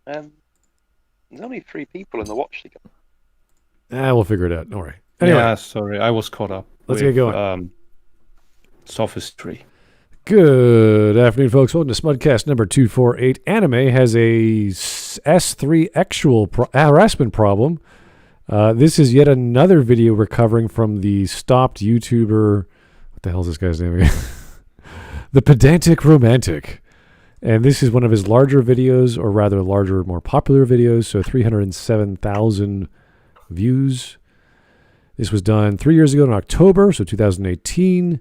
There's only 3 people in the watch together. We'll figure it out. Don't worry. Anyway, Yeah, sorry, I was caught up. Let's with, get going. Sophistry. Good afternoon, folks. Welcome to Smudcast number 248. Anime has a S3xual harassment problem. This is yet another video recovering from the stopped YouTuber. What the hell is this guy's name again? The Pedantic Romantic. And this is one of his larger videos, or rather larger, more popular videos. So 307,000 views. This was done 3 years ago in October, so 2018.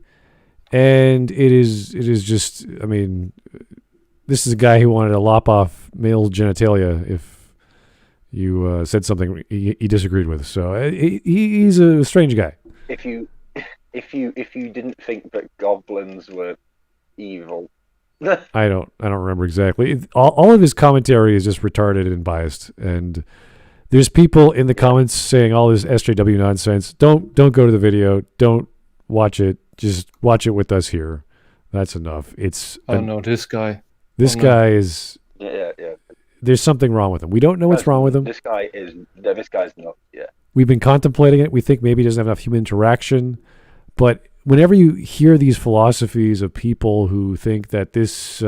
And it is just, I mean, this is a guy who wanted to lop off male genitalia if you said something he disagreed with. So he's a strange guy. If you didn't think that goblins were evil. I don't remember exactly. All of his commentary is just retarded and biased, and there's people in the comments saying all this SJW nonsense. Don't go to the video. Don't watch it. Just watch it with us here. That's enough. This guy. This guy is. Yeah. There's something wrong with him. We don't know what's wrong with him. This guy's not. Yeah. We've been contemplating it. We think maybe he doesn't have enough human interaction, but whenever you hear these philosophies of people who think that this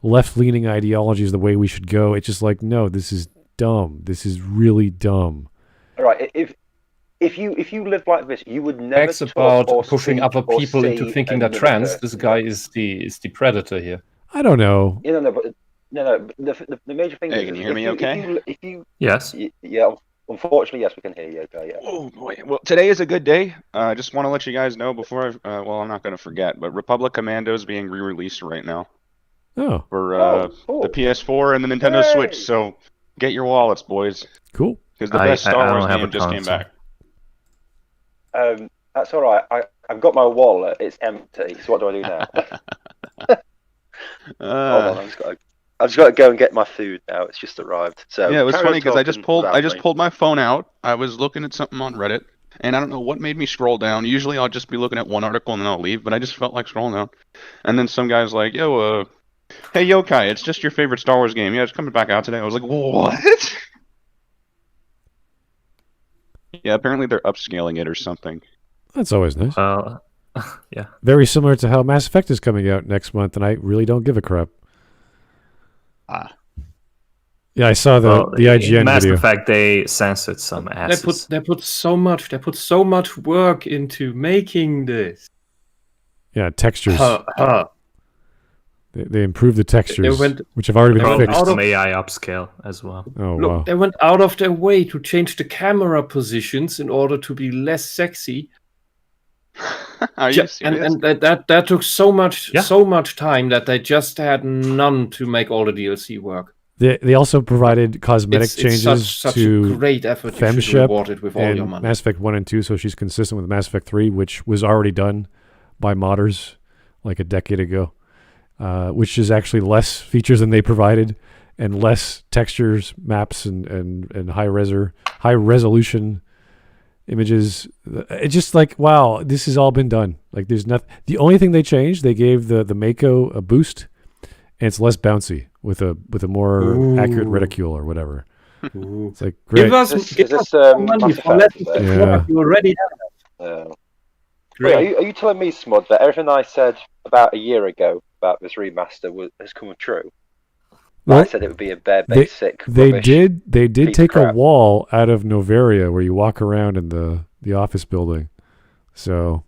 left-leaning ideology is the way we should go, it's just like, no, this is dumb. This is really dumb. All right. If you live like this, you would never Facts about pushing other people into thinking they're trans. This guy is the predator here. I don't know. No. The major thing. Hey, can you hear me? Okay. If you Yes. Yeah. Unfortunately, yes, we can hear you. Okay. Yeah. Oh boy. Well, today is a good day. I just want to let you guys know before I'm not going to forget, but Republic Commando is being re-released right now Oh, for cool. the PS4 and the Nintendo Switch. So get your wallets, boys, cool. because the best Star Wars game just came back. That's all right. I've got my wallet. It's empty. So what do I do now? Hold on. I've just got to go and get my food now. It's just arrived. So yeah, it was funny because I just pulled my phone out. I was looking at something on Reddit, and I don't know what made me scroll down. Usually I'll just be looking at one article and then I'll leave, but I just felt like scrolling down. And then some guy's like, "Yo, hey Yokai, it's just your favorite Star Wars game. Yeah, it's coming back out today." I was like, "What?" Yeah, apparently they're upscaling it or something. That's always nice. Yeah. Very similar to how Mass Effect is coming out next month, and I really don't give a crap. Yeah, I saw the IGN Mass video. Effect, they censored some asses. They put so much work into making this. Yeah, textures. They improved the textures, which have already been fixed. Some AI upscale as well. Oh, Look, wow. they went out of their way to change the camera positions in order to be less sexy. Are you serious? And that took so much time that they just had none to make all the DLC work. They also provided cosmetic changes it's such to a great effort. You should reward it with all your money. Mass Effect 1 and 2, so she's consistent with Mass Effect 3, which was already done by modders like a decade ago, which is actually less features than they provided and less textures, maps, and high resolution images. It's just like, wow, this has all been done. Like, there's nothing. The only thing they changed, they gave the Mako a boost, and it's less bouncy with a more accurate reticule or whatever. It's like, great. Give us money for less work. You already have it. Wait, are you telling me, Smud, that everything I said about a year ago about this remaster has come true? Well, I said it would be a bare basic. They did take a wall out of Novaria where you walk around in the office building. So,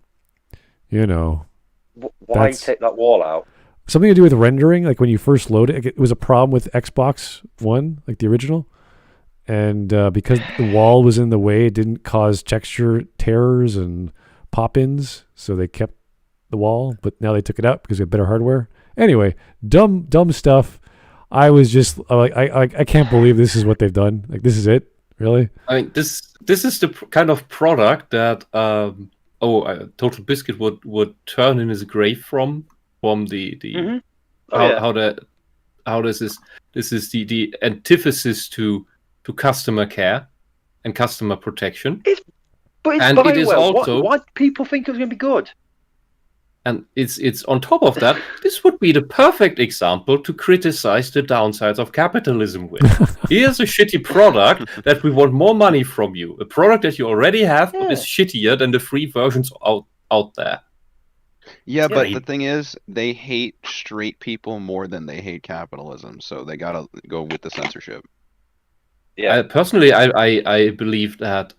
why take that wall out? Something to do with rendering. Like when you first load it, it was a problem with Xbox One, like the original, and because the wall was in the way, it didn't cause texture tears and pop-ins. So they kept the wall, but now they took it out because they have better hardware. Anyway, dumb stuff. I was just like, I can't believe this is what they've done. Like, this is it, really? I mean, this is the kind of product that Total Biscuit would turn in his grave from the mm-hmm. how this is the antithesis to customer care and customer protection. But it's also why do people think it's going to be good? And it's on top of that, this would be the perfect example to criticize the downsides of capitalism with. Here's a shitty product that we want more money from you. A product that you already have, but is shittier than the free versions out there. Yeah, but the thing is, they hate straight people more than they hate capitalism, so they gotta go with the censorship. Yeah. Personally, I believe that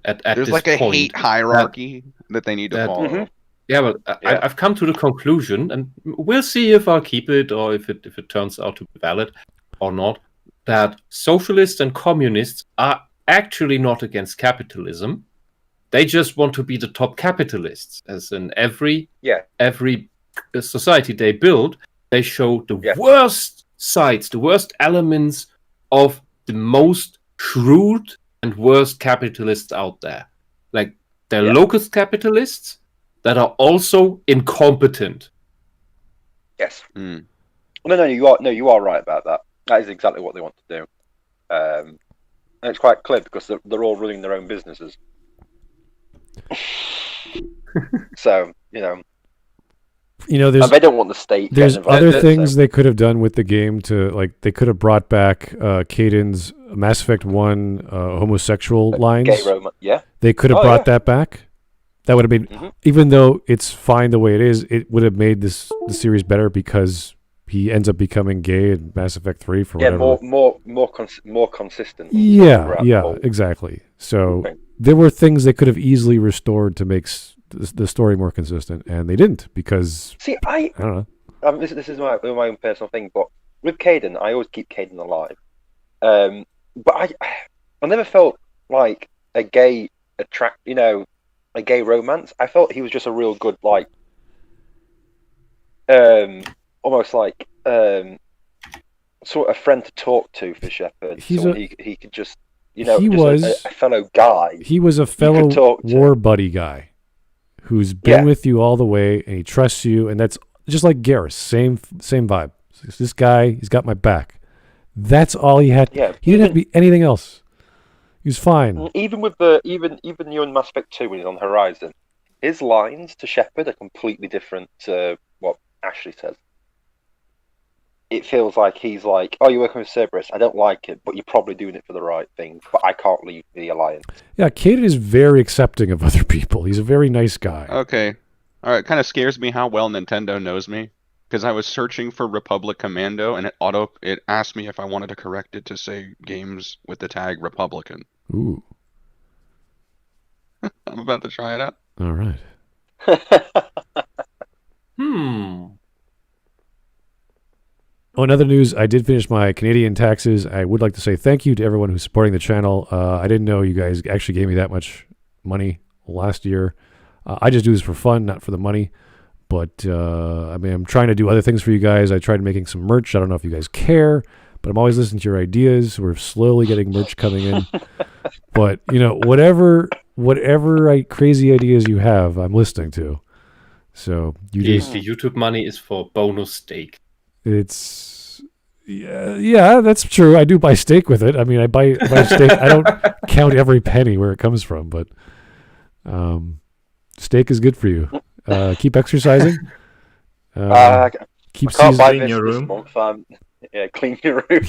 at there's this like a point, hate hierarchy that they need to follow. Mm-hmm. Yeah, but I've come to the conclusion, and we'll see if I'll keep it or if it turns out to be valid or not, that socialists and communists are actually not against capitalism. They just want to be the top capitalists. As in every society they build, they show the worst sides, the worst elements of the most shrewd and worst capitalists out there. Like they're locust capitalists that are also incompetent. Yes. Mm. No, you are right about that. That is exactly what they want to do. And it's quite clear because they're all running their own businesses. So, there's, they don't want the state. There's other things they could have done with the game they could have brought back Caden's Mass Effect 1 homosexual lines. Gay romance, yeah. They could have brought that back. That would have made, even though it's fine the way it is, it would have made the series better because he ends up becoming gay in Mass Effect 3 for whatever. more consistent. Yeah, exactly. So there were things they could have easily restored to make the story more consistent, and they didn't because. See, I don't know. This is my own personal thing, but with Caden, I always keep Caden alive. But I never felt like a gay a gay romance. I felt he was just a real good, almost like sort of friend to talk to for Shepard. He could just, he was a fellow guy. He was a fellow war buddy guy who's been with you all the way, and he trusts you, and that's just like Garrus. Same vibe. This guy, he's got my back. That's all he had. Yeah, he didn't have to be anything else. He was fine. Even with even you in Mass Effect 2 when he's on Horizon, his lines to Shepard are completely different to what Ashley says. It feels like he's like, "Oh, you're working with Cerberus. I don't like it, but you're probably doing it for the right thing. But I can't leave the Alliance." Yeah, Caden is very accepting of other people. He's a very nice guy. Okay, all right. It kind of scares me how well Nintendo knows me. Because I was searching for Republic Commando, and it asked me if I wanted to correct it to say games with the tag Republican. Ooh. I'm about to try it out. All right. Oh, in other news, I did finish my Canadian taxes. I would like to say thank you to everyone who's supporting the channel. I didn't know you guys actually gave me that much money last year. I just do this for fun, not for the money. But, I'm trying to do other things for you guys. I tried making some merch. I don't know if you guys care, but I'm always listening to your ideas. We're slowly getting merch coming in. But, whatever crazy ideas you have, I'm listening to. So the YouTube money is for bonus steak. It's... Yeah, that's true. I do buy steak with it. I buy steak. I don't count every penny where it comes from, but steak is good for you. Keep exercising. Keep cleaning your room. Clean your room.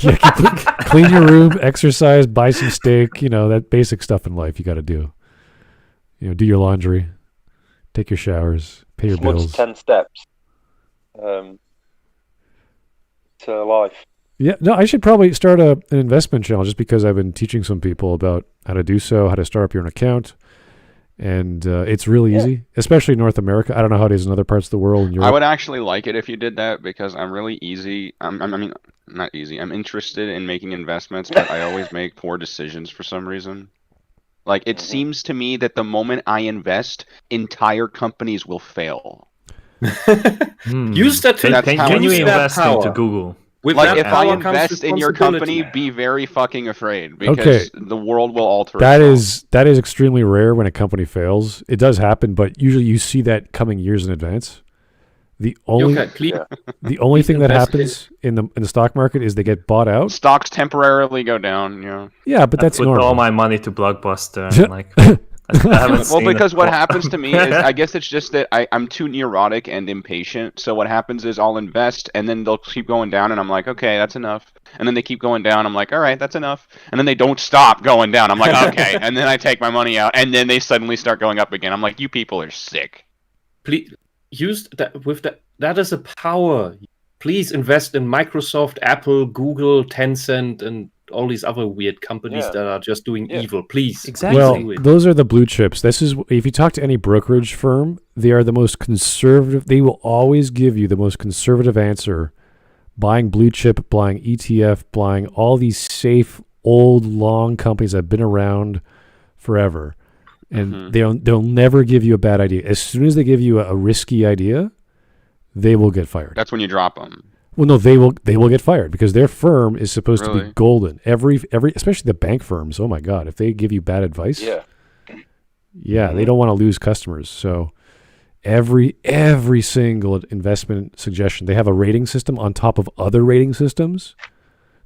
Clean your room, exercise, buy some steak. That basic stuff in life you got to do. Do your laundry, take your showers, pay your bills. 10 steps to life. Yeah, no, I should probably start an investment channel just because I've been teaching some people about how to do so, how to start up your own account. And it's really easy, especially in North America. I don't know how it is in other parts of the world. In Europe. I would actually like it if you did that because I'm really easy. Not easy. I'm interested in making investments, but I always make poor decisions for some reason. Like, it seems to me that the moment I invest, entire companies will fail. Use that to can you invest into Google? If I invest in your company, be very fucking afraid because the world will alter itself. That is extremely rare when a company fails. It does happen, but usually you see that coming years in advance. The only thing that happens in the stock market is they get bought out. Stocks temporarily go down. Yeah, but that's normal. Put all my money to Blockbuster. And I haven't Well, seen because it. what happens to me is, I guess it's just that I'm too neurotic and impatient. So what happens is I'll invest, and then they'll keep going down, and I'm like, okay, that's enough. And then they keep going down. I'm like, all right, that's enough. And then they don't stop going down. I'm like, okay. And then I take my money out, and then they suddenly start going up again. I'm like, you people are sick. Please use that with that. That is a power. Please invest in Microsoft, Apple, Google, Tencent, and all these other weird companies that are just doing evil. Please. Exactly. Well, those are the blue chips. This is if you talk to any brokerage firm, they are the most conservative. They will always give you the most conservative answer. Buying blue chip, buying ETF, buying all these safe, old, long companies that have been around forever. And they'll never give you a bad idea. As soon as they give you a risky idea, they will get fired. That's when you drop them. Well, no, they will get fired because their firm is supposed to be golden. Every especially the bank firms. Oh my God, if they give you bad advice, they don't want to lose customers. So every single investment suggestion, they have a rating system on top of other rating systems.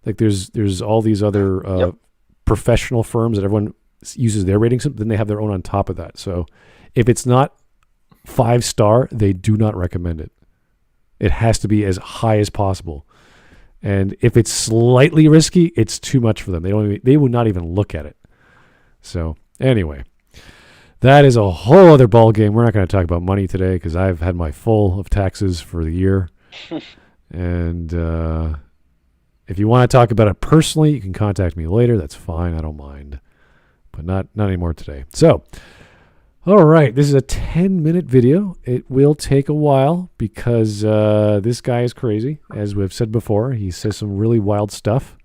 Like there's all these other professional firms that everyone uses their rating system. Then they have their own on top of that. So if it's not 5-star, they do not recommend it. It has to be as high as possible. And if it's slightly risky, it's too much for them. They will not even look at it. So anyway, that is a whole other ball game. We're not going to talk about money today because I've had my full of taxes for the year. And if you want to talk about it personally, you can contact me later. That's fine. I don't mind. But not anymore today. So, all right. This is a 10-minute video. It will take a while because this guy is crazy. As we've said before, he says some really wild stuff.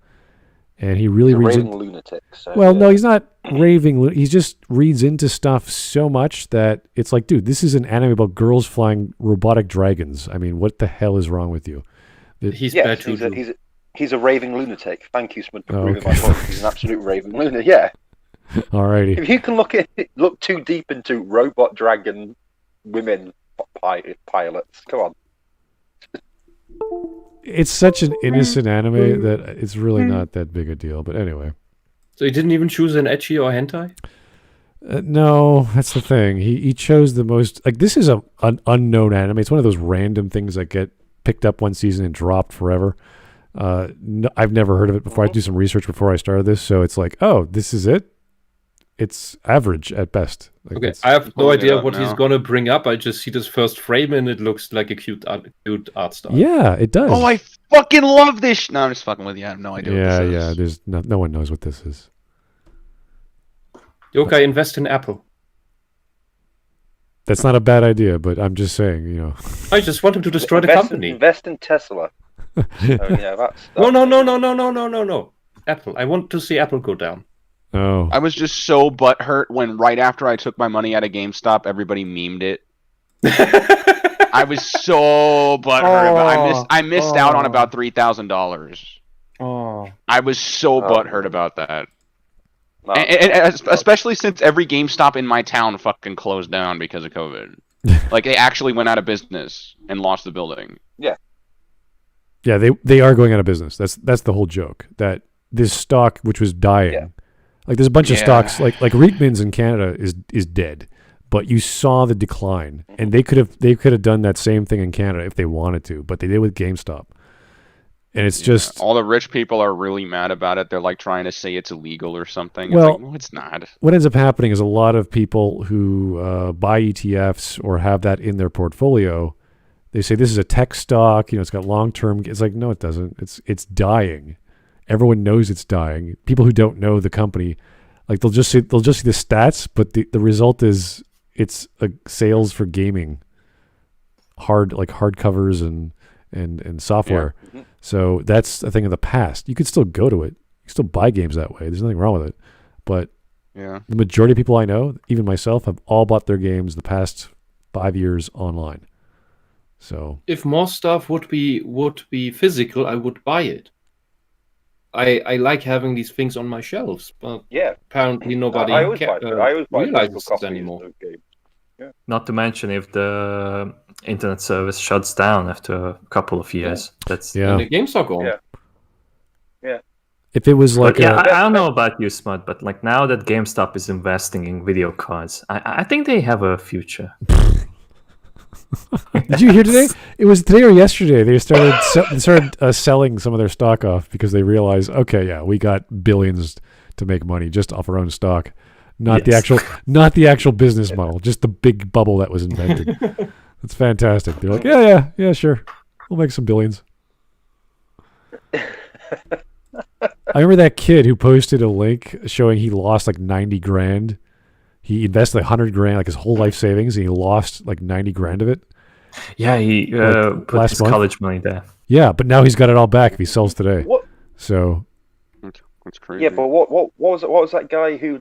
And he really reads raving lunatic. So, well, no, he's not raving. He just reads into stuff so much that it's like, dude, this is an anime about girls flying robotic dragons. I mean, what the hell is wrong with you? He's bad. He's a raving lunatic. Thank you, Smud, for proving my point. He's an absolute raving lunatic. Yeah. Alrighty. If you can look too deep into robot dragon women pilots, come on. It's such an innocent anime that it's really not that big a deal. But anyway. So he didn't even choose an ecchi or hentai? No, that's the thing. He chose the most... Like, this is an unknown anime. It's one of those random things that get picked up one season and dropped forever. I've never heard of it before. I had to do some research before I started this. So it's like, oh, this is it? It's average at best. Like, okay, I have no idea what he's going to bring up. I just see this first frame and it looks like a cute art style. Yeah, it does. Oh, I fucking love this. No, I'm just fucking with you. I have no idea what this is. There's no one knows what this is. Yokai, invest in Apple. That's not a bad idea, but I'm just saying, you know. I just want him to destroy the company. Invest in Tesla. That's No. Apple. I want to see Apple go down. Oh. I was just so butthurt when right after I took my money out of GameStop, everybody memed it. I was so butthurt. I missed out on about $3,000. Oh. I was so butthurt about that. And especially since every GameStop in my town fucking closed down because of COVID. Like, they actually went out of business and lost the building. Yeah. Yeah, they are going out of business. That's the whole joke. That this stock, which was dying... Yeah. Like there's a bunch of stocks, like Reitmans in Canada is dead, but you saw the decline, and they could have done that same thing in Canada if they wanted to, but they did with GameStop, and it's just all the rich people are really mad about it. They're like trying to say it's illegal or something. Well, it's like, no, it's not. What ends up happening is a lot of people who buy ETFs or have that in their portfolio, they say this is a tech stock, it's got long term. It's like, no, it doesn't. It's dying. Everyone knows it's dying. People who don't know the company, like they'll just see the stats, but the result is it's sales for gaming, hard covers and software. Yeah. So that's a thing of the past. You could still go to it. You can still buy games that way. There's nothing wrong with it. But the majority of people I know, even myself, have all bought their games the past 5 years online. So if more stuff would be physical, I would buy it. I like having these things on my shelves, but apparently nobody realizes this anymore. Yeah. Not to mention if the internet service shuts down after a couple of years. That's and the games are gone. Yeah. If it was like I don't know about you, Smud, but like now that GameStop is investing in video cards, I think they have a future. Did you hear today? It was today or yesterday. They started selling some of their stock off because they realized, okay, yeah, we got billions to make money just off our own stock, not the actual business model, just the big bubble that was invented. That's fantastic. They're like, yeah, sure, we'll make some billions. I remember that kid who posted a link showing he lost like 90 grand. He invested like 100 grand, like his whole life savings, and he lost like 90 grand of it. Yeah, he put his college money there. Yeah, but now he's got it all back if he sells today. What? So That's crazy. Yeah, but what was that guy who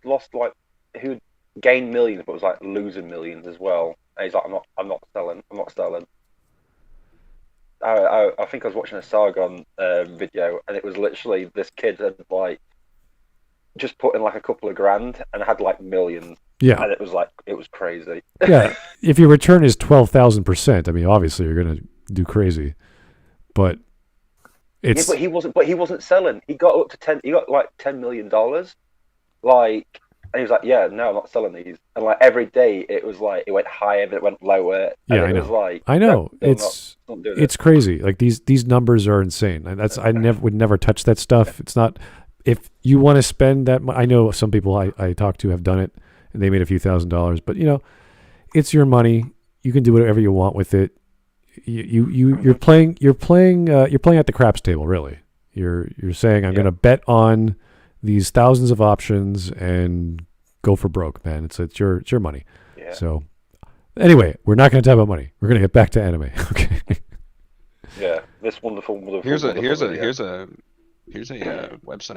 who gained millions but was like losing millions as well? And he's like, I'm not selling. I think I was watching a Sargon video, and it was literally this kid had like just put in like a couple of grand and had like millions. yeah, And it was crazy. yeah. If your return is 12,000%, I mean, obviously you're gonna do crazy, but it's Yeah, but he wasn't selling. He got up to 10. He got like $10 million. Like, and he was like, "Yeah, no, I'm not selling these." And like every day, it was like it went higher, but it went lower. And Yeah, it was like, I know no, not doing it. it's crazy. Like these numbers are insane. And I would never touch that stuff. It's not if you want to spend that. I know some people I talk to have done it and they made a few $1,000s. But it's your money. You can do whatever you want with it. You're playing at the craps table. Really, you're saying I'm going to bet on these thousands of options and go for broke, man. It's your money. Yeah. So anyway, we're not going to talk about money. We're going to get back to anime. Okay. Yeah, this wonderful. Here's a website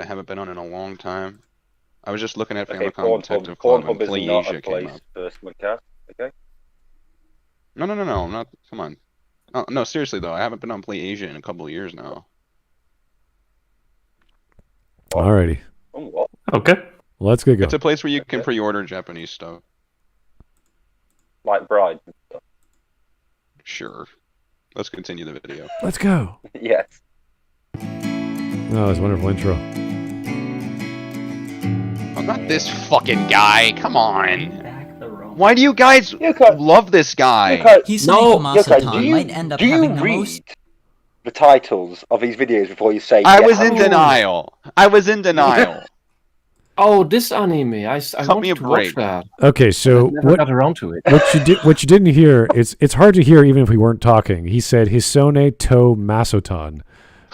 I haven't been on in a long time. I was just looking at Famicom Detective Club and Pornhub Play is not Asia a came place up. for Smudcast. Okay. No, not. Come on. Oh, no, seriously though, I haven't been on Play Asia in a couple of years now. Alrighty. What? Okay. Well, let's get going. It's a place where you can pre-order Japanese stuff. Like Bride. Sure. Let's continue the video. Let's go. Yes. Oh, it's a wonderful intro. I'm not this fucking guy. Come on. Why do you guys love this guy? Hisone and Masotan might end up do you having the read most. the titles of these videos before you say? I was in denial. Oh, this anime! I Cut me a wanted to watch break. that. Okay, so Never got around to it. what you didn't hear, it's hard to hear even if we weren't talking. He said Hisone to Masotan,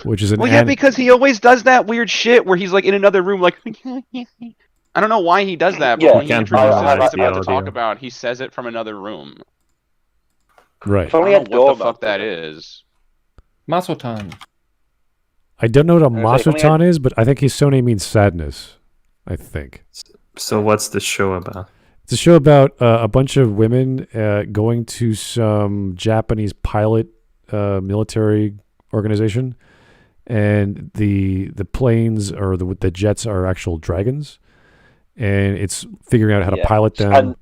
which is an Well, yeah, because he always does that weird shit where he's like in another room, like. I don't know why he does that, but Yeah, when he can't introduces remember what he's the about to talk audio. about, he says it from another room. right. If only I a don't know what the doorman. fuck that is. Masotan. I don't know what a I was like, Masotan is, but I think Hisone means sadness. I think. So what's the show about? It's a show about a bunch of women going to some Japanese pilot military organization, and the planes or the jets are actual dragons, and it's figuring out how to pilot them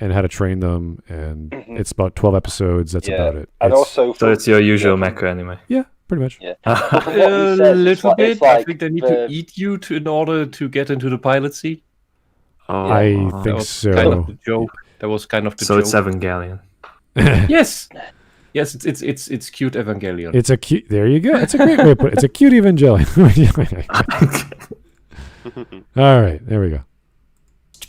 and how to train them, and it's about 12 episodes. That's about it. And also, So it's your usual mecha anime. Yeah, pretty much. Yeah. A little bit. It's like I think they need to eat you in order to get into the pilot seat. Oh, I That think was so. kind of the joke. That was kind of the so joke. it's Evangelion. Yes. Yes, it's cute Evangelion. It's a cute. There you go. It's a great way to put it. It's a cute Evangelion. All right, there we go.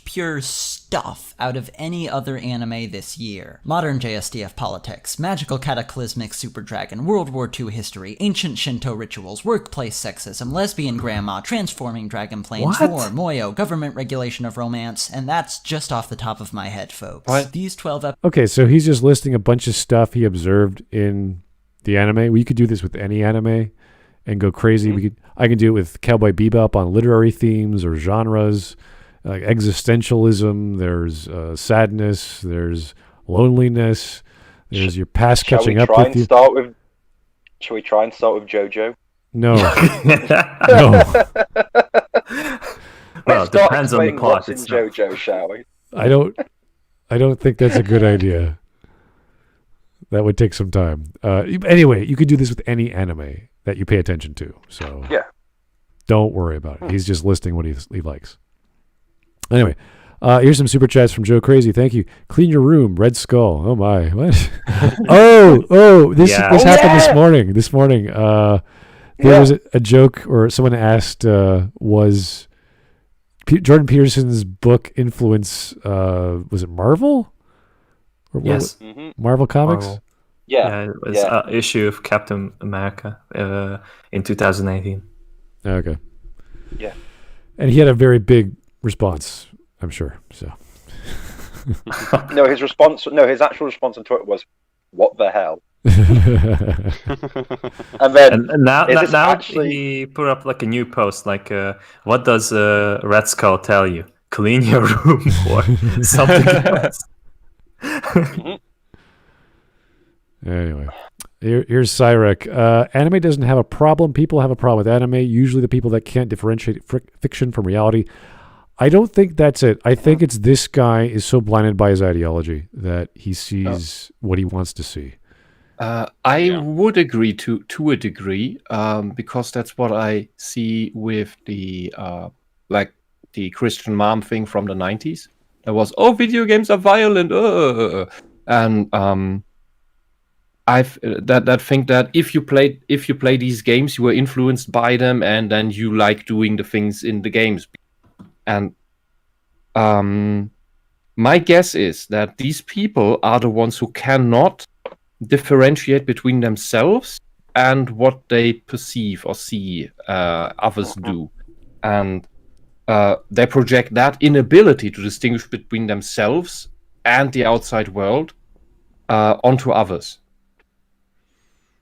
Pure stuff out of any other anime this year. Modern JSDF politics, magical cataclysmic super dragon, World War II history, ancient Shinto rituals, workplace sexism, lesbian grandma, transforming dragon planes, What? war, moyo, government regulation of romance, and that's just off the top of my head, folks. What? These 12 Okay, so he's just listing a bunch of stuff he observed in the anime. We could do this with any anime and go crazy. I can do it with Cowboy Bebop on literary themes or genres. Like existentialism, there's sadness, there's loneliness, there's your past catching up with you. Shall we try and start with JoJo? No, no. Well, it depends on the plot. What's in It's not- JoJo, shall we? I don't think that's a good idea. That would take some time. Anyway, you could do this with any anime that you pay attention to. So Yeah. Don't worry about it. He's just listing what he likes. Anyway, here's some super chats from Joe Crazy. Thank you. Clean your room, Red Skull. Oh my, what? This happened this morning. There was a joke, or someone asked, was Jordan Peterson's book influence? Was it Marvel? Or yes, Marvel Comics. Marvel. Yeah, it was an issue of Captain America in 2018. Okay. Yeah. And he had a very big response, I'm sure. So. His actual response on Twitter was, "What the hell?" And then now he put up like a new post, like, "What does Red Skull tell you? Clean your room or something else." Anyway, here's Cyrek. Anime doesn't have a problem. People have a problem with anime. Usually the people that can't differentiate fiction from reality. I don't think that's it. I think it's this guy is so blinded by his ideology that he sees what he wants to see. I would agree to a degree, because that's what I see with the the Christian mom thing from the 90s. There was, video games are violent, and I've that think that if you play these games, you were influenced by them, and then you like doing the things in the games. And my guess is that these people are the ones who cannot differentiate between themselves and what they perceive or see others do, and they project that inability to distinguish between themselves and the outside world onto others.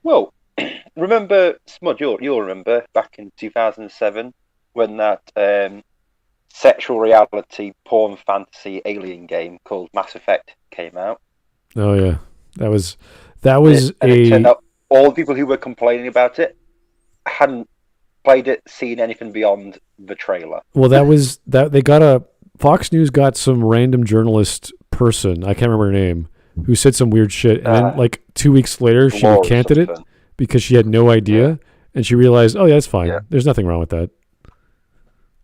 Well, remember, Smud, you'll remember back in 2007 when that sexual reality porn fantasy alien game called Mass Effect came out. Oh yeah, that was it turned out all the people who were complaining about it hadn't played it, seen anything beyond the trailer. Well, they got Fox News got some random journalist person, I can't remember her name, who said some weird shit, and then like 2 weeks later she recanted it because she had no idea, and she realized, oh yeah, it's fine. Yeah. There's nothing wrong with that.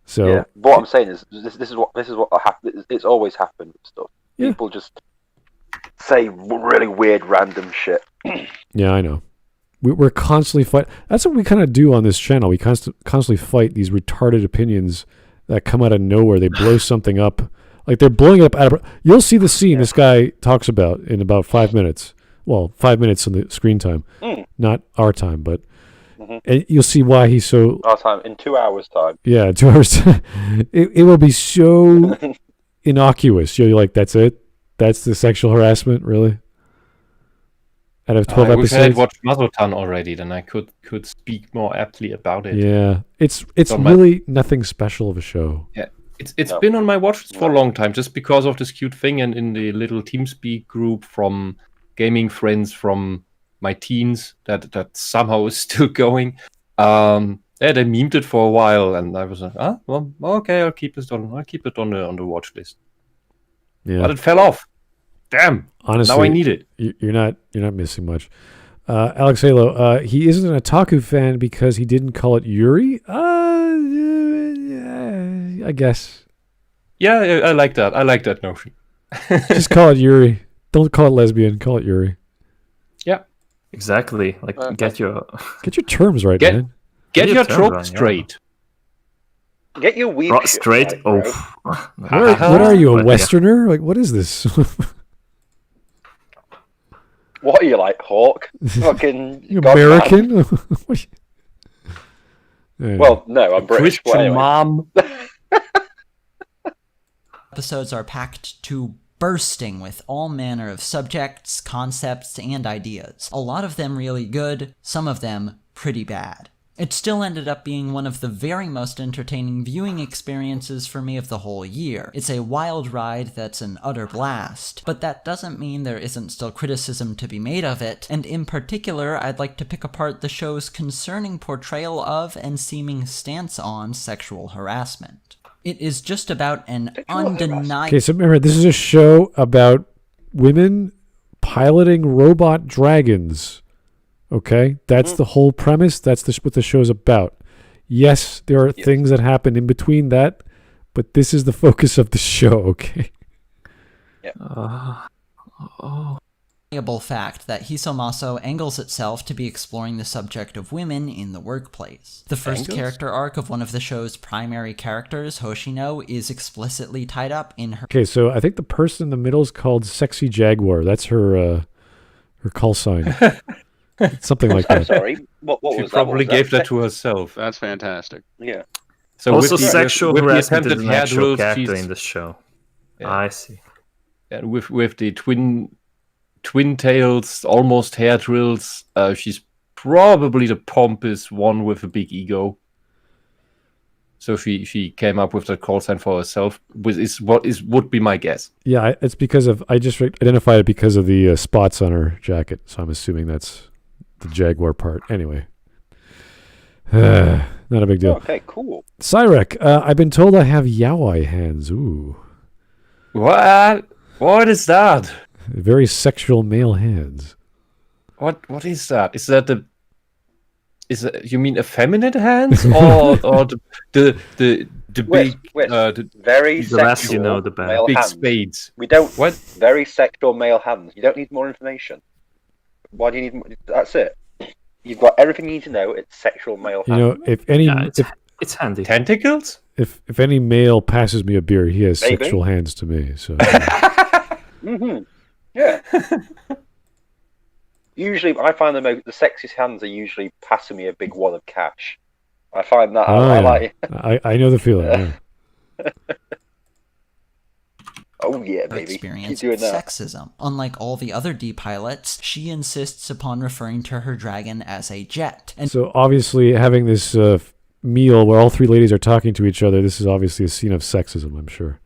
So yeah, but what I'm saying is this is what happened. It's always happened with stuff. Yeah. People just say really weird random shit. Yeah, I know. We're constantly fight. That's what we kind of do on this channel. We constantly fight these retarded opinions that come out of nowhere. They blow something up. Like they're blowing it up out of... You'll see the scene this guy talks about in about 5 minutes. Well, 5 minutes on the screen time. Not our time, but... And you'll see why he's so... Our time, in 2 hours' time. Yeah, 2 hours. It will be so innocuous. You're like, that's it? That's the sexual harassment, really? Out of 12 episodes? I wish I had watched Masotan already, then I could speak more aptly about it. Yeah, it's really nothing special of a show. Yeah, it's been on my watch list for a long time, just because of this cute thing, and in the little TeamSpeak group from gaming friends from my teens that somehow is still going. They memed it for a while, and I was like, well, okay, I'll keep it on the watch list. Yeah, but it fell off. Damn. Honestly, now I need it. You're not missing much. Alex Halo, he isn't an otaku fan because he didn't call it Yuri. I guess. Yeah, I like that. I like that notion. Just call it Yuri. Don't call it lesbian. Call it Yuri. Yeah, exactly. Like get your terms right, man. Get your trope straight. Yeah. Get your weeb straight. Right, what are you, a Westerner? Like, what is this? What are you, like, Hawk? Fucking you American? Well, no, I'm British. Christian anyway. Mom. Episodes are packed to bursting with all manner of subjects, concepts, and ideas. A lot of them really good, some of them pretty bad. It still ended up being one of the very most entertaining viewing experiences for me of the whole year. It's a wild ride that's an utter blast, but that doesn't mean there isn't still criticism to be made of it, and in particular, I'd like to pick apart the show's concerning portrayal of and seeming stance on sexual harassment. It is just about an undeniable... Okay, so remember, this is a show about women piloting robot dragons. Okay, that's the whole premise. That's what the show's about. Yes, there are things that happen in between that, but this is the focus of the show, okay? Fact that Hisomaso angles itself to be exploring the subject of women in the workplace. The first character arc of one of the show's primary characters, Hoshino, is explicitly tied up in her... Okay, so I think the person in the middle is called Sexy Jaguar. That's her call sign. Something like that. Sorry, what was She that? probably gave that to herself. That's fantastic. Yeah. So Also, with the, sexual with the harassment is attempted an hair actual drills, character she's- in the show. Yeah. I see. And with the twin tails, almost hair drills, she's probably the pompous one with a big ego. So she came up with that call sign for herself, would be my guess. Yeah, it's because of... I just identified it because of the spots on her jacket, so I'm assuming that's the Jaguar part. Anyway. Not a big deal. Okay, cool. Cyrek, I've been told I have yaoi hands. Ooh. What? What is that? Very sexual male hands. What is that? Is that you mean effeminate hands or the big very The less sexual you know, the better. male big hands. spades? We don't. What? Very sexual male hands. You don't need more information. Why do you need more? That's it. You've got everything you need to know. It's sexual male hands. You know, if any It's handy. Tentacles? if any male passes me a beer, he has Maybe. sexual hands to me. So Yeah. Usually, I find the sexiest hands are usually passing me a big wad of cash. I find that I like. I know the feeling. Yeah. Oh yeah, baby. experience Keep doing that. sexism. Unlike all the other D pilots, she insists upon referring to her dragon as a jet. And So obviously, having this meal where all three ladies are talking to each other, this is obviously a scene of sexism, I'm sure.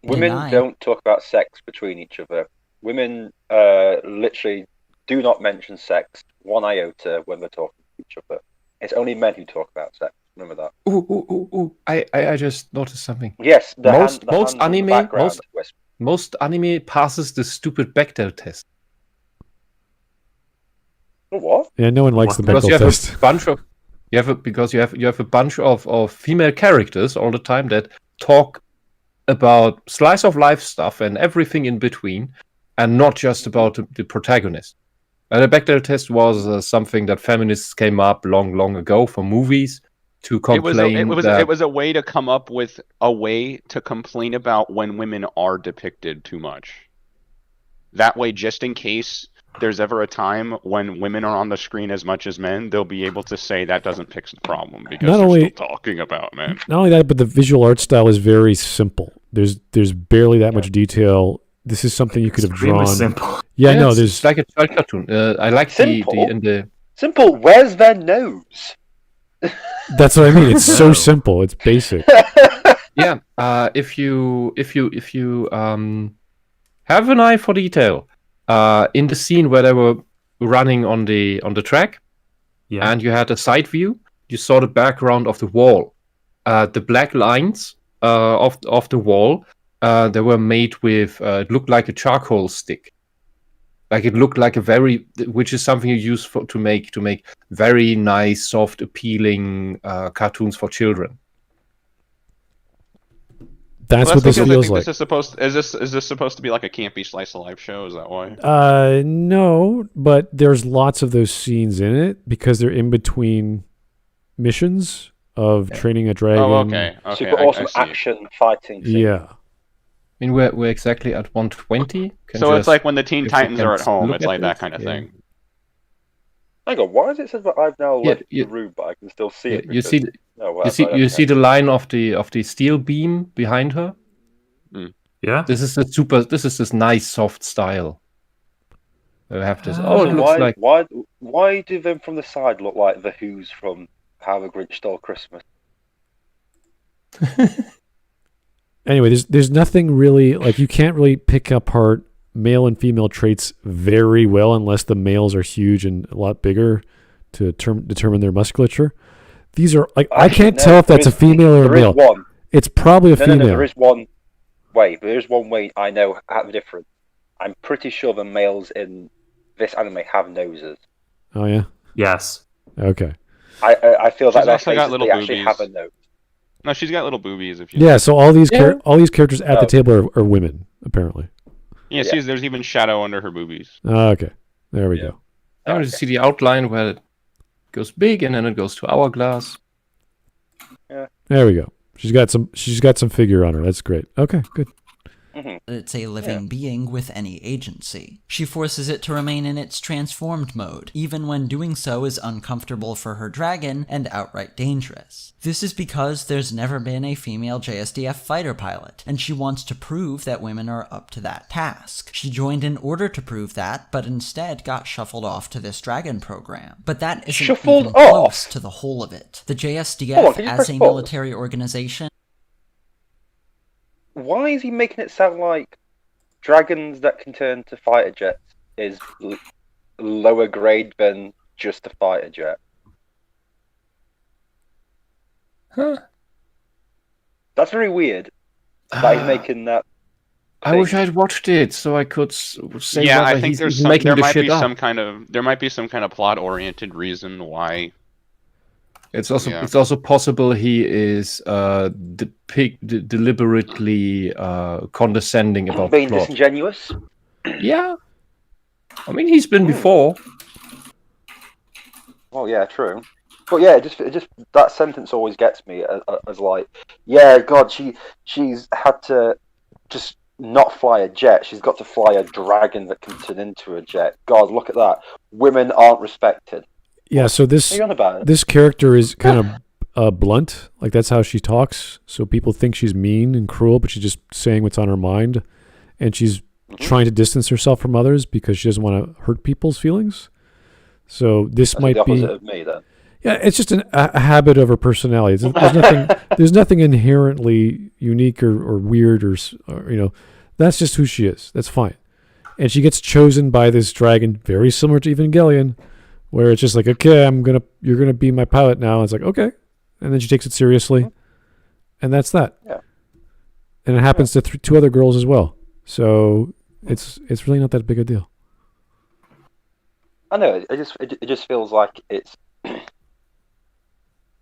Women Deny. don't talk about sex between each other. Women literally do not mention sex one iota when they're talking to each other. It's only men who talk about sex. Remember that. Ooh. I just noticed something. Yes, the Most hand in the anime- background. Most anime passes the stupid Bechdel test. What? Yeah, no one likes the Because Bechdel you have test. a bunch of you have a bunch of female characters all the time that talk about slice of life stuff and everything in between, and not just about the protagonist. And the Bechdel test was something that feminists came up long ago for movies to complain. It was a way to come up with a way to complain about when women are depicted too much. That way, just in case there's ever a time when women are on the screen as much as men, they'll be able to say that doesn't fix the problem because Not they're only- still talking about men. Not only that, but the visual art style is very simple. There's barely that much detail. This is something you could have Extremely drawn. simple. Yeah, no, it's there's like a child cartoon. I like the Simple. Where's their nose? that's what I mean. It's so simple. It's basic. yeah. If you have an eye for detail, in the scene where they were running on the track, Yeah. and you had a side view, you saw the background of the wall. The black lines of the wall, they were made with it looked like a charcoal stick. Like it looked like which is something you use to make very nice, soft, appealing cartoons for children. That's what this feels like. Is this supposed to be like a campy slice of life show? Is that why? No, but there's lots of those scenes in it because they're in between missions of training a dragon. Oh, okay. Super awesome action fighting scene. Yeah. I mean, we're exactly at 120. So it's like when the Teen if Titans you are can at home. look It's at like that it, kind of yeah. thing. Hang on, why does it say that I've now left Yeah, the room, but I can still see it? You see, No, you see the line of the steel beam behind her. Yeah. This is this nice soft style. We have this. Oh, it looks like. Why do them from the side look like the Who's from How the Grinch Stole Christmas? Anyway, there's nothing really like you can't really pick apart male and female traits very well unless the males are huge and a lot bigger to determine their musculature. These are like I can't tell if that's a female or a male. It's probably a female. No, there is one way. There is one way I know how the difference. I'm pretty sure the males in this anime have noses. Oh yeah. Yes. Okay. I feel She's that also got little they actually boobies. have a note. No, she's got little boobies. If you Yeah, so all these characters at the table are women, apparently. yeah, see, there's even shadow under her boobies. Okay, there we go. I want to see the outline where it goes big and then it goes to hourglass. Yeah. There we go. She's got some figure on her. That's great. Okay, good. It's a living being with any agency. She forces it to remain in its transformed mode, even when doing so is uncomfortable for her dragon and outright dangerous. This is because there's never been a female JSDF fighter pilot, and she wants to prove that women are up to that task. She joined in order to prove that, but instead got shuffled off to this dragon program. But that isn't even close to the whole of it. The JSDF, as a military organization, why is he making it sound like dragons that can turn to fighter jets is lower grade than just a fighter jet? Huh. That's very weird. That he's making that. I wish I'd watched it so I could say. Yeah, whether I think he's making there the might shit be up. there might be some kind of plot oriented reason why. It's also possible he is deliberately condescending about being plot. disingenuous. Yeah, I mean he's been before. Well, yeah, true. But yeah, it just that sentence always gets me as like, yeah, God, she's had to just not fly a jet. She's got to fly a dragon that can turn into a jet. God, look at that. Women aren't respected. Yeah, so this character is kind of blunt. Like, that's how she talks. So people think she's mean and cruel, but she's just saying what's on her mind. And she's trying to distance herself from others because she doesn't want to hurt people's feelings. So this might the be... opposite of me, then. Yeah, it's just a habit of her personality. There's nothing inherently unique or weird or that's just who she is. That's fine. And she gets chosen by this dragon, very similar to Evangelion, where it's just like, okay, you're gonna be my pilot now. And it's like, okay, and then she takes it seriously, and that's that. Yeah. And it happens to two other girls as well. So it's really not that big a deal. I know. It just feels like it's.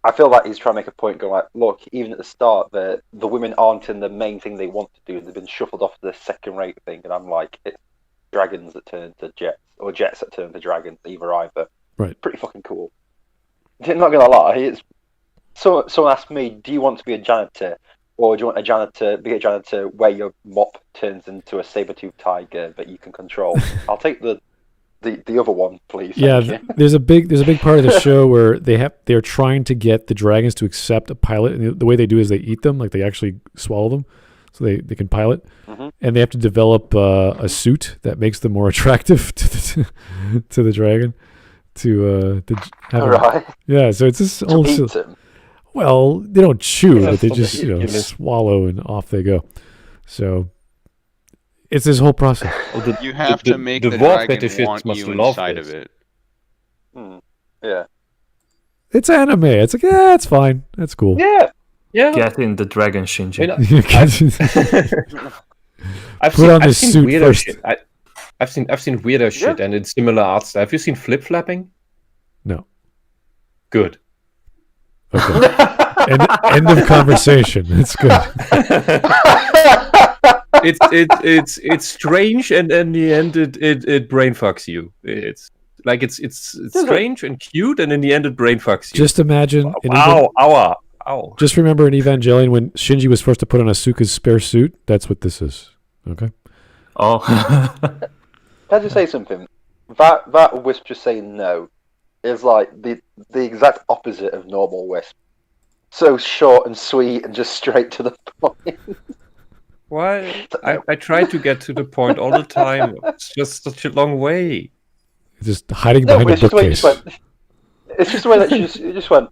I feel like he's trying to make a point, going like, look, even at the start, the women aren't in the main thing they want to do. They've been shuffled off to the second-rate thing, and I'm like, it's dragons that turn to jets, or jets that turn to dragons, either. Right. Pretty fucking cool. I'm not gonna lie. Someone asked me, do you want to be a janitor, or do you want to be a janitor where your mop turns into a saber-toothed tiger that you can control? I'll take the other one, please. Yeah, there's a big part of the show where they're trying to get the dragons to accept a pilot, and the way they do is they eat them, like they actually swallow them, so they can pilot, and they have to develop a suit that makes them more attractive to the dragon. To have right. Yeah, so it's this whole. Well, they don't chew, but they just swallow and off they go. So it's this whole process. Well, you have to make the dragon want you inside of it. Yeah. It's anime. It's like, yeah, it's fine. That's cool. Yeah. Get in the dragon, Shinji. Put on this suit first. I've seen weirder shit and in similar art style. Have you seen flip flapping? No. Good. Okay. End of conversation. It's good. It's strange, and in the end it brain fucks you. It's like it's strange and cute, and in the end it brain fucks you. Just imagine. Ow. Just remember in Evangelion when Shinji was forced to put on Asuka's spare suit. That's what this is. Okay. Oh. Can I just say something? That Wisp just saying no is like the exact opposite of normal Wisp. So short and sweet and just straight to the point. Why? I try to get to the point all the time. It's just such a long way. Just hiding behind a bookcase. It's just the way that you just went,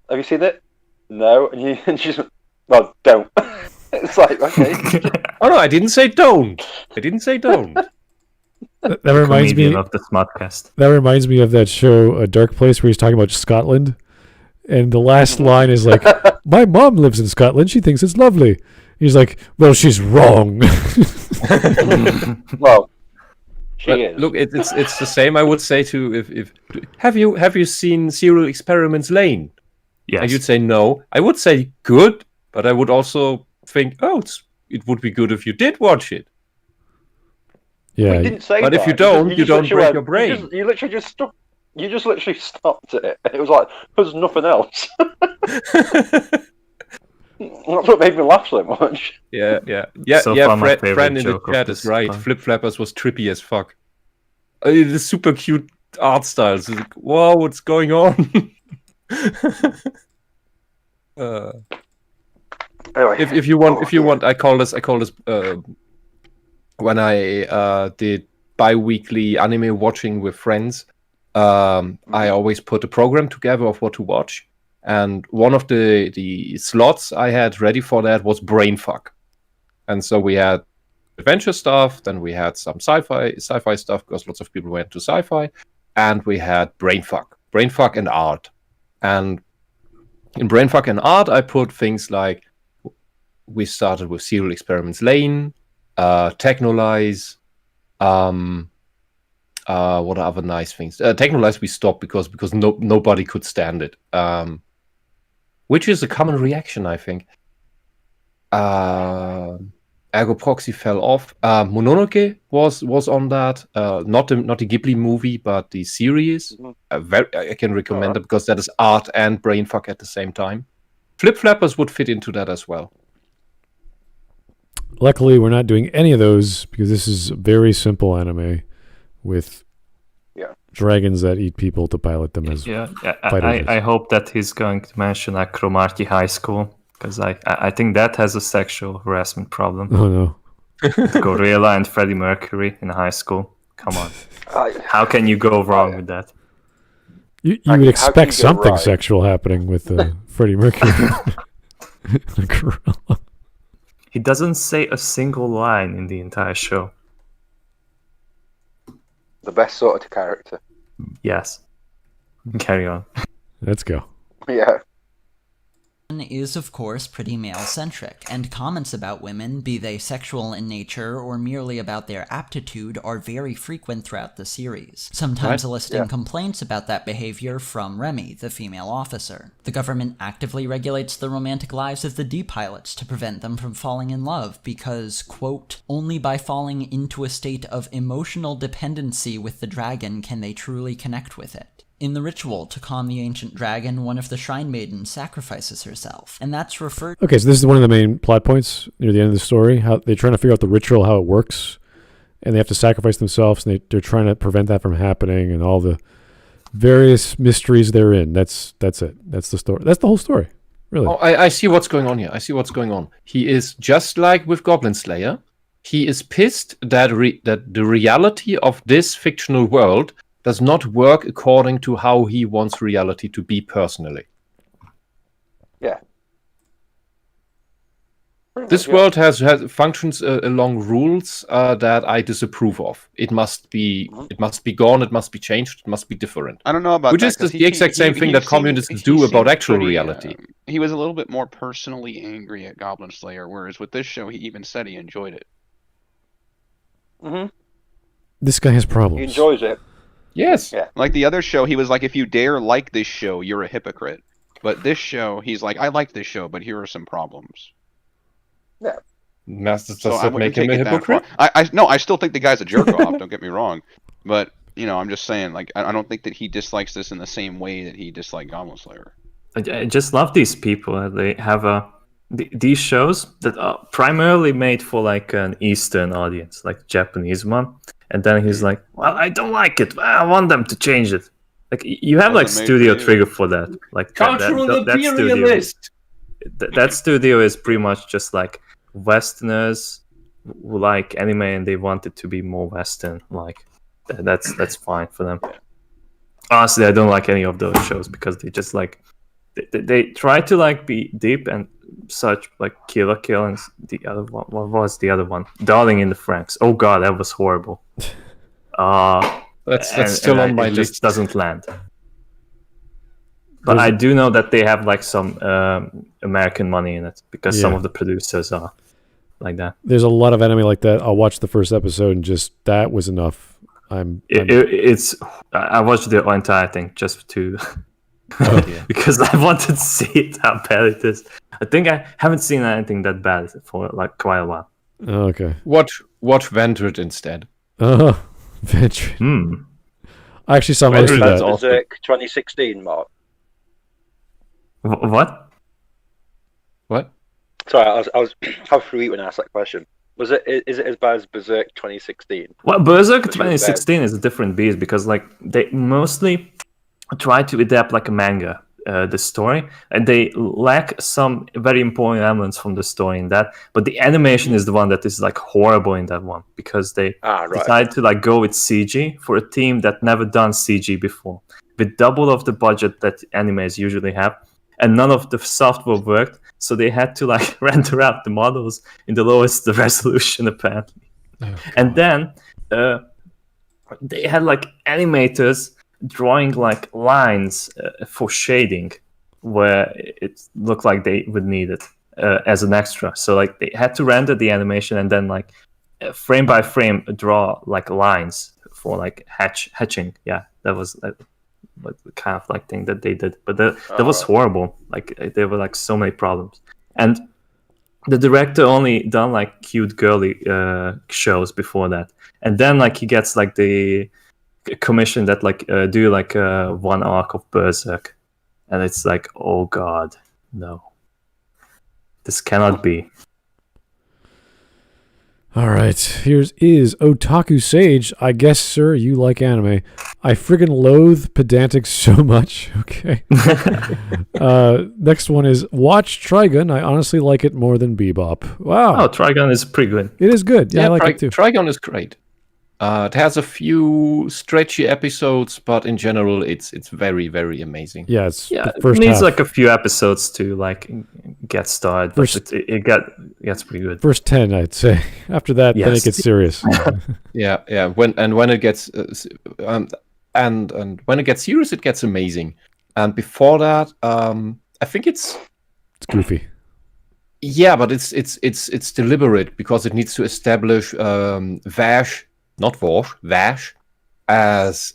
have you seen it? No. And she just went, well, don't. It's like, okay. Oh no, I didn't say don't. That reminds me of the Smudcast. That reminds me of that show, A Dark Place, where he's talking about Scotland, and the last line is like, "My mom lives in Scotland. She thinks it's lovely." He's like, "Well, she's wrong." Well, She is. Look, it's the same. I would say to if have you seen Serial Experiments Lane? Yes. And you'd say no. I would say good, but I would also think, it would be good if you did watch it. Yeah. We didn't say But that. if you don't break literally your brain. You literally just stopped. You just literally stopped it. It was like there's nothing else. That's what made me laugh so much. Yeah. So far, my favorite Friend in the joke of chat this is right. time. Flip Flappers was trippy as fuck. The super cute art styles. It's like, whoa, what's going on? Anyway, if you want, I call this when I did bi-weekly anime watching with friends. I always put a program together of what to watch, and one of the slots I had ready for that was brainfuck, and so we had adventure stuff, then we had some sci-fi stuff because lots of people went to sci-fi, and we had brainfuck and art. And in brainfuck and art, I put things like we started with Serial Experiments Lane, Technolize. What are other nice things? Technolize we stopped because nobody could stand it. Which is a common reaction, I think. Ergo Proxy fell off. Mononoke was on that. Not the Ghibli movie, but the series. I can recommend it because that is art and brainfuck at the same time. Flip Flappers would fit into that as well. Luckily, we're not doing any of those because this is a very simple anime with dragons that eat people to pilot them as fighters. I hope that he's going to mention like Cromarty High School, because I think that has a sexual harassment problem. Oh no. Gorilla and Freddie Mercury in high school. Come on. How can you go wrong with that? You would expect something sexual happening with Freddie Mercury. The gorilla. He doesn't say a single line in the entire show. The best sort of character. Yes. Carry on. Let's go. Yeah. Is of course pretty male-centric, and comments about women, be they sexual in nature or merely about their aptitude, are very frequent throughout the series, sometimes eliciting complaints about that behavior from Remy, the female officer. The government actively regulates the romantic lives of the D-pilots to prevent them from falling in love because, quote, only by falling into a state of emotional dependency with the dragon can they truly connect with it. In the ritual to calm the ancient dragon, one of the shrine maidens sacrifices herself, and that's referred. Okay, so this is one of the main plot points near the end of the story. How they're trying to figure out the ritual, how it works, and they have to sacrifice themselves, and they're trying to prevent that from happening, and all the various mysteries therein. That's it. That's the story. That's the whole story, really. Oh, I see what's going on here. He is just like with Goblin Slayer. He is pissed that the reality of this fictional world does not work according to how he wants reality to be personally. Yeah. This world has functions along rules that I disapprove of. It must be gone. It must be changed. It must be different. I don't know about which that, is the exact same thing that communists do about actual reality. He was a little bit more personally angry at Goblin Slayer, whereas with this show, he even said he enjoyed it. Mm-hmm. This guy has problems. He enjoys it. Yes. Yeah. Like the other show, he was like, if you dare like this show, you're a hypocrite. But this show, he's like, I like this show, but here are some problems. Yeah. Does that make him a hypocrite? I still think the guy's a jerk off, don't get me wrong. But, I'm just saying, like, I don't think that he dislikes this in the same way that he disliked Goblin Slayer. I just love these people. They have these shows that are primarily made for like an Eastern audience, like Japanese one. And then he's like, well, I don't like it. I want them to change it. Like you have like Studio Trigger for that. Like cultural imperialist. That studio is pretty much just like Westerners who like anime and they want it to be more Western. Like that's fine for them. Honestly, I don't like any of those shows because they just like they try to like be deep and such, like Kill la Kill and the other one. What was the other one? Darling in the Franxx. Oh god, that was horrible. That's still on my list. It just doesn't land. But I do know that they have like some American money in it because some of the producers are like that. There's a lot of anime like that. I'll watch the first episode and just that was enough. I watched the entire thing just to because I wanted to see it, how bad it is. I think I haven't seen anything that bad for like quite a while. Oh, okay. Watch Ventured instead. Ventured. I actually saw most of That's that. Berserk 2016, Mark. What? Sorry, I was half through when I asked that question. Is it as bad as Berserk 2016? Well, Berserk 2016 is a different beast because like they mostly try to adapt like a manga, the story, and they lack some very important elements from the story in that. But the animation is the one that is like horrible in that one because they decided to like go with CG for a team that never done CG before, with double of the budget that animes usually have, and none of the software worked. So they had to like render out the models in the lowest resolution apparently. And then they had like animators drawing like lines for shading where it looked like they would need it as an extra. So like they had to render the animation and then like frame by frame draw like lines for like hatching. Yeah, that was the kind of like thing that they did. But that was horrible. Like there were like so many problems. And the director only done like cute girly shows before that. And then like he gets like the commission that like do like one arc of Berserk, and it's like, oh god, no, this cannot be. All right, here's Otaku Sage. I guess, sir, you like anime. I friggin' loathe Pedantic so much. Okay. Next one is Watch Trigun. I honestly like it more than Bebop. Wow. Oh, Trigun is pretty good. It is good. Yeah, I like it too. Trigun is great. It has a few stretchy episodes, but in general, it's very, very amazing. Yeah, it needs like a few episodes to like get started. But it gets pretty good. First 10, I'd say. After that, then it gets serious. yeah. When it gets and when it gets serious, it gets amazing. And before that, I think it's goofy. Yeah, but it's deliberate because it needs to establish Vash. Not Vash, as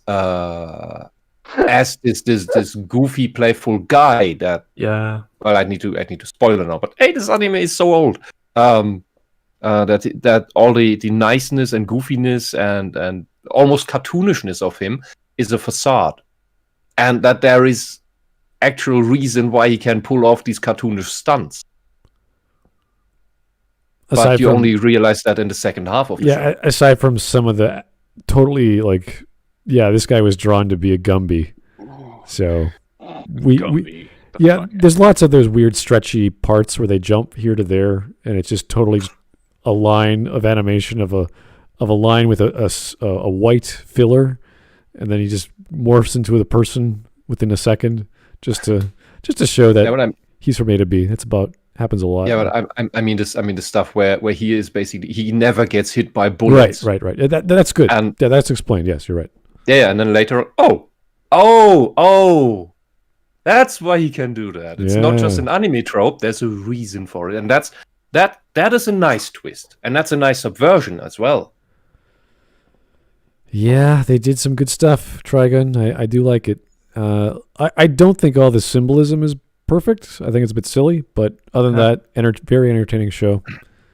this goofy, playful guy that. Yeah. Well, I need to spoil it now, but hey, this anime is so old. That all the niceness and goofiness and almost cartoonishness of him is a facade, and that there is actual reason why he can pull off these cartoonish stunts. But you only realize that in the second half of the show. Yeah, aside from some of the totally like, this guy was drawn to be a Gumby. So there's lots of those weird stretchy parts where they jump here to there, and it's just totally a line of animation of a line with a white filler, and then he just morphs into the person within a second, just to show that he's from A to B. That's about. Happens a lot. Yeah, but I mean the stuff where he is basically he never gets hit by bullets. Right. That's good. And that's explained. Yes, you're right. Yeah, and then later, that's why he can do that. It's not just an anime trope. There's a reason for it, and that is a nice twist, and that's a nice subversion as well. Yeah, they did some good stuff. Trigun, I do like it. I don't think all the symbolism is perfect. I think it's a bit silly, but other than that, very entertaining show.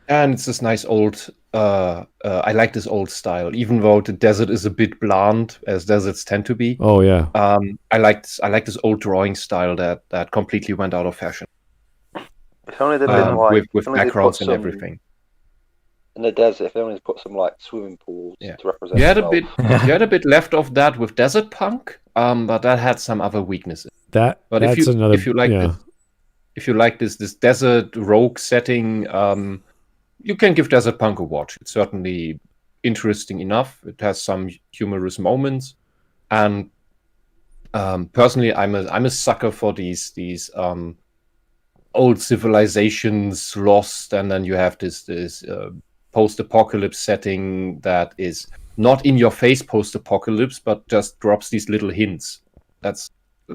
And it's this nice old. I like this old style, even though the desert is a bit bland, as deserts tend to be. Oh yeah. I like this old drawing style that completely went out of fashion. If only they'd been with backgrounds and everything. In the desert, if they only put some like swimming pools to represent. You had a bit left of that with desert punk, but that had some other weaknesses. If you like this desert rogue setting, you can give Desert Punk a watch. It's certainly interesting enough. It has some humorous moments, and personally, I'm a sucker for these old civilizations lost, and then you have this post-apocalypse setting that is not in your face post-apocalypse, but just drops these little hints. That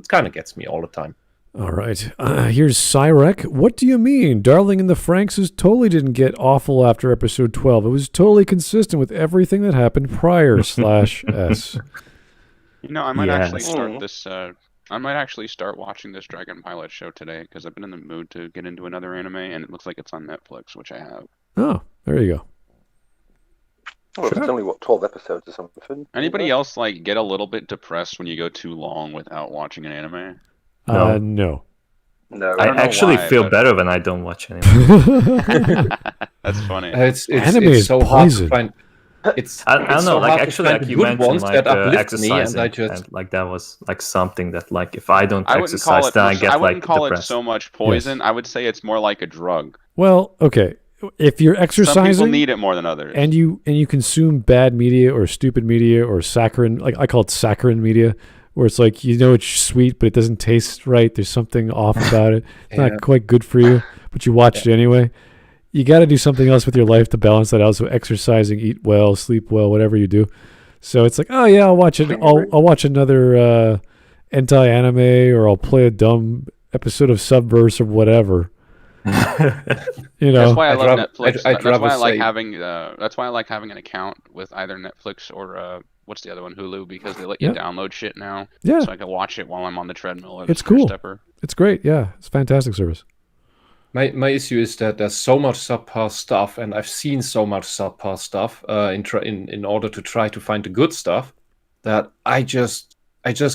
kind of gets me all the time. All right. Here's Cyrek. What do you mean? Darling in the Franxx totally didn't get awful after episode 12. It was totally consistent with everything that happened prior /S. I might actually start this. I might actually start watching this Dragon Pilot show today because I've been in the mood to get into another anime, and it looks like it's on Netflix, which I have. Oh, there you go. Well, it's only 12 episodes or something. Anybody else get a little bit depressed when you go too long without watching an anime? No. No, I actually feel better when I don't watch anime. That's funny. Anime it's is so poison. hard to find. I don't know. Actually, you mentioned exercising, and that was something that if I don't exercise, then I get I wouldn't call depressed. it so much poison. Yes. I would say it's more like a drug. Well, okay. If you're exercising, some people need it more than others, and you consume bad media or stupid media or saccharine, I call it saccharine media, where it's it's sweet but it doesn't taste right. There's something off about it. It's not quite good for you, but you watch it anyway. You got to do something else with your life to balance that out. So exercising, eat well, sleep well, whatever you do. So it's I'll watch it. I'll watch another hentai anime, or I'll play a dumb episode of Subverse or whatever. That's why I love Netflix. That's why I like having an account with either Netflix or what's the other one, Hulu, because they let you download shit now. Yeah. So I can watch it while I'm on the treadmill. It's cool. It's great. Yeah, it's a fantastic service. My issue is that there's so much subpar stuff, and I've seen so much subpar stuff in order to try to find the good stuff, that I just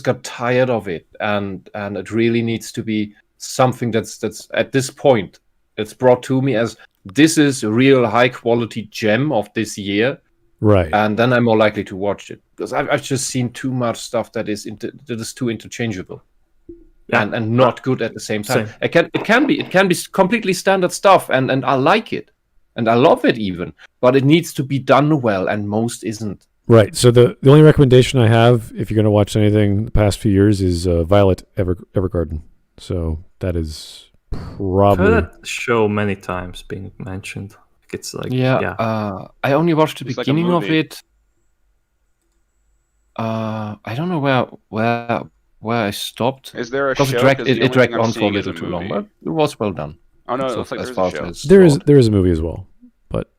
got tired of it, and it really needs to be something that's at this point it's brought to me as this is a real high quality gem of this year, right? And then I'm more likely to watch it, because I've just seen too much stuff that is too interchangeable. Yeah. And not good at the same time. It can be completely standard stuff, and I like it, and I love it even, but it needs to be done well, and most isn't. Right. So the only recommendation I have, if you're going to watch anything the past few years, is Violet Evergarden. So that is probably. I've heard that show many times being mentioned. It's I only watched the beginning of it. I don't know where I stopped. Is there a because show? It dragged on for a little too long, but it was well done. Oh no, it looks like there's a show. There is a movie as well, but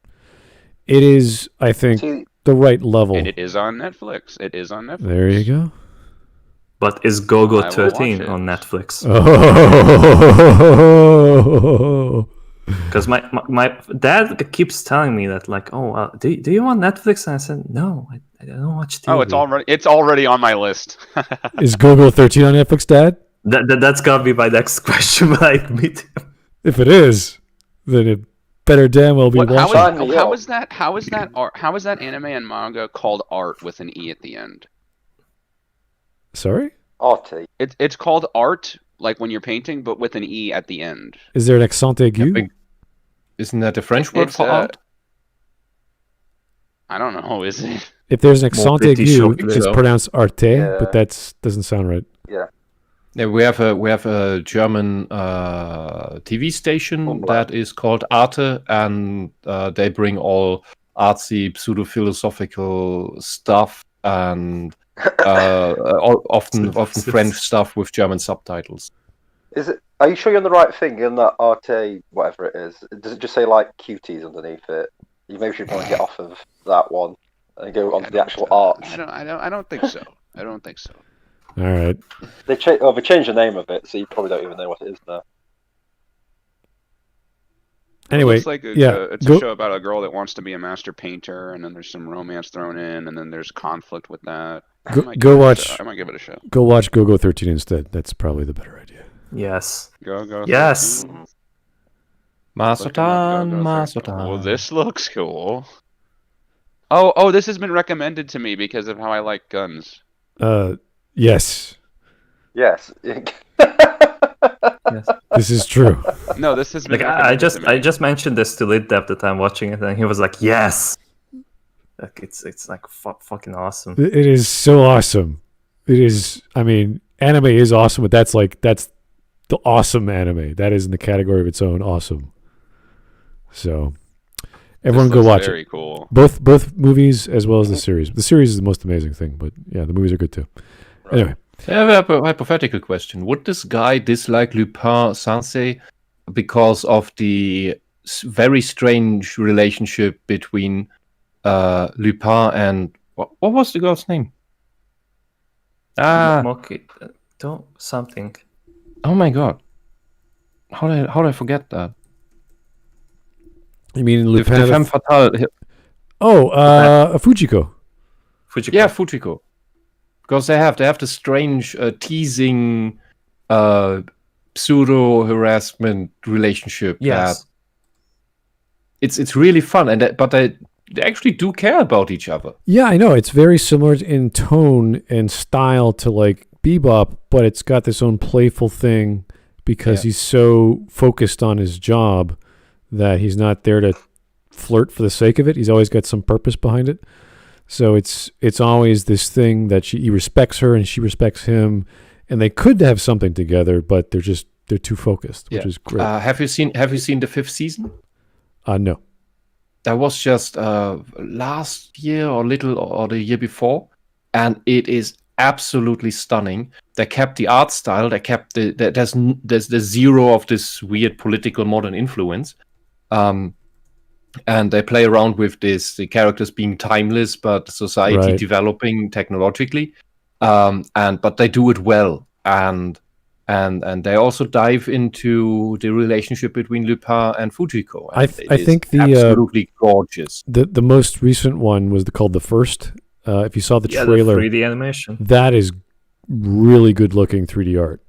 it is, I think, the right level. And it is on Netflix. There you go. But is Go-Go 13 on Netflix? Oh. Because my dad keeps telling me that do you want Netflix? And I said no, I don't watch TV. Oh, it's already on my list. Is Go-Go 13 on Netflix, Dad? That's gotta be my next question. Me too. If it is, then it better damn well be watching. How is that anime and manga called art with an E at the end? Sorry? Arty. It's called art, like when you're painting, but with an E at the end. Is there an accent aigu? Isn't that the French word for art? I don't know, is it? If there's an accent aigu, it's pronounced arte, but that doesn't sound right. Yeah. Yeah, we have a German TV station that is called Arte, and they bring all artsy pseudo-philosophical stuff and often French stuff with German subtitles. Is it? Are you sure you're on the right thing in that Arte, whatever it is? Does it just say cuties underneath it? You maybe should probably get off of that one and go on to the actual art. I don't think so. All right. They changed the name of it, so you probably don't even know what it is now. Anyway, it's a show about a girl that wants to be a master painter, and then there's some romance thrown in, and then there's conflict with that. I might give it a shot. Go watch Go-Go 13 instead. That's probably the better idea. Yes. Go. Yes. 13. Masotan. Well, this looks cool. Oh, this has been recommended to me because of how I like guns. Yes. Yes. Yes. This is true. No, this has been I just mentioned this to LitDev that I'm watching it, and he was like, "Yes." It's fucking awesome. It is so awesome. It is. I mean, anime is awesome, but that's the awesome anime. That is in the category of its own awesome. So, everyone go watch it. Very cool. Both movies as well as the series. The series is the most amazing thing, but yeah, the movies are good too. Right. Anyway, I have a hypothetical question. Would this guy dislike Lupin Sensei because of the very strange relationship between Lupin and what was the girl's name? Don't something. Oh my god! How did I forget that? You mean The Lupin? femme fatale. Fujiko. Fujiko. Yeah, Fujiko. Because they have this strange teasing, pseudo harassment relationship. Yes. That it's really fun, but they actually do care about each other. Yeah, I know. It's very similar in tone and style to like Bebop, but it's got this own playful thing because he's so focused on his job that he's not there to flirt for the sake of it. He's always got some purpose behind it. So it's always this thing that he respects her and she respects him, and they could have something together, but they're too focused, which is great. Have you seen the 5th season? No. That was just last year or the year before, and it is absolutely stunning. They kept the art style. They kept there's zero of this weird political modern influence, and they play around with the characters being timeless, but society developing technologically, but they do it well, and they also dive into the relationship between Lupin and Fujiko. I think the absolutely gorgeous. The most recent one was called The First. If you saw the trailer, the 3D animation, that is really good looking 3D art.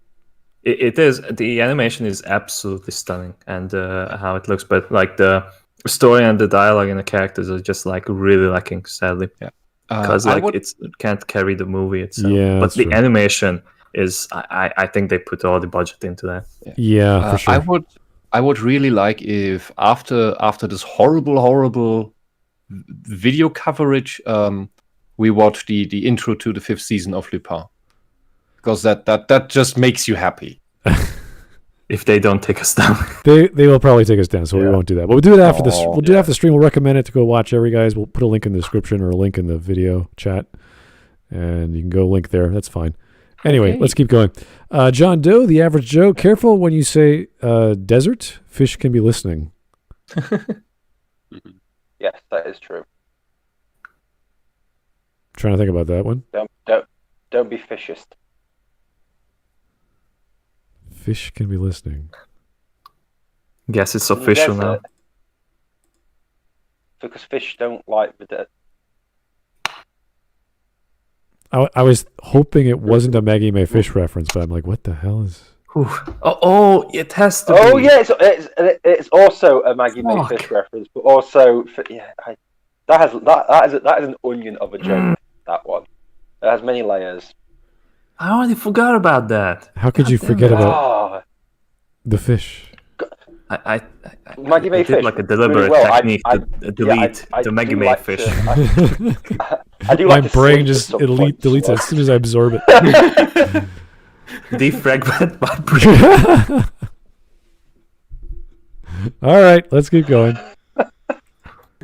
It is. The animation is absolutely stunning, and how it looks, but like the story and the dialogue and the characters are just like really lacking, sadly. Yeah, because it can't carry the movie itself. Yeah, but the animation is. I think they put all the budget into that. Yeah, for sure. I would really like if after this horrible video coverage, we watch the intro to the 5th season of Lupin, because that just makes you happy. If they don't take us down, they will probably take us down, so we won't do that. But we'll do it after this. We'll do it after the stream. We'll recommend it to go watch. Every guys, we'll put a link in the description or a link in the video chat, and you can go link there. That's fine. Anyway, let's keep going. John Doe, the average Joe. Careful when you say desert. Fish can be listening. Yes, that is true. Trying to think about that one. Don't be fishist. Fish can be listening. Guess it's official now. Because fish don't like the dead. I was hoping it wasn't a Maggie May Fish reference, but I'm like, what the hell is? Oh, it has to. Oh be. yeah, it's also a Maggie May Fish reference, but also that is an onion of a joke. That one, it has many layers. I already forgot about that. How could you forget about the fish? Maggie May Fish, like a deliberate technique to delete the Maggie May Fish. I do My like brain just deletes it as soon as I absorb it. Defragment my brain. All right, let's keep going.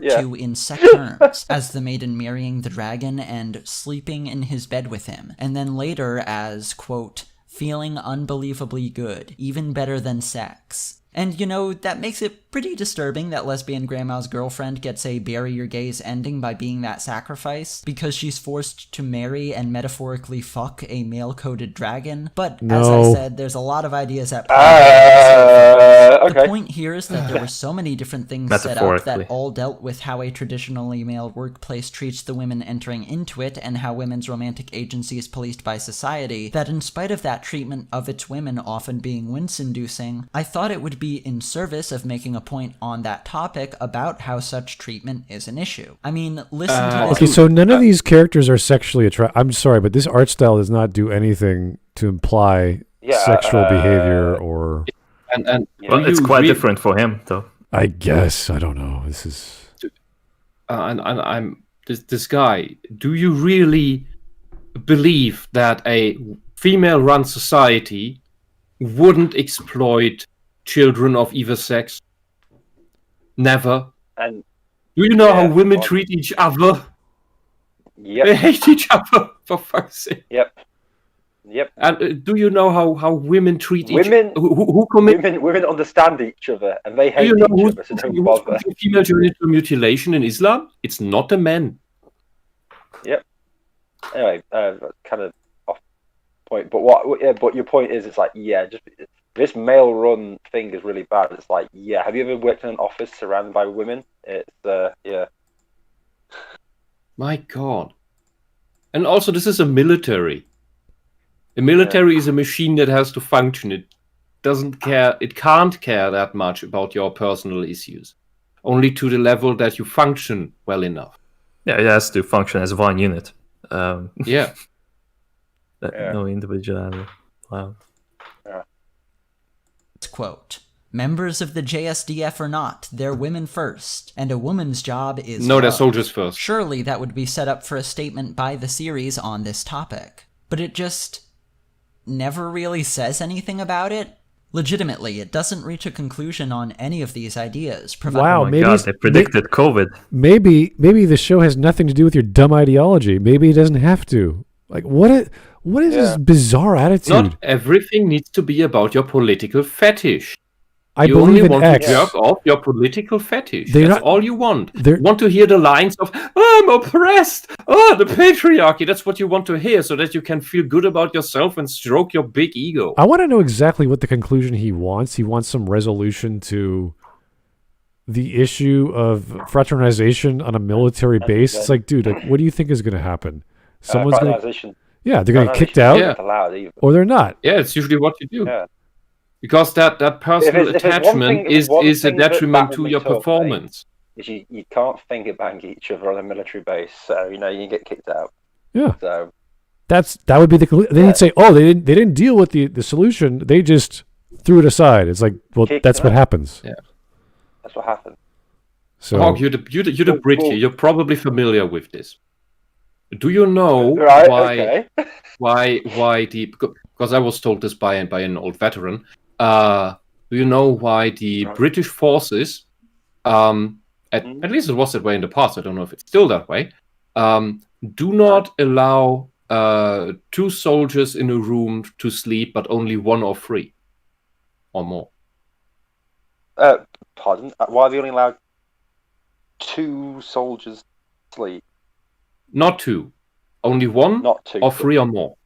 To insect terms, as the maiden marrying the dragon and sleeping in his bed with him, and then later as, quote, feeling unbelievably good, even better than sex. And, you know, that makes it pretty disturbing that lesbian grandma's girlfriend gets a bury your gays ending by being that sacrifice, because she's forced to marry and metaphorically fuck a male-coded dragon. But, as I said, there's a lot of ideas at play. The point here is that there were so many different things set up that all dealt with how a traditionally male workplace treats the women entering into it, and how women's romantic agency is policed by society, that in spite of that treatment of its women often being wince-inducing, I thought it would be in service of making a point on that topic about how such treatment is an issue. I mean, listen to this. Okay, so none of these characters are sexually attracted. I'm sorry, but this art style does not do anything to imply sexual behavior or... Well, it's quite different for him, though. I guess. I don't know. This is... This guy, do you really believe that a female-run society wouldn't exploit children of either sex? Never. And do you know how women treat each other? Yep. They hate each other, for fuck's sake. Yep. Yep. And do you know how women treat Women, each who commit? women understand each other and they Do hate you know each other, so don't bother. who's female genital mutilation in Islam? It's not the men. Yep. Anyway, kind of off point, but but your point is, it's like, yeah, just this male-run thing is really bad. It's like, yeah, have you ever worked in an office surrounded by women? It's yeah. My God. And also, this is a military. The military is a machine that has to function. It doesn't care. It can't care that much about your personal issues, only to the level that you function well enough. Yeah, it has to function as one unit. Yeah. No individuality. Wow. Quote, members of the JSDF or not, they're women first, and a woman's job is No, they're love. soldiers first. Surely that would be set up for a statement by the series on this topic. But it just never really says anything about it. Legitimately, it doesn't reach a conclusion on any of these ideas. Wow, Oh my maybe God, they predicted COVID. Maybe the show has nothing to do with your dumb ideology. Maybe it doesn't have to. Like, what is this bizarre attitude? Not everything needs to be about your political fetish. I You believe only in want X. to jerk off your political fetish. They're That's not- all you want. they're- You want to hear the lines of, oh, I'm oppressed. Oh, the patriarchy. That's what you want to hear so that you can feel good about yourself and stroke your big ego. I want to know exactly what the conclusion he wants. He wants some resolution to the issue of fraternization on a military base. It's like, dude, like, what do you think is going to happen? Someone's going to, Fraternization. they're going to get kicked Fraternization out, isn't allowed either. or they're not. Yeah, it's usually what you do. Yeah. Because that personal if it's one attachment thing- if it's one is a thing that detriment that to would your be tough, performance. Is you can't finger bang each other on a military base, so you get kicked out. Yeah, So that would be the conclusion. Then he'd say, oh, they didn't deal with the solution. They just threw it aside. It's like, well, Kicked that's it what out. happens. Yeah. that's what happened. So Hog, you're the Brit here. You're probably familiar with this. Do you know Right? why Okay. why the, because I was told this by an old veteran. Do you know why the British forces, at least it was that way in the past, I don't know if it's still that way, do not allow 2 soldiers in a room to sleep, but only 1 or 3 or more? Pardon? Why are they only allowed 2 soldiers to sleep? Not 2, only 1 Not 2. or 3 or more.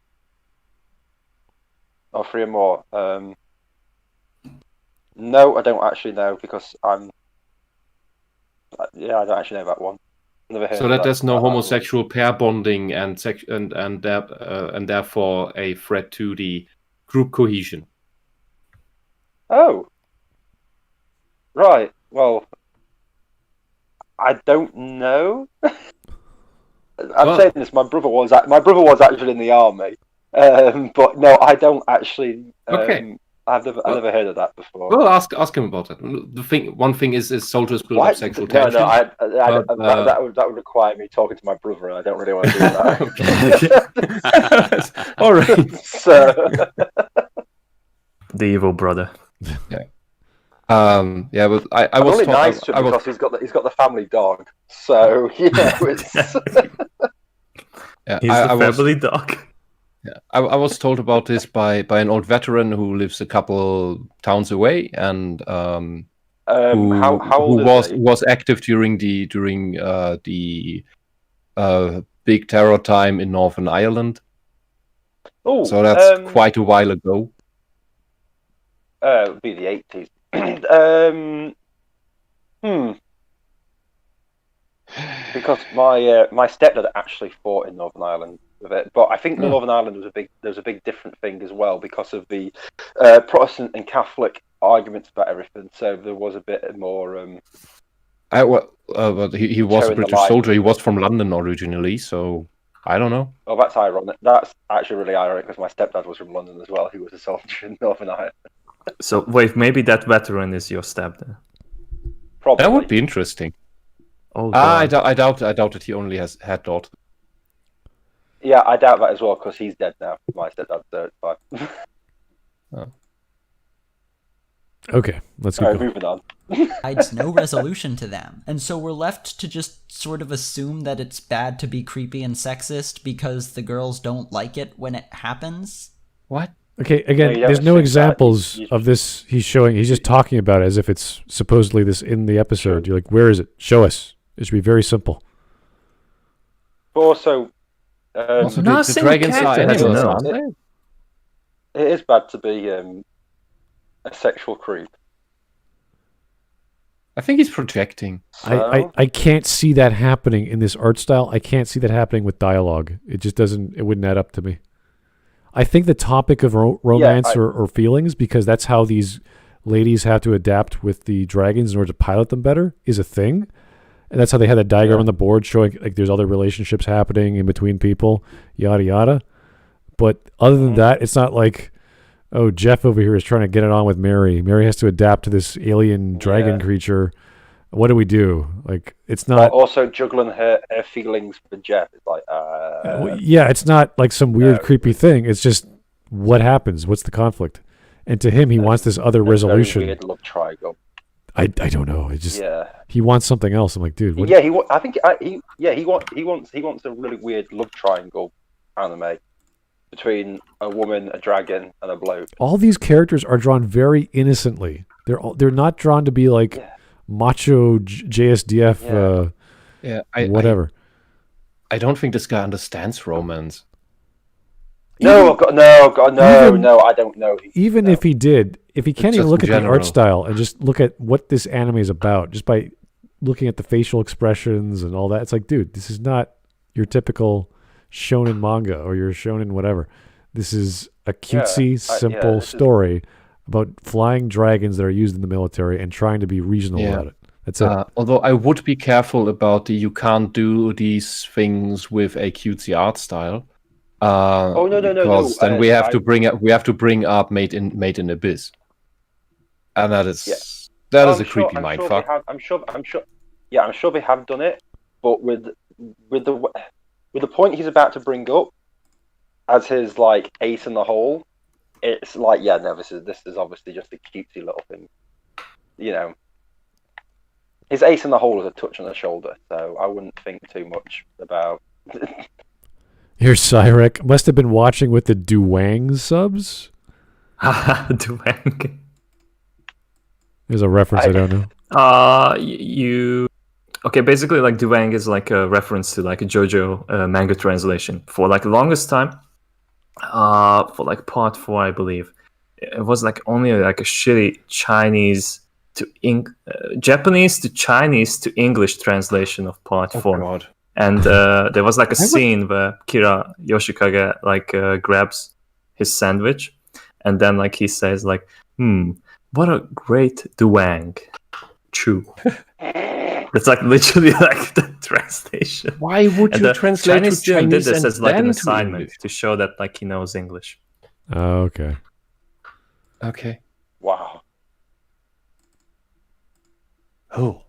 Or 3 or more. No, I don't actually know because I'm. Yeah, I don't actually know that one. Never heard So of that there's no that one. homosexual pair bonding and therefore a threat to the group cohesion. Oh. Right. Well, I don't know. I'm saying this. My brother was actually in the army, but no, I don't actually. Okay. I've never heard of that before. Well, ask him about that. One thing is soldiers build up sexual tension. No, that would require me talking to my brother, and I don't really want to do that. All right. So, The evil brother. Yeah, but I I'm was only told, nice to him because he's got the family dog. So it's. yeah, He's the family dog. Yeah, I was told about this by an old veteran who lives a couple towns away, and how old who is he? was active during the big terror time in Northern Ireland. Oh, So that's quite a while ago. It would be the 80s. Because my stepdad actually fought in Northern Ireland with it, but I think Northern Ireland was a big different thing as well because of the Protestant and Catholic arguments about everything. So there was a bit more. But he was a Showing the British light. soldier. He was from London originally, so I don't know. Oh, that's ironic. That's actually really ironic because my stepdad was from London as well. He was a soldier in Northern Ireland. So wait, maybe that veteran is your stepdad. Probably. That would be interesting. Oh, I God. doubt that he only had daughters. Yeah, I doubt that as well because he's dead now. My stepdad's 35. Okay, let's keep Alright, going. moving on. Provides no resolution to them. And so we're left to just sort of assume that it's bad to be creepy and sexist because the girls don't like it when it happens. What? Okay, again, No, you there's don't no think that. examples You- of this he's showing. He's just talking about it as if it's supposedly this in the episode. You're like, where is it? Show us. It should be very simple. But also, Also, No, the same dragons are character, I don't animals, know. aren't they? it is bad to be a sexual creep. I think he's projecting. So, I can't see that happening in this art style. I can't see that happening with dialogue. It just doesn't, it wouldn't add up to me. I think the topic of romance or feelings, because that's how these ladies have to adapt with the dragons in order to pilot them better, is a thing. And that's how they had that diagram on the board showing like there's other relationships happening in between people, yada yada. But other than that, it's not like, oh, Jeff over here is trying to get it on with Mary. Mary has to adapt to this alien dragon creature. What do we do? Like, it's not. also juggling her feelings for Jeff is like, yeah, it's not like some weird, creepy thing. It's just what happens. What's the conflict? And to him, he wants this other resolution. Very weird love triangle. I don't know. It just Yeah. he wants something else. I'm like, dude. What? Yeah, he wants a really weird love triangle anime between a woman, a dragon, and a bloke. All these characters are drawn very innocently. They're not drawn to be like macho JSDF. Whatever. I don't think this guy understands romance. No, I don't know. Even if he did, if he can't It's even just look at in the art general. style and just look at what this anime is about, just by looking at the facial expressions and all that, it's like, dude, this is not your typical shonen manga or your shonen whatever. This is a cutesy, simple story about flying dragons that are used in the military and trying to be regional about it. That's it. Although I would be careful about you can't do these things with a cutesy art style. No. Because then we have to bring up Made in Abyss, and that is a creepy mindfuck. I'm sure they have done it, but with the point he's about to bring up as his like ace in the hole, it's like this is obviously just a cutesy little thing, you know. His ace in the hole is a touch on the shoulder, so I wouldn't think too much about. Here's Cyrek. Must have been watching with the Duwang subs. Duwang. There's a reference I don't know. Okay, basically like Duwang is like a reference to like a JoJo manga translation. For like the longest time, for like part 4, I believe, it was like only like a shitty Japanese to Chinese to English translation of part 4. God. And there was like a scene where Kira Yoshikage like grabs his sandwich, and then like he says like, what a great duwang. Chew. It's like literally like the translation. Why would And you the translate Chinese to student did Chinese this and as like an then to assignment English? to show that like he knows English. Oh, okay. Okay. Wow. Oh.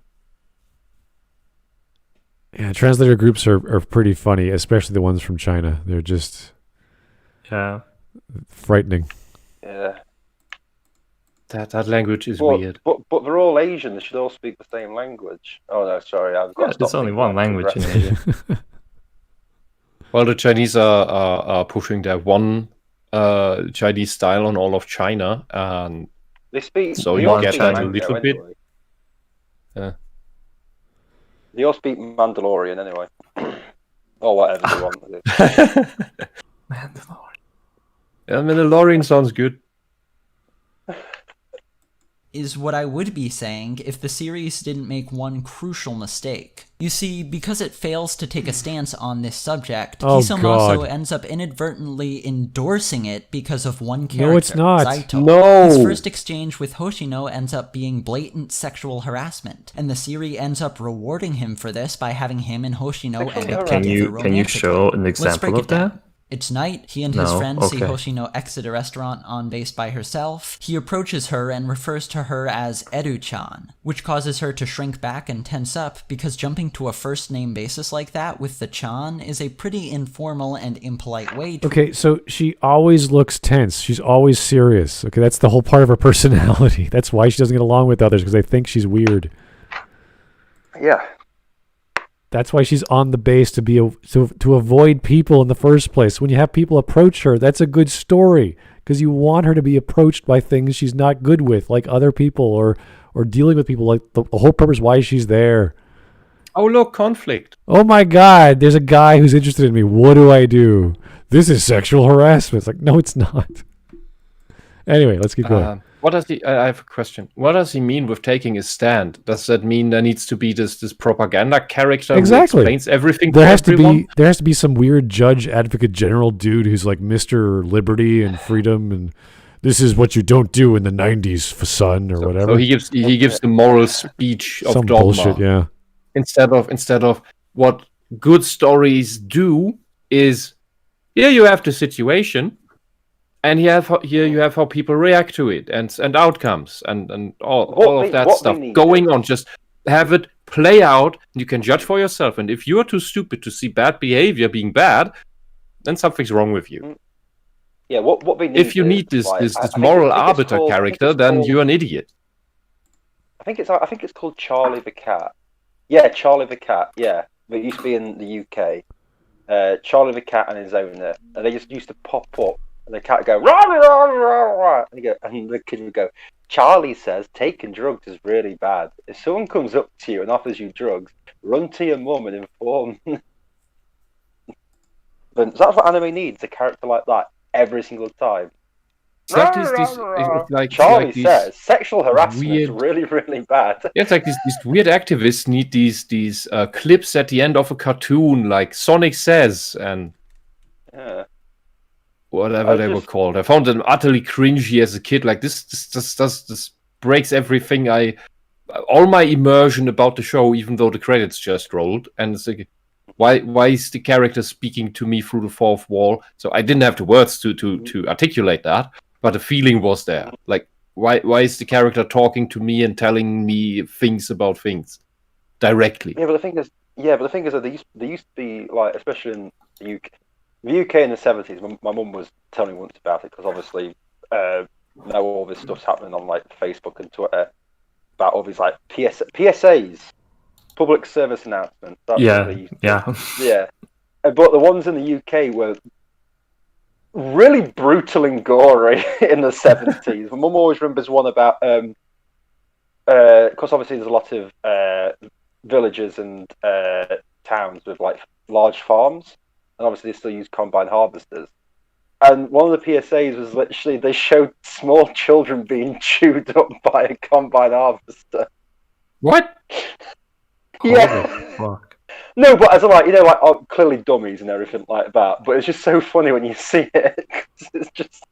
Yeah, translator groups are pretty funny, especially the ones from China. They're just frightening. Yeah. That language is But, weird. but they're all Asian. They should all speak the same language. Oh no, sorry, I've got. Yeah, there's only one language in Asia. Well, the Chinese are pushing their one Chinese style on all of China, and They speak. So they you all get speak that a Mango little bit. anyway. Yeah. They all speak Mandalorian anyway, or whatever they want to do. Mandalorian. Yeah, Mandalorian sounds good. Is what I would be saying if the series didn't make one crucial mistake. You see, because it fails to take a stance on this subject, Hisone God. ends up inadvertently endorsing it because of one character, No, it's not. Zaito. No. His first exchange with Hoshino ends up being blatant sexual harassment, and the series ends up rewarding him for this by having him and Hoshino Sexual end up harassment. together Can you show an Let's break example it of that? down. It's night. He and his No, friend see okay. Hoshino exit a restaurant on base by herself. He approaches her and refers to her as Eru-chan, which causes her to shrink back and tense up because jumping to a first name basis like that with the chan is a pretty informal and impolite way to... Okay, so she always looks tense. She's always serious. Okay, that's the whole part of her personality. That's why she doesn't get along with others, because they think she's weird. Yeah. That's why she's on the base to avoid people in the first place. When you have people approach her, that's a good story because you want her to be approached by things she's not good with, like other people or dealing with people. Like the whole purpose why she's there. Oh, look, conflict. Oh my God, there's a guy who's interested in me. What do I do? This is sexual harassment. It's like, no, it's not. Anyway, let's keep going. What does he? I have a question. What does he mean with taking a stand? Does that mean there needs to be this propaganda character who explains everything to everyone? There has to be some weird judge, advocate general dude who's like Mr. Liberty and freedom, and this is what you don't do in the '90s, son, or whatever. So he gives the moral speech of some dogma. bullshit, yeah. Instead of what good stories do is, here you have the situation. And here you have how people react to it and outcomes and all of that stuff going on. Just have it play out. You can judge for yourself. And if you are too stupid to see bad behavior being bad, then something's wrong with you. Yeah, what we need. If you need this moral arbiter character, then you're an idiot. I think it's called Charlie the Cat. Yeah, Charlie the Cat. Yeah, it used to be in the UK. Charlie the Cat and his owner, and they just used to pop up. And the cat would go, rah, rah, rah, rah. And the kid would go, Charlie says taking drugs is really bad. If someone comes up to you and offers you drugs, run to your mum and inform. But that's what anime needs, a character like that every single time. It's like Charlie says sexual harassment is really, really bad. Yeah, it's like these weird activists need these clips at the end of a cartoon, like Sonic Says and... Yeah. Whatever they were called. I found them utterly cringy as a kid. Like this breaks everything. All my immersion about the show, even though the credits just rolled. And it's like, why is the character speaking to me through the fourth wall? So I didn't have the words to articulate that, but the feeling was there. Like why is the character talking to me and telling me things about things directly? Yeah, but the thing is that they used to be like, especially in the UK. The UK in the 70s, my mum was telling me once about it because obviously now all this stuff's happening on like Facebook and Twitter about all these like PSAs, public service announcements. Yeah. But the ones in the UK were really brutal and gory in the 70s. My mum always remembers one about because obviously there's a lot of villages and towns with like large farms. And obviously they still use combine harvesters. And one of the PSAs was literally, they showed small children being chewed up by a combine harvester. What? Yeah. Fuck. No, but as like, clearly dummies and everything like that. But it's just so funny when you see it. 'Cause it's just...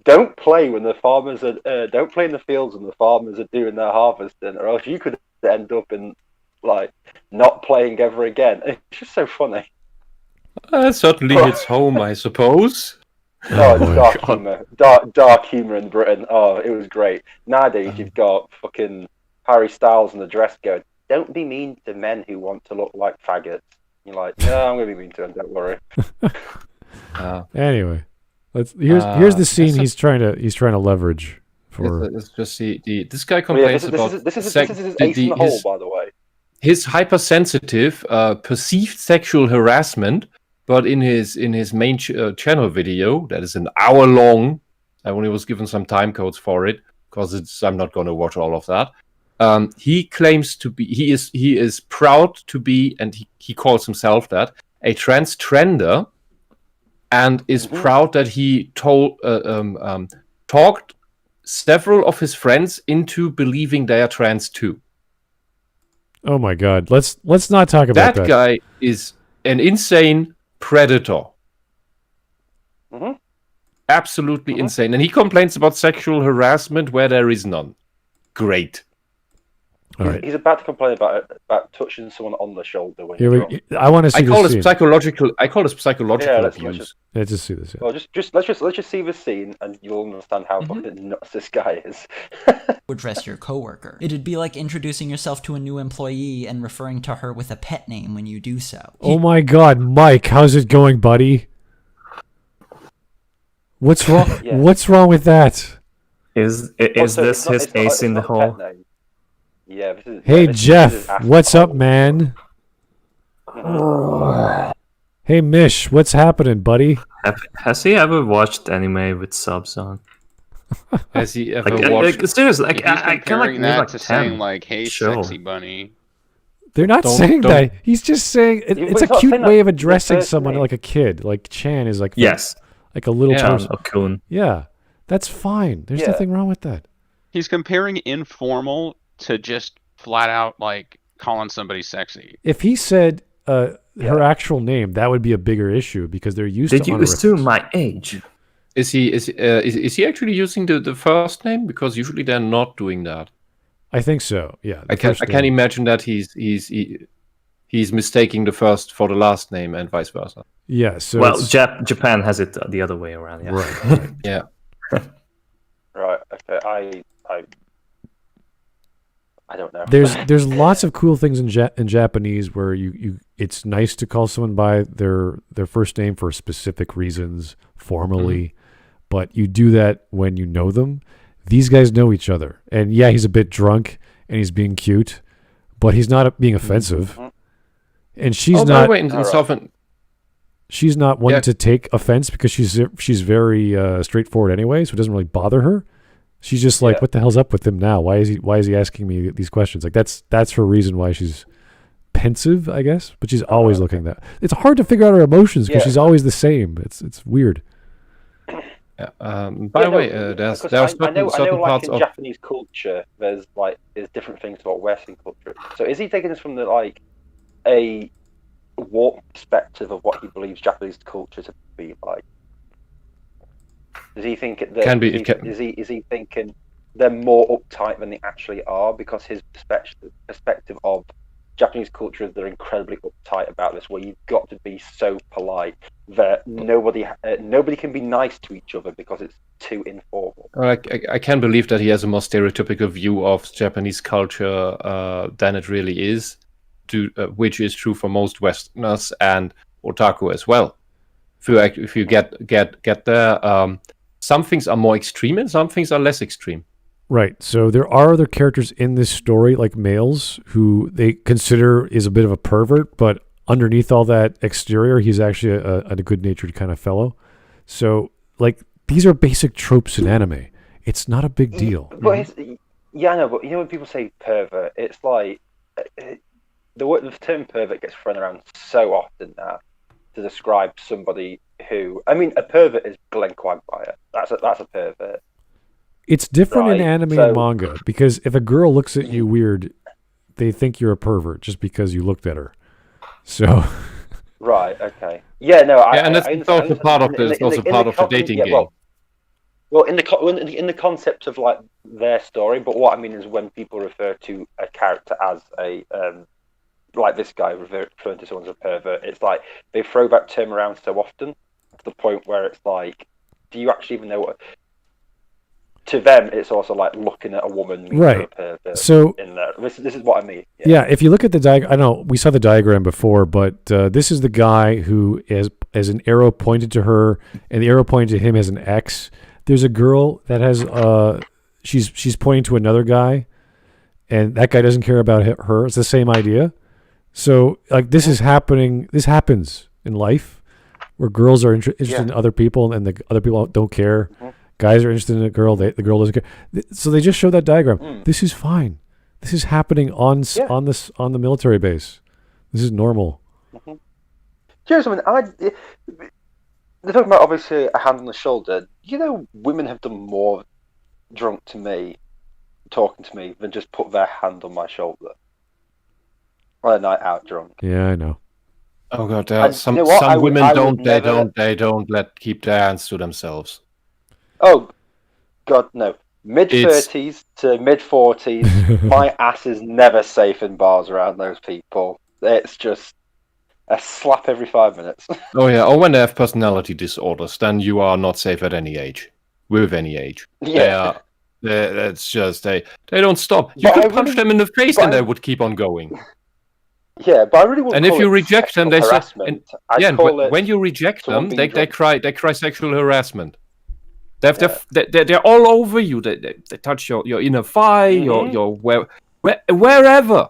Don't play when the farmers are... don't play in the fields when the farmers are doing their harvesting, or else you could end up in, like, not playing ever again. It's just so funny. Certainly hits home, I suppose. Oh, it's dark humour. Dark humour in Britain. Oh, it was great. Nowadays, you've got fucking Harry Styles in the dress going, don't be mean to men who want to look like faggots. You're like, no, I'm going to be mean to them, don't worry. Anyway, here's the scene he's trying to leverage for. Let's just see. This guy complains about... This is his ace in the hole, by the way. His hypersensitive perceived sexual harassment, but in his main channel video that is an hour long, I only was given some time codes for it because I'm not going to watch all of that. He claims to be, he is proud to be, and he calls himself that, a transtrender, and is proud that he talked several of his friends into believing they are trans too. Oh my God! Let's not talk about that. That guy is an insane predator. Mm-hmm. Absolutely insane. And he complains about sexual harassment where there is none. Great. He's about to complain about touching someone on the shoulder when Here you're drunk. I want to see I call this this scene. psychological abuse. Let's just see this. Yeah. Well, let's just see the scene, and you'll understand how fucking nuts this guy is. Address your coworker. It'd be like introducing yourself to a new employee and referring to her with a pet name when you do so. Oh my God, Mike, how's it going, buddy? What's wrong? Yeah. What's wrong with that? Is Also, this his ace in the it's not a pet hole? name. Yeah. Hey, this is Jeff, after what's up, college. man? Hey, Mish, what's happening, buddy? Has he ever watched anime with subs on? Has he ever Like, watched? seriously, like If he's I can comparing name that like to 10. saying like, "Hey, Sure. sexy bunny." They're not Don't- saying don't- that. He's just saying it's He's a not cute saying way that. of addressing It's someone name. like a kid. Like Chan is like Yes. like a little Yeah. person. Okun. Yeah, that's fine. There's Yeah. nothing wrong with that. He's comparing informal to just flat out like calling somebody sexy. If he said her actual name, that would be a bigger issue because they're used Did to you honorifics. assume my age? Is he actually using the first name? Because usually they're not doing that. I think so. Yeah, I can't imagine that he's mistaking the first for the last name and vice versa. Yeah. So Well, it's- Japan has it the other way around. Yeah. right. Yeah. Right. Okay. I don't know. There's lots of cool things in Japanese where you it's nice to call someone by their first name for specific reasons formally, but you do that when you know them. These guys know each other, and yeah, he's a bit drunk and he's being cute, but he's not being offensive, and she's By the not way, in Southern, she's not one Yeah. to take offense because she's very straightforward anyway, so it doesn't really bother her. She's just like, Yeah. what the hell's up with him now? Why is he asking me these questions? Like that's her reason why she's pensive, I guess. But she's always looking that. It's hard to figure out her emotions because Yeah. she's always the same. It's weird. by the way, there's because certain, I know certain like parts in of Japanese culture, there's different things about Western culture. So is he taking this from a warped perspective of what he believes Japanese culture to be like? Does he think that is he thinking they're more uptight than they actually are because his perspective of Japanese culture is they're incredibly uptight about this, where you've got to be so polite that nobody can be nice to each other because it's too informal. I can't believe that he has a more stereotypical view of Japanese culture than it really is, which is true for most Westerners and otaku as well. If you get there, some things are more extreme and some things are less extreme. Right. So there are other characters in this story, like males, who they consider is a bit of a pervert, but underneath all that exterior, he's actually a good-natured kind of fellow. So, like, these are basic tropes in anime. It's not a big deal. But I know. But you know when people say pervert, it's like the term pervert gets thrown around so often now to describe somebody who. I mean, a pervert is Glenn Quagmire. That's a pervert. It's different in Right, anime so- and manga because if a girl looks at you weird, they think you're a pervert just because you looked at her. So, Right. Okay. Yeah. No. And it's also part of the dating game. Well, in the concept of like their story, but what I mean is when people refer to a character as a like this guy referring to someone as a pervert, it's like they throw that term around so often to the point where it's like, do you actually even know what? To them, it's also like looking at a woman means Right. you're a pervert. So In there, this is what I mean. yeah, if you look at the diagram, I know we saw the diagram before, but this is the guy who has an arrow pointed to her, and the arrow pointed to him as an X. There's a girl that has she's pointing to another guy, and that guy doesn't care about her. It's the same idea. So like this is happening. This happens in life where girls are interested in other people, and the other people don't care. Guys are interested in a girl. The girl doesn't care. So they just show that diagram. This is fine. This is happening on the military base. This is normal. Do you know something? They're talking about obviously a hand on the shoulder. You know, women have done more drunk to me, talking to me, than just put their hand on my shoulder on a night out drunk. Yeah, I know. Oh god, And some you know what? some women I don't would never- they don't keep their hands to themselves. Oh, God, no. mid-30s to mid-40s, my ass is never safe in bars around those people. It's just a slap every 5 minutes. Oh yeah, or when they have personality disorders, then you are not safe at any age. With any age. Yeah. That's just, they don't stop. You But could I punch really- them in the face but and I- they would keep on going. Yeah, but I really wouldn't And if call you it reject them, they sexual say... harassment. I'd and call it when you reject someone them, being they drunk. cry sexual harassment. They're all over you. They touch your inner thigh, your wherever.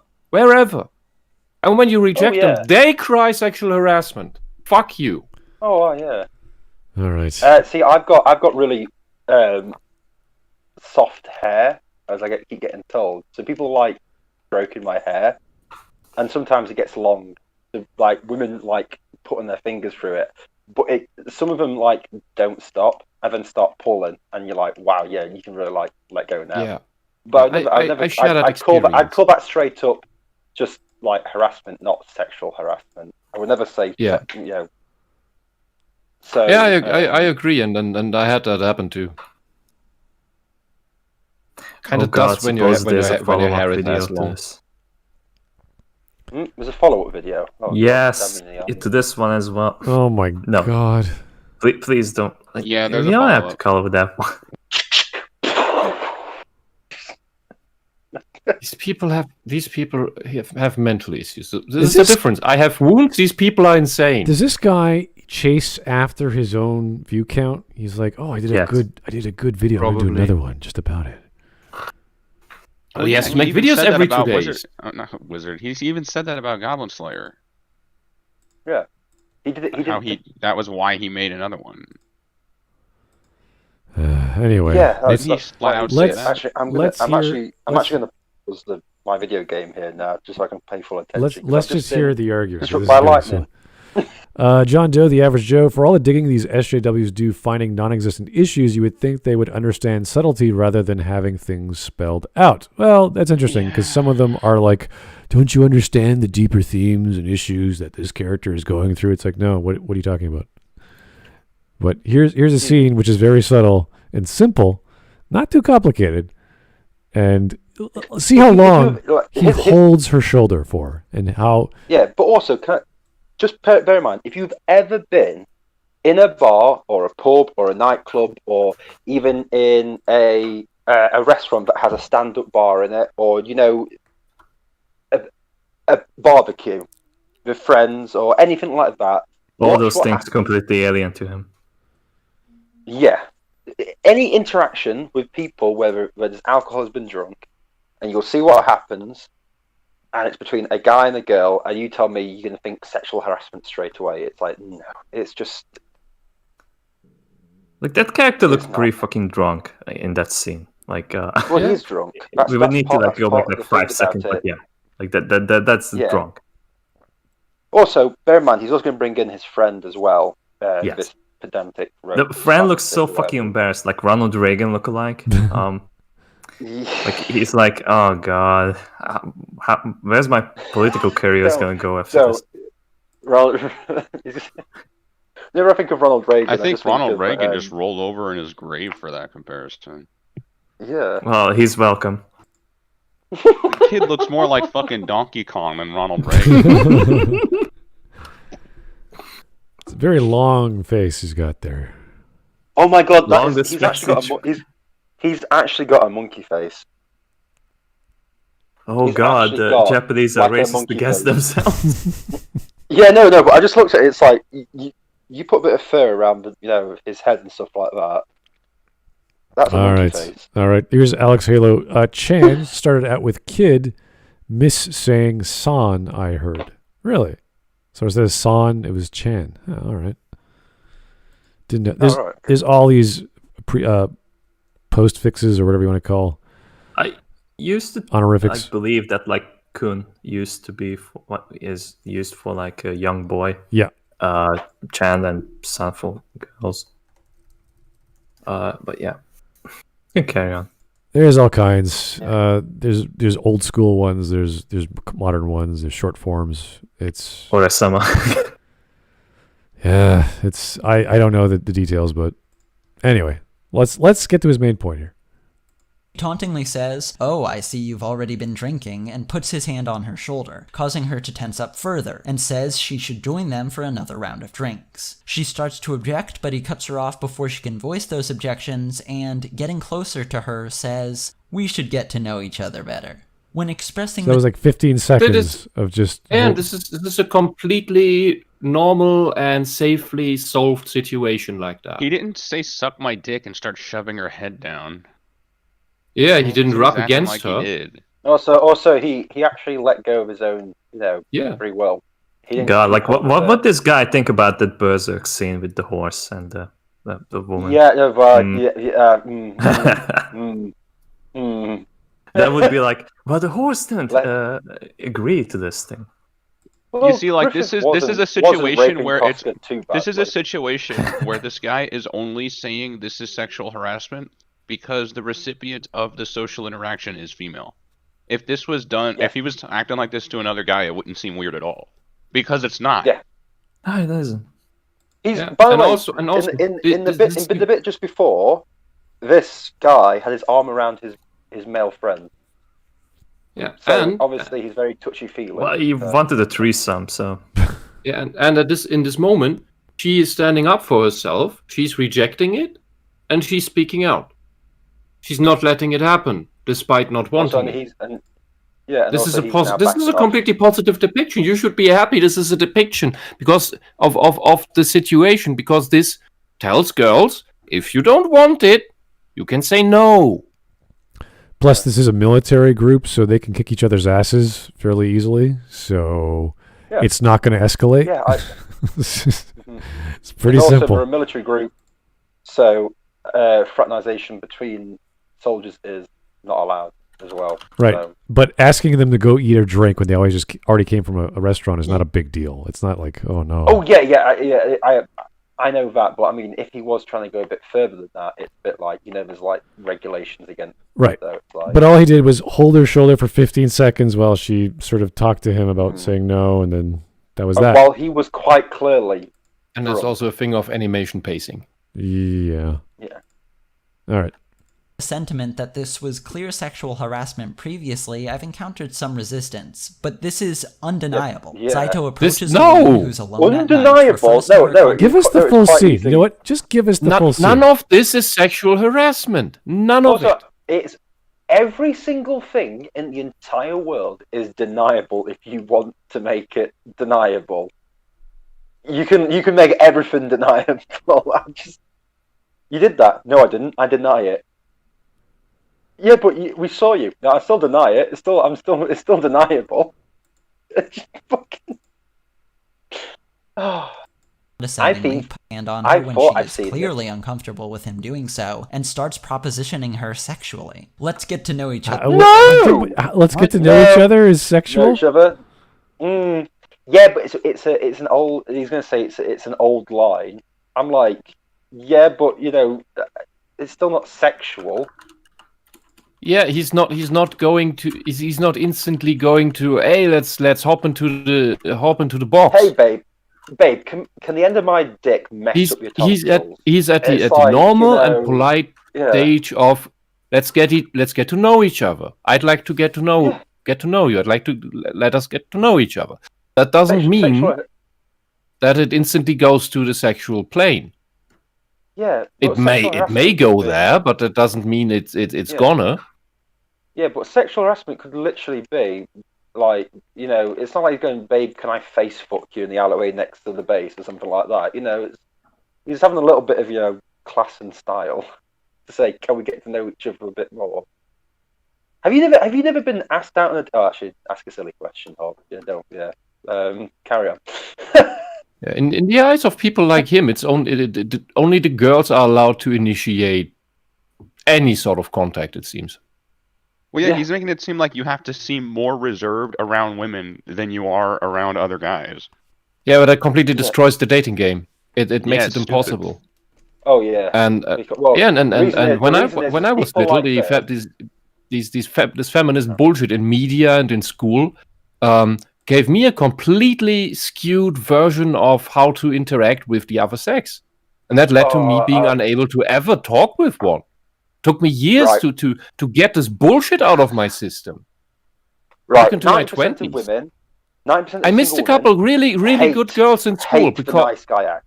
And when you reject them, they cry sexual harassment. Fuck you. Oh yeah. All right. See, I've got really soft hair, as I keep getting told. So people like stroking my hair, and sometimes it gets long. So, like women like putting their fingers through it, but some of them like don't stop and then start pulling, and you're like, wow, yeah, you can really like let go now. Yeah. But I'd call that straight up just like harassment, not sexual harassment. I would never say, Yeah. you know. So Yeah, I agree, and I had that happen too. Kind of does when your hair is as long. There's a follow-up video. Oh, Yes, God, damn me in the to this one as well. Oh my No. god. Please don't. Yeah, there's you a don't have to follow-up. color with that one. These people have mental issues. There's a difference. I have wounds. These people are insane. Does this guy chase after his own view count? He's like, oh, I did a good video. I'm gonna do Probably. another one just about it. Well, he has to He make even videos said that every 2 about days. Not Wizard. He even said that about Goblin Slayer. Yeah, he did it. That was why he made another one. Anyway. Yeah, let's- He's flat out let's- said that. actually, I'm let's actually let's- going to pause my video game here now, just so I can pay full attention. Let's just hear the argument. Disrupt This is by good, so- lightning. John Doe, the average Joe, for all the digging these SJWs do finding non-existent issues, you would think they would understand subtlety rather than having things spelled out. Well, that's interesting because some of them are like, don't you understand the deeper themes and issues that this character is going through? It's like, no, what are you talking about? But here's a scene which is very subtle and simple, not too complicated, and see how long he holds her shoulder for and how... Yeah, but also, just bear in mind, if you've ever been in a bar or a pub or a nightclub or even in a restaurant that has a stand-up bar in it, or, you know, a barbecue with friends or anything like that. All watch those what things happens. completely alien to him. Yeah. Any interaction with people, whether there's alcohol has been drunk, and you'll see what happens, and it's between a guy and a girl, and you tell me you're going to think sexual harassment straight away. It's like, no. It's just... Like, that character looked It's pretty not. fucking drunk in that scene. Like, Well, he's drunk. we would need to like go back like 5 seconds. seconds, but yeah. Like, that's Yeah. drunk. Also, bear in mind, he's also going to bring in his friend as well. Yes. This pedantic... The friend looks so romantic, fucking embarrassed, like Ronald Reagan lookalike. Yeah. Like, he's like, oh god, where's my political career So- gonna go after So, this? whenever I think of Ronald Reagan, I think just think Ronald of, Reagan just rolled over in his grave for that comparison. Yeah. Well, he's welcome. The kid looks more like fucking Donkey Kong than Ronald Reagan. It's a very long face he's got there. Oh my god, Longest he's actually got a monkey face. Oh He's god, actually the got, Japanese like, are a racist monkey against face. themselves. Yeah, no, but I just looked at it. It's like you put a bit of fur around, his head and stuff like that. That's a All monkey right. face. All right. Here's Alex Halo. Chan started out with kid, miss saying son, I heard. Really? So instead of son, it was Chan. Oh, all right. Didn't know. All right. There's all these post fixes or whatever you want to call I used to honorifics. believe that like kun used to be what is used for like a young boy. Yeah. Chan and son for girls. But yeah. You can carry on. There's all kinds. There's old school ones. There's modern ones. There's short forms. It's Or a summer. yeah. It's I don't know the details, but anyway, let's get to his main point here. tauntingly says, "Oh, I see you've already been drinking," and puts his hand on her shoulder, causing her to tense up further, and says she should join them for another round of drinks. She starts to object, but he cuts her off before she can voice those objections, and, getting closer to her, says, "We should get to know each other better." When expressing So that was like 15 seconds of just... And this is a completely normal and safely solved situation like that. He didn't say suck my dick and start shoving her head down. Yeah, he didn't He's rub acting against like her. He did. Also, he actually let go of his own, free will. He didn't God, like what this guy think about that Berserk scene with the horse and the woman? Yeah, That would be like, well, the horse didn't agree to this thing. Well, You see, like this is a situation where this guy is only saying this is sexual harassment because the recipient of the social interaction is female. If this was done, if he was acting like this to another guy, it wouldn't seem weird at all, because it's not. Yeah. No, it doesn't. He's Yeah. by the And way, also- in the bit just before, this guy had his arm around his male friend. Yeah, So and obviously he's very touchy-feely. Well, he wanted a threesome, so... yeah, and in this moment, she is standing up for herself. She's rejecting it, and she's speaking out. She's not letting it happen, despite not wanting it. This is a completely positive depiction. You should be happy this is a depiction because of the situation, because this tells girls, if you don't want it, you can say no. Plus, this is a military group, so they can kick each other's asses fairly easily. So it's not going to escalate. Yeah, it's pretty also simple. For a military group, so fraternization between soldiers is not allowed as well. Right, So, but asking them to go eat or drink when they always just already came from a restaurant is not a big deal. It's not like, oh no. oh I know that, but I mean, if he was trying to go a bit further than that, it's a bit like, there's like regulations against. Right. So it's like, But all he did was hold her shoulder for 15 seconds while she sort of talked to him about saying no, and then that was that. While he was quite clearly. And there's also a thing of animation pacing. Yeah. Yeah. All right. sentiment that this was clear sexual harassment previously, I've encountered some resistance, but this is undeniable. Yeah. Saito approaches No! a woman who's alone at night, Undeniable! refers to her No, contact- Give us the it's full quite scene. easy. You know what? Just give us the full scene. None of this is sexual harassment. None of Also, it. it's every single thing in the entire world is deniable if you want to make it deniable. You can make everything deniable. You did that. No, I didn't. I deny it. Yeah, but we saw you. No, I still deny it. It's still deniable. It's fucking. Oh. Descendingly put a hand on her when she is clearly uncomfortable with him doing so, and starts propositioning her sexually. Let's get to know each other. Let's get to know each other is sexual. Know each other. Yeah, but it's an old. He's gonna say it's an old line. I'm like, yeah, but it's still not sexual. Yeah, he's not instantly going to, hey, let's hop into the box. Hey, babe, can the end of my dick mess up your tonsils? He's at the normal and polite stage of let's get to know each other. I'd like to get to know you. I'd like to let us get to know each other. That doesn't mean that it instantly goes to the sexual plane. Yeah, it may go there, but that doesn't mean it's gonna. Yeah, but sexual harassment could literally be like, it's not like he's going, babe, can I face fuck you in the alleyway next to the base or something like that. He's having a little bit of class and style to say, can we get to know each other a bit more? Have you never been asked out on actually, ask a silly question, Hob. Carry on. In the eyes of people like him, it's only the girls are allowed to initiate any sort of contact, it seems. Well, yeah, he's making it seem like you have to seem more reserved around women than you are around other guys. Yeah, but that completely destroys the dating game. It makes it impossible. Stupid. Oh yeah. And when I was little, this feminist bullshit in media and in school gave me a completely skewed version of how to interact with the other sex. And that led to me being unable to ever talk with one. Took me years to get this bullshit out of my system. Right, Back into my 90% 20s. of women, 90% of I missed a couple really good girls in school hate because the nice guy act.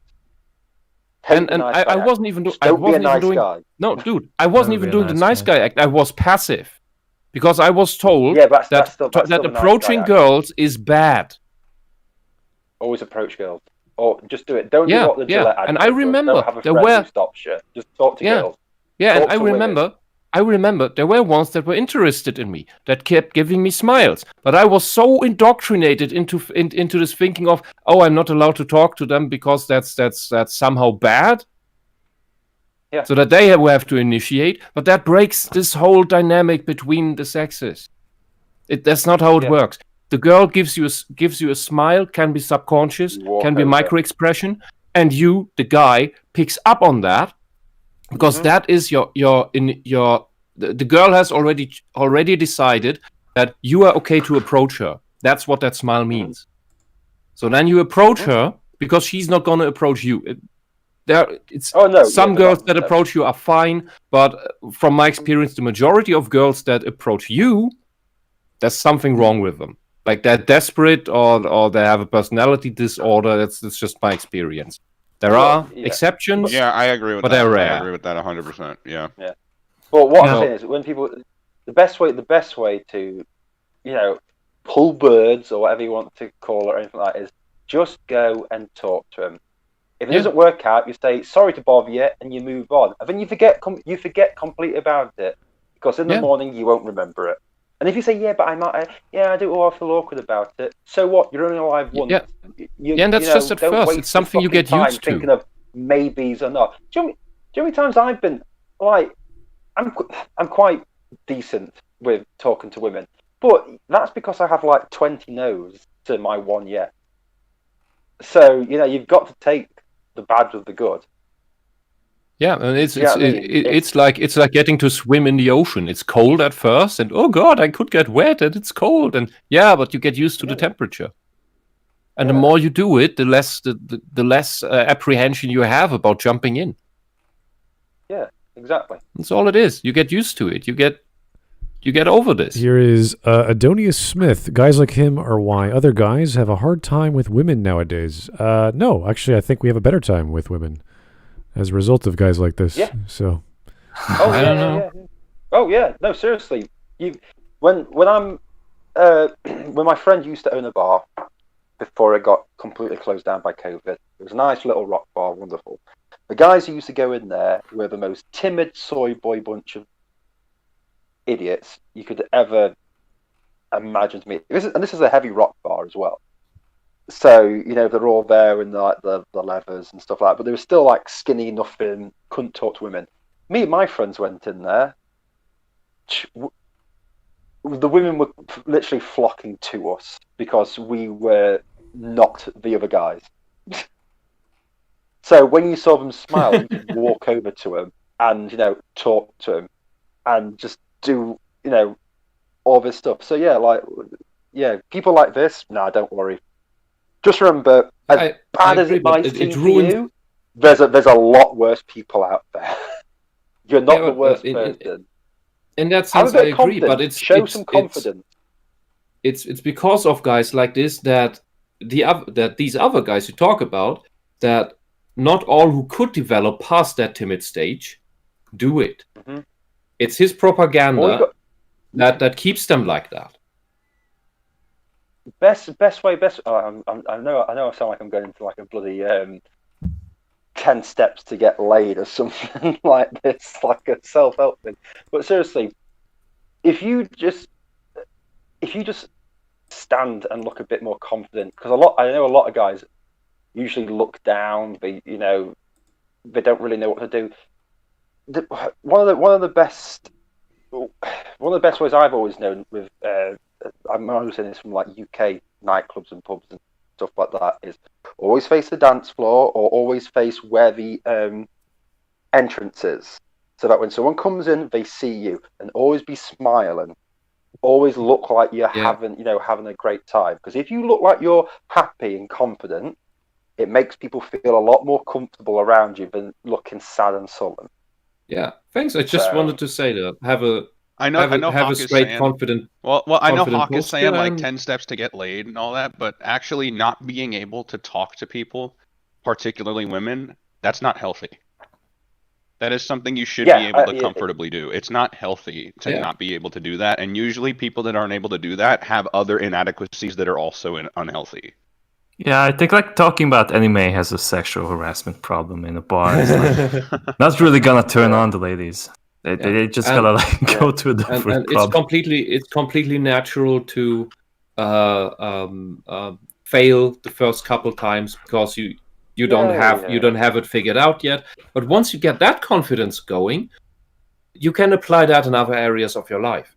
I wasn't even doing. Don't be a nice guy. No, dude, I wasn't even doing the nice guy. guy act. I was passive because I was told That's that still approaching nice guy girls is bad. Always approach girls, or just do it. Don't do what the Gillette ad And does. I remember Don't have a there friend were who stops you. Just talk to girls. Yeah, Talk and I remember there were ones that were interested in me, that kept giving me smiles. But I was so indoctrinated into this thinking of, oh, I'm not allowed to talk to them because that's somehow bad. Yeah. So that they will have to initiate, but that breaks this whole dynamic between the sexes. That's not how it works. The girl gives you a smile, can be subconscious, can be micro expression, and you, the guy, picks up on that. Because that is the girl has already decided that you are okay to approach her. That's what that smile means. So then you approach her because she's not going to approach you. Some girls that approach you are fine, but from my experience, the majority of girls that approach you, there's something wrong with them. Like they're desperate or they have a personality disorder. That's just my experience. There are exceptions. Yeah, I agree with but that. They're rare. I agree with that 100%. Yeah. Yeah. But what I'm saying is, when people, the best way to, pull birds or whatever you want to call it or anything like that is just go and talk to them. If it doesn't work out, you say sorry to bother you and you move on, and then you forget completely about it because in the morning you won't remember it. And if you say, but I might, I do feel awkward about it. So what? You're only alive once. And that's just at first. It's something you get used to. Thinking of maybes or not. Do you know how many times I've been like, I'm quite decent with talking to women, but that's because I have like 20 no's to my one yes. So you've got to take the bad with the good. Yeah, and it's like getting to swim in the ocean. It's cold at first, and oh god, I could get wet, and it's cold, and but you get used to the temperature. And the more you do it, the less apprehension you have about jumping in. Yeah, exactly. That's all it is. You get used to it. You get over this. Here is Adonius Smith. Guys like him are why other guys have a hard time with women nowadays. No, actually, I think we have a better time with women as a result of guys like this. Yeah. So. I don't know. Yeah. Oh yeah, no, seriously. When my friend used to own a bar before it got completely closed down by COVID, it was a nice little rock bar, wonderful. The guys who used to go in there were the most timid soy boy bunch of idiots you could ever imagine to meet. And this is a heavy rock bar as well. So, they're all there in the leathers and stuff like that, but they were still like skinny, nothing, couldn't talk to women. Me and my friends went in there. The women were literally flocking to us because we were not the other guys. So when you saw them smile, you could walk over to them and, talk to them and just do, all this stuff. So people like this, don't worry. Just remember, as bad as it might seem to you, there's a lot worse people out there. You're not the worst person. In that sense, I agree, but show some confidence. It's because of guys like this that these other guys you talk about, that not all who could develop past that timid stage do it. Mm-hmm. It's his propaganda that keeps them like that. Best way. I know. I sound like I'm going into like a bloody 10 steps to get laid or something like this, like a self-help thing. But seriously, if you just stand and look a bit more confident, because I know a lot of guys usually look down. They don't really know what to do. One of the best ways I've always known with I'm always saying this from like UK nightclubs and pubs and stuff like that is always face the dance floor or always face where the entrance is, so that when someone comes in they see you, and always be smiling, always look like you're having a great time, because if you look like you're happy and confident, it makes people feel a lot more comfortable around you than looking sad and sullen. Yeah, thanks. I just wanted to say that. Have a straight, saying, confident. Well, I know confident Hawk is saying like and- 10 steps to get laid and all that, but actually not being able to talk to people, particularly women, that's not healthy. That is something you should be able to comfortably do. It's not healthy to not be able to do that, and usually people that aren't able to do that have other inadequacies that are also unhealthy. Yeah, I think like talking about anime has a sexual harassment problem in a bar. It's like, not really gonna turn on the ladies. They just gotta like go to a different club. It's completely natural to fail the first couple times because you don't have it figured out yet. But once you get that confidence going, you can apply that in other areas of your life,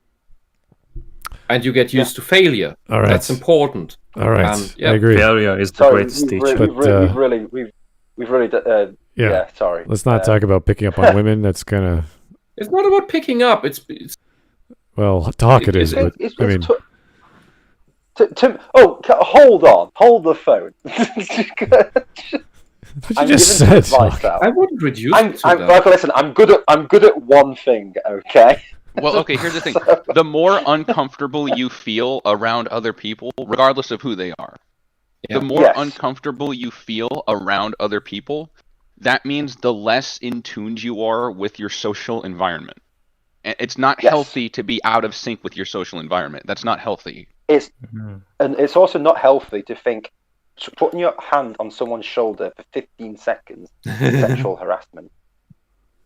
and you get used to failure. All right, that's important. All right, I agree. Failure is the greatest teacher. We've really sorry. Let's not talk about picking up on women. That's kind of. It's not about picking up. It's well, talk it is. But I mean. Hold the phone. What you just said. I wouldn't reduce it to that. Listen, I'm good at one thing, okay? Well, okay, here's the thing. The more uncomfortable you feel around other people, regardless of who they are, the more uncomfortable you feel around other people, that means the less in tune you are with your social environment. It's not healthy to be out of sync with your social environment. That's not healthy. And it's also not healthy to think putting your hand on someone's shoulder for 15 seconds is sexual harassment.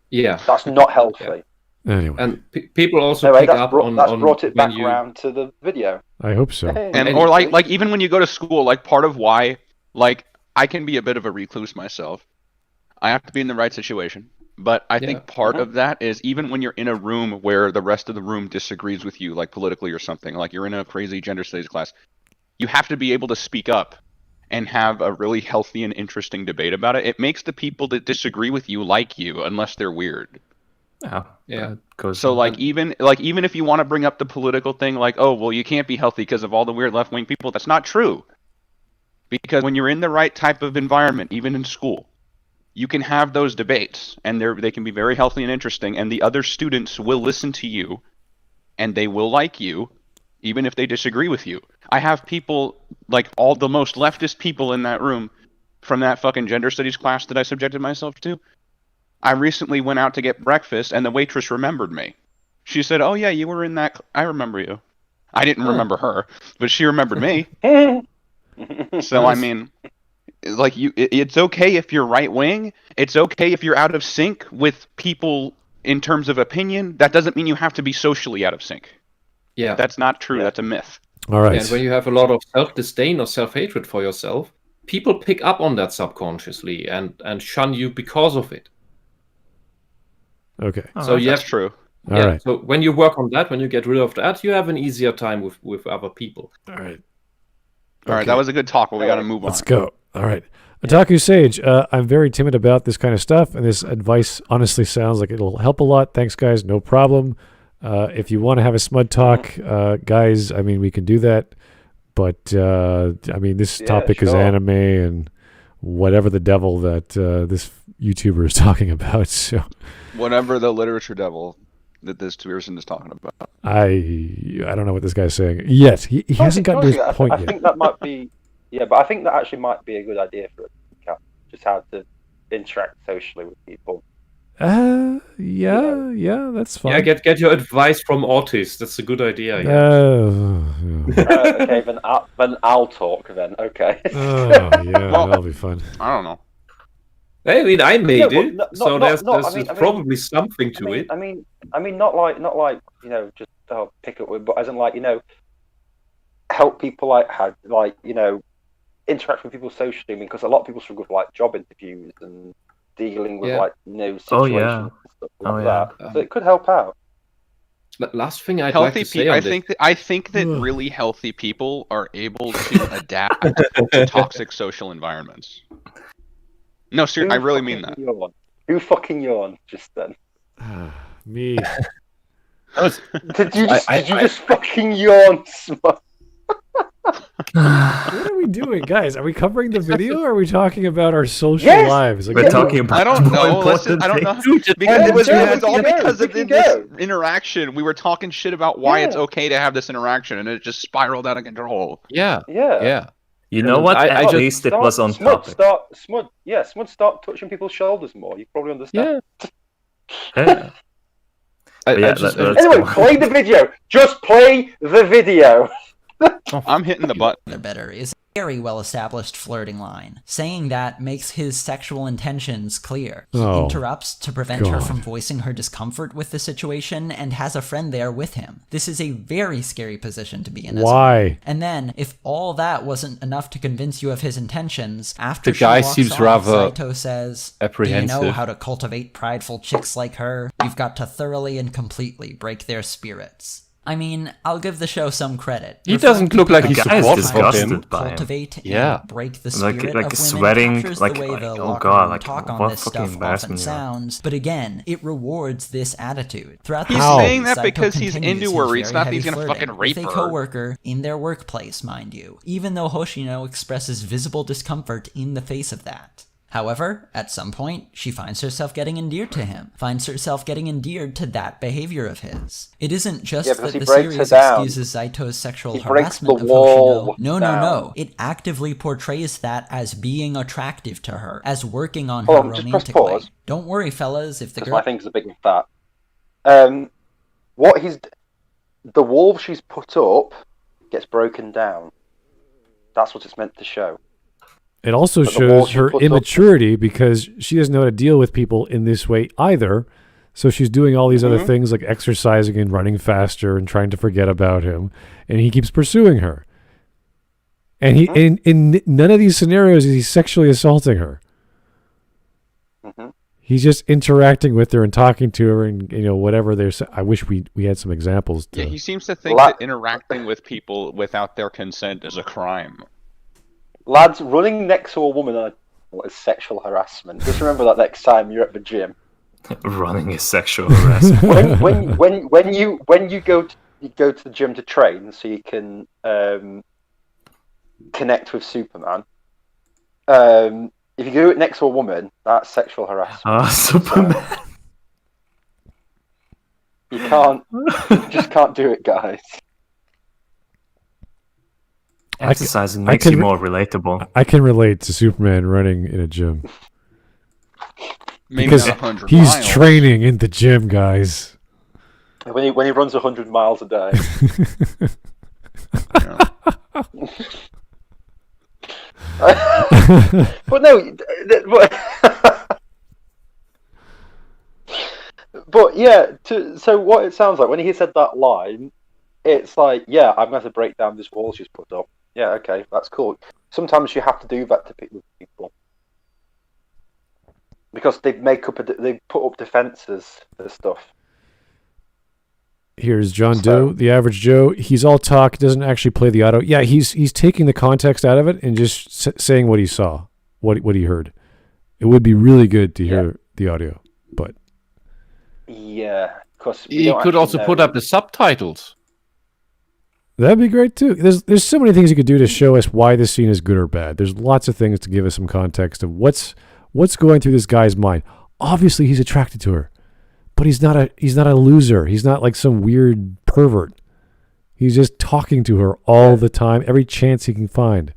Yeah, that's not healthy. Anyway, and people also pick up on. That's brought it back around to the video. I hope so. And or like even when you go to school, like part of why, like I can be a bit of a recluse myself. I have to be in the right situation. But I think part of that is even when you're in a room where the rest of the room disagrees with you, like politically or something, like you're in a crazy gender studies class, you have to be able to speak up and have a really healthy and interesting debate about it. It makes the people that disagree with you like you, unless they're weird. Oh, yeah. So like even if you want to bring up the political thing, like, oh, well, you can't be healthy because of all the weird left-wing people, that's not true. Because when you're in the right type of environment, even in school, you can have those debates, and they can be very healthy and interesting, and the other students will listen to you, and they will like you, even if they disagree with you. I have people, like all the most leftist people in that room from that fucking gender studies class that I subjected myself to. I recently went out to get breakfast, and the waitress remembered me. She said, oh yeah, you were in that... I remember you. I didn't remember her, but she remembered me. So, I mean... Like it's okay if you're right wing. It's okay if you're out of sync with people in terms of opinion. That doesn't mean you have to be socially out of sync. Yeah, that's not true. That's a myth. All right. And when you have a lot of self-disdain or self-hatred for yourself, people pick up on that subconsciously and shun you because of it. Okay. So that's true. All right. So when you work on that, when you get rid of that, you have an easier time with other people. All right. All right, that was a good talk, but we got to move on. Let's go. All right. Otaku Sage, I'm very timid about this kind of stuff, and this advice honestly sounds like it'll help a lot. Thanks, guys. No problem. If you want to have a Smud talk, guys, I mean, we can do that. But, I mean, this topic is anime and whatever the devil that this YouTuber is talking about. So, whatever the literature devil that this person is talking about. I don't know what this guy's saying yet. He hasn't gotten to his point yet. I think that might be... Yeah, but I think that actually might be a good idea for us, just how to interact socially with people. Yeah, that's fine. Yeah, get your advice from autists. That's a good idea. Okay, then I'll talk then. Okay. That'll be fun. I don't know. I mean, I made it, so there's probably something to it. I mean, not like just pick up with, but as in like help people interact with people socially. I mean, because a lot of people struggle with like job interviews and dealing with situations and stuff like that. So it could help out. Last thing I'd like to say on this. I think that really healthy people are able to adapt to toxic social environments. No, seriously, I really mean that. Who fucking yawned just then? Me. Did you just fucking yawn, Smudge? What are we doing, guys? Are we covering the video, or are we talking about our social Yes! lives? Like, We're talking about I don't more know. important I don't know. things. Because it was Yeah, it's all we can because go, of we can this go. interaction. We were talking shit about why it's Yeah. okay to have this interaction, and it just spiraled out of control. Yeah. Yeah. Yeah. You know what? I At just- least it was on topic. Smud, start touching people's shoulders more. You probably understand. Yeah. Yeah. I Yeah, just, let's Anyway, go. play the video. Just play the video. I'm hitting the button. They're better is a very well-established flirting line. Saying that makes his sexual intentions clear. He Oh, interrupts to prevent her God. from voicing her discomfort with the situation and has a friend there with him. This is a very scary position to be in. Why? And then, if all that wasn't enough to convince you of his intentions, after The guy she walks seems off, rather Saito says, "Do you know apprehensive. how to cultivate prideful chicks like her? You've got to thoroughly and completely break their spirits." I mean, I'll give the show some credit. He doesn't look like he's The guy is supportive of him. disgusted by him. Cultivate Yeah. and break the Like- spirit like of women sweating, captures like- the way like, the oh locker God, room like, talk on what this fucking stuff often embarrassment, you know. sounds. But again, it rewards this attitude. Throughout He's the How? saying that Saito because he's continues into her. his It's very not that heavy he's gonna flirting fucking rape with a her. coworker in their workplace, mind you. Even though Hoshino expresses visible discomfort in the face of that. However, at some point, she finds herself getting endeared to him, finds herself getting endeared to that behavior of his. It isn't just Yeah, because that he the breaks her series down. excuses Saito's sexual He breaks harassment the of wall Hoshino. No. down. It actively portrays that as being attractive to her, as working on Hold her on, just press romantically. pause. Don't worry, fellas, if the Because girl... my thing's are big and fat. The wall she's put up gets broken down. That's what it's meant to show. It also But the wall shows she her puts up- immaturity because she doesn't know how to deal with people in this way either. So she's doing all these other Mhm. things like exercising and running faster and trying to forget about him, and he keeps pursuing her. And he in none of these scenarios is he sexually assaulting her. Mhm. He's just interacting with her and talking to her, and whatever they're. I wish we had some examples. To, Yeah, he seems to think La- that interacting with people without their consent is a crime. Lads, running next to a woman is sexual harassment. Just remember that next time you're at the gym. Running is sexual harassment. when you go to the gym to train, so you can connect with Superman. If you do it next to a woman, that's sexual harassment. Superman. You just can't do it, guys. Exercising I makes can you re- more relatable. I can relate to Superman running in a gym Maybe because not 100 he's miles. training in the gym, guys. When he runs 100 miles a day. But no, but yeah. So what it sounds like when he said that line, it's like, yeah, I'm going to break down this wall she's put up. Yeah, okay, that's cool. Sometimes you have to do that to people because they put up defenses for stuff. Here's John Doe, the average Joe. He's all talk, doesn't actually play the audio. Yeah, he's taking the context out of it and just saying what he saw, what he heard. It would be really good to hear the audio, but Yeah, because He could also put up the subtitles. that'd be great too. There's so many things you could do to show us why this scene is good or bad. There's lots of things to give us some context of what's going through this guy's mind. Obviously, he's attracted to her. But he's not a loser. He's not like some weird pervert. He's just talking to her all the time, every chance he can find.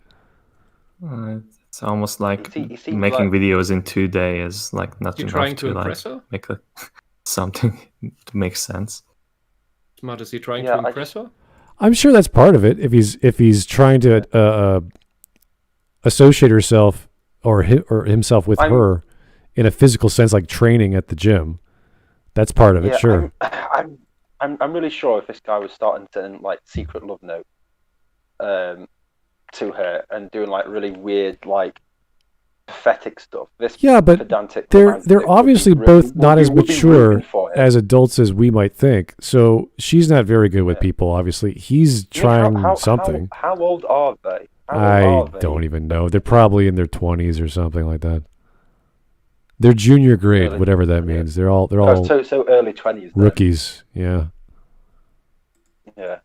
It's almost like He seems making like- videos in 2 days is like not You enough trying to to like impress her? make something to make sense. Smart, is he trying Yeah, to impress her? I'm sure that's part of it. If he's trying to associate herself or himself with her in a physical sense, like training at the gym, that's part of it. Sure. I'm really sure if this guy was starting to send like secret love note to her and doing like really weird like pathetic stuff. This Yeah, but pedantic they're romantic would be obviously really- both would not be- as would be mature rooting for it. as adults as we might think. So she's not very good with people. Obviously, he's Yeah, trying something. How old are they? I don't even know. They're probably in their 20s or something like that. They're junior grade, Really? whatever that means. They're all So early 20s. then. rookies. Yeah. Yeah.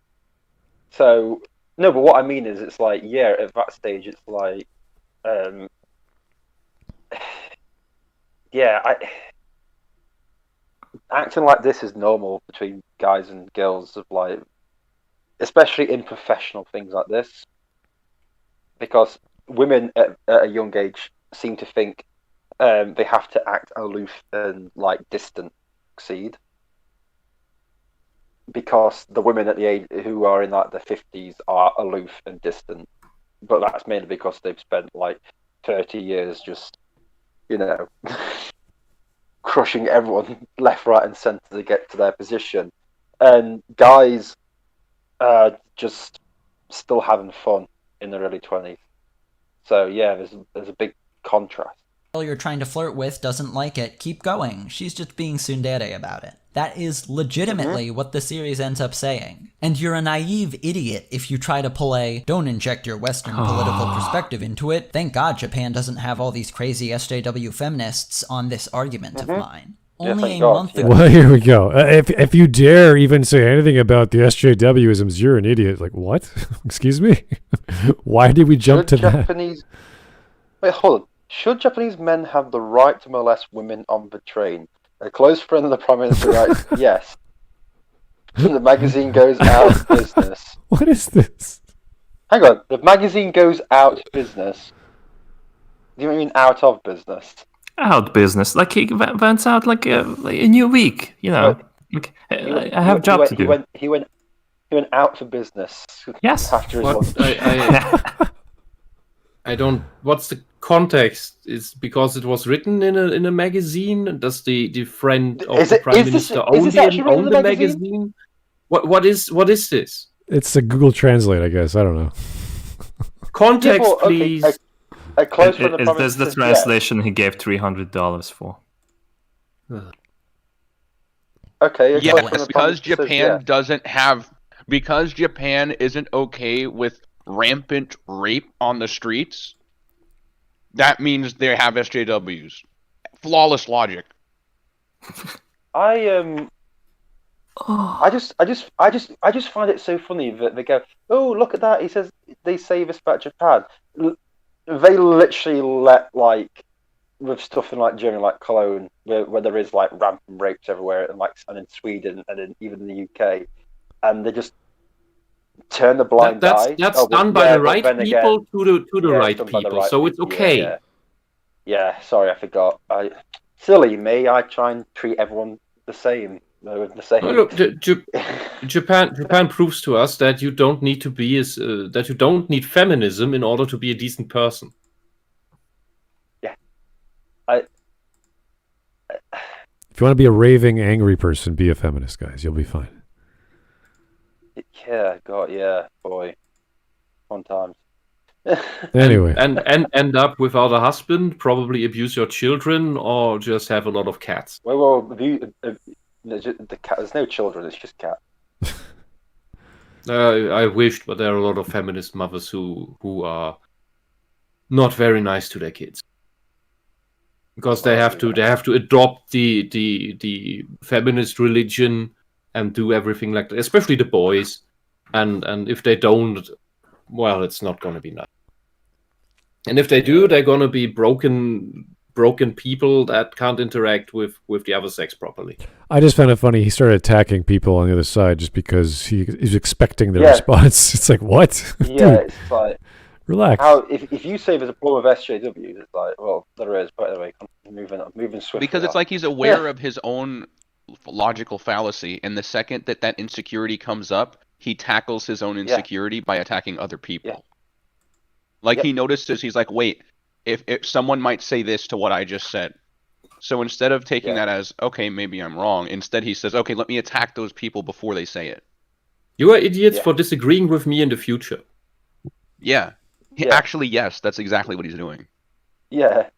So No, but what I mean is, it's like, yeah, at that stage, it's like, yeah, acting like this is normal between guys and girls, of like, especially in professional things like this, because women at a young age seem to think they have to act aloof and like distant to succeed. Because the women at the age who are in like the 50s are aloof and distant, but that's mainly because they've spent like 30 years just, crushing everyone left, right, and centre to get to their position, and guys are just still having fun in their early 20s. So yeah, there's a big contrast. You're trying to flirt with doesn't like it, keep going. She's just being tsundere about it. That is legitimately what the series ends up saying. And you're a naive idiot if you try to pull a, don't inject your Western political perspective into it. Thank God Japan doesn't have all these crazy SJW feminists on this argument of mine. Only a month ago. Well, here we go. If you dare even say anything about the SJWisms, you're an idiot. Like, what? Excuse me? Why did we jump to that? Wait, hold on. Should Japanese men have the right to molest women on the train? A close friend of the Prime Minister writes, yes. The magazine goes out of business. What is this? Hang on. The magazine goes out of business. Do you mean out of business? Out business. Like he went out like a new week, Like, I have a job to do. He went out for business. Yes. After his lunch. I don't. What's the context? Is because it was written in a magazine? Does the friend of the Prime Minister own the magazine? What is this? It's a Google Translate, I guess. I don't know. Context, please. A close friend of the Prime Is this Minister, the translation he gave $300 for? Okay. Yes, because Japan doesn't have. Because Japan isn't okay with rampant rape on the streets, that means they have SJWs. Flawless logic. I just find it so funny that they go, oh, look at that. He says they say this about Japan. They literally let, like, with stuff in like Germany, like Cologne, where there is like rampant rapes everywhere, and in Sweden and even in the UK, and they just turn the blind eye. That's done by the right people to the right people, so it's okay. Yeah, sorry, I forgot. Silly me. I try and treat everyone the same. With the same. Look, Japan proves to us that you don't need to be that you don't need feminism in order to be a decent person. Yeah, if you want to be a raving, angry person, be a feminist, guys. You'll be fine. Yeah, God, yeah, boy, fun times. Anyway, Mm. and end up without a husband, probably abuse your children, or just have a lot of cats. Well, the cat. There's no children. It's just cat. I wished, but there are a lot of feminist mothers who are not very nice to their kids because they have to adopt the feminist religion and do everything like that, especially the boys. And if they don't, well, it's not going to be nice. And if they do, they're going to be broken people that can't interact with the other sex properly. I just found it funny. He started attacking people on the other side just because he's expecting their response. It's like, what? Yeah, Dude, it's like, relax. If you say there's a problem with SJWs, it's like, well, there is, but anyway, moving swiftly. Because it's like he's aware of his own logical fallacy, and the second that insecurity comes up, he tackles his own insecurity by attacking other people. Yeah. Like he notices, he's like, wait, if someone might say this to what I just said. So instead of taking that as, okay, maybe I'm wrong, instead he says, okay, let me attack those people before they say it. You are idiots for disagreeing with me in the future. Yeah. Actually, yes, that's exactly what he's doing. Yeah.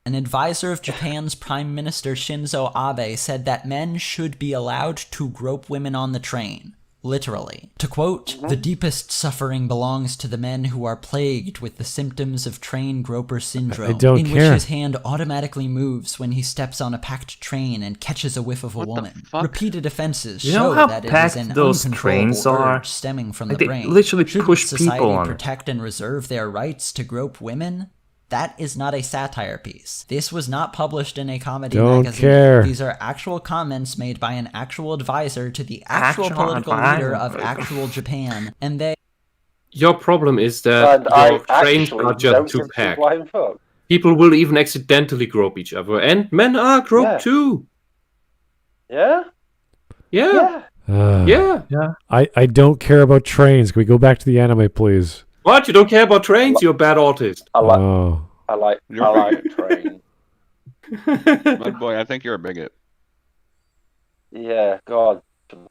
An advisor of Japan's Prime Minister Shinzo Abe said that men should be allowed to grope women on the train. Literally. To quote, the deepest suffering belongs to the men who are plagued with the symptoms of train groper syndrome, in which his hand automatically moves when he steps on a packed train and catches a whiff of a woman. Repeated offenses show that it is an uncontrollable urge stemming from the brain. Literally Shouldn't push society people on protect and reserve their rights to grope women? That is not a satire piece. This was not published in a comedy magazine. These are actual comments made by an actual advisor to the actual political leader of actual Japan, and they... Your problem is that your trains are just too packed. People will even accidentally grope each other, and men are groped too. Yeah? Yeah. Yeah. I don't care about trains. Can we go back to the anime, please? What? You don't care about trains? You're a bad artist. I like train. But boy, I think you're a bigot. Yeah, God.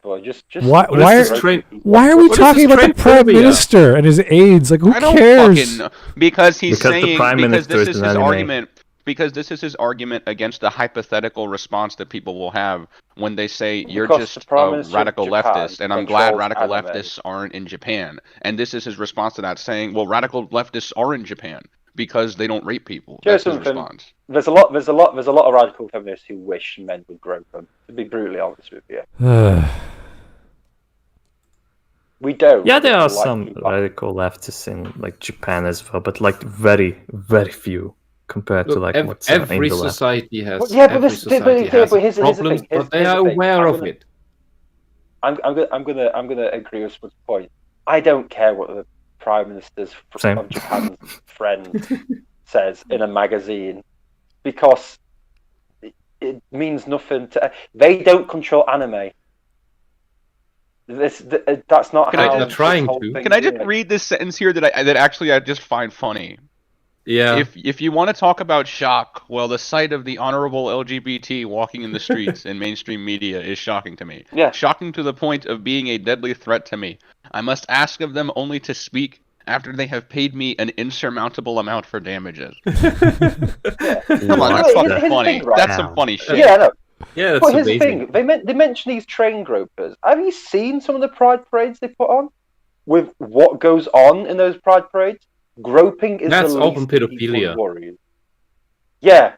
Boy, just why are we talking about the Prime Minister and his aides? Like, who cares? Because he's saying, because this is his argument. Because this is his argument against the hypothetical response that people will have when they say you're just a radical leftist, and I'm glad radical leftists aren't in Japan. And this is his response to that, saying, "Well, radical leftists are in Japan because they don't rape people." That's his response. There's a lot of radical feminists who wish men would grope them. To be brutally honest with you, we don't. Yeah, there are some radical leftists in like Japan as well, but like very, very few. Compared to like what's every society has problems, but they are aware of it. I'm gonna agree with Smud's point. I don't care what the Prime Minister's of Japan's friend says in a magazine, because it means nothing to. They don't control anime. That's not how they're trying to. Can I just read this sentence here that I just find funny? Yeah. If you want to talk about shock, well, the sight of the honorable LGBT walking in the streets in mainstream media is shocking to me. Yeah. Shocking to the point of being a deadly threat to me. I must ask of them only to speak after they have paid me an insurmountable amount for damages. Come on, that's fucking funny. That's some funny shit. Yeah, I know. Yeah, that's but here's amazing. the thing. They mention these train gropers. Have you seen some of the pride parades they put on? With what goes on in those pride parades? Groping is that's the open least pedophilia. Worries. Yeah,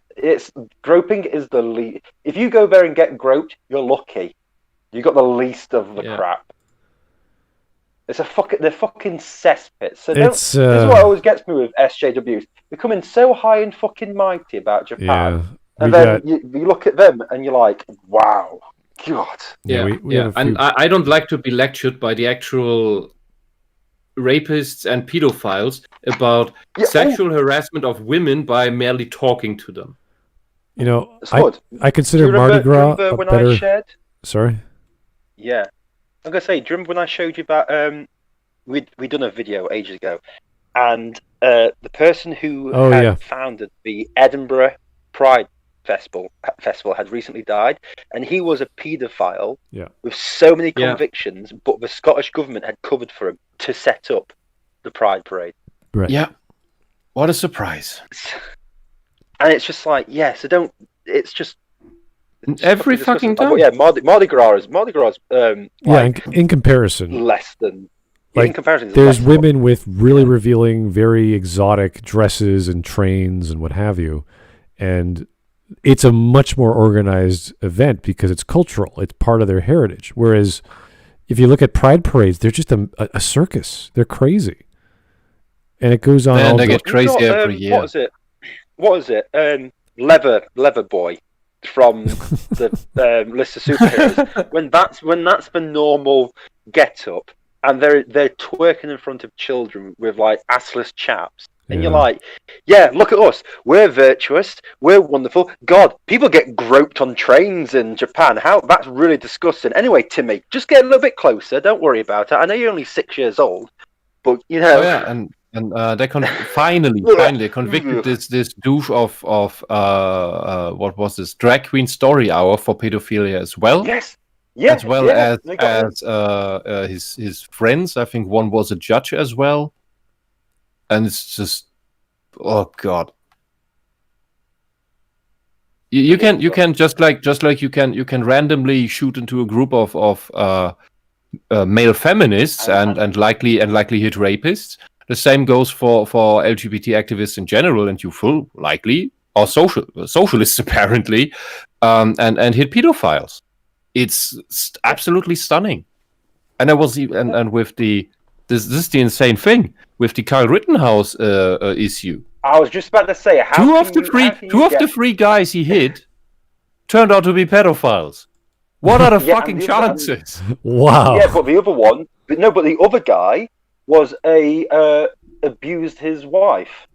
groping is the least. If you go there and get groped, you're lucky. You got the least of the crap. They're fucking cesspits. So this is what always gets me with SJWs. They're coming so high and fucking mighty about Japan, and then you look at them and you're like, wow, God. And I don't like to be lectured by the actual rapists and pedophiles about sexual harassment of women by merely talking to them. You know, I consider Mardi Gras a better... Sorry? Yeah. I'm going to say, do you remember when I showed you about... We'd done a video ages ago, and the person who had founded the Edinburgh Pride Festival had recently died, and he was a paedophile with so many convictions, but the Scottish government had covered for him to set up the Pride Parade. Right. Yeah. What a surprise. And it's just like, so don't... It's just... Every fucking time. Mardi Gras is... in comparison. Less than... Like, in comparison, there's women with really revealing, very exotic dresses and trains and what have you, and it's a much more organized event because it's cultural. It's part of their heritage. Whereas if you look at pride parades, they're just a circus. They're crazy. And it goes on all they get crazy every year. What is it? Leather Boy from the list of superheroes. when that's the normal get-up, and they're twerking in front of children with like assless chaps. And you're like, look at us. We're virtuous. We're wonderful. God, people get groped on trains in Japan. That's really disgusting. Anyway, Timmy, just get a little bit closer. Don't worry about it. I know you're only 6 years old, but you know. Oh, and they finally convicted this douche of what was this drag queen story hour for pedophilia as well. Yes. Yeah, as well as his friends. I think one was a judge as well. And it's just, oh God! You can just like you can randomly shoot into a group of male feminists and likely hit rapists. The same goes for LGBT activists in general, and youthful, likely, or socialists apparently, and hit pedophiles. It's absolutely stunning. And I was and with this is the insane thing with the Kyle Rittenhouse issue. I was just about to say, two of the three guys he hit turned out to be pedophiles. What are the fucking chances? Wow. Yeah, but the other one, but the other guy was abused his wife,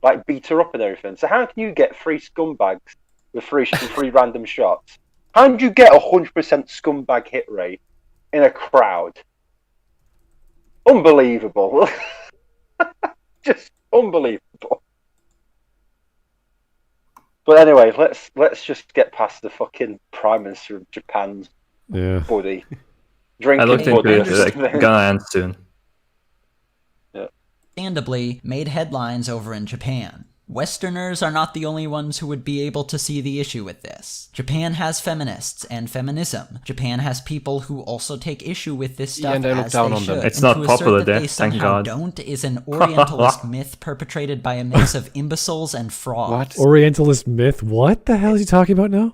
like beat her up and everything. So how can you get 3 scumbags with three random shots? How did you get 100% scumbag hit rate in a crowd? Unbelievable. Just unbelievable. But anyway, let's just get past the fucking Prime Minister of Japan's buddy. Drinking I don't think buddy. it's gonna end soon. Understandably made headlines over in Japan. Westerners are not the only ones who would be able to see the issue with this. Japan has feminists and feminism. Japan has people who also take issue with this stuff and I look as down they on them. should. It's And not to popular assert that there, they thank somehow God. don't is an Orientalist myth perpetrated by a mix of imbeciles and frauds. Orientalist myth? What the hell is he talking about now?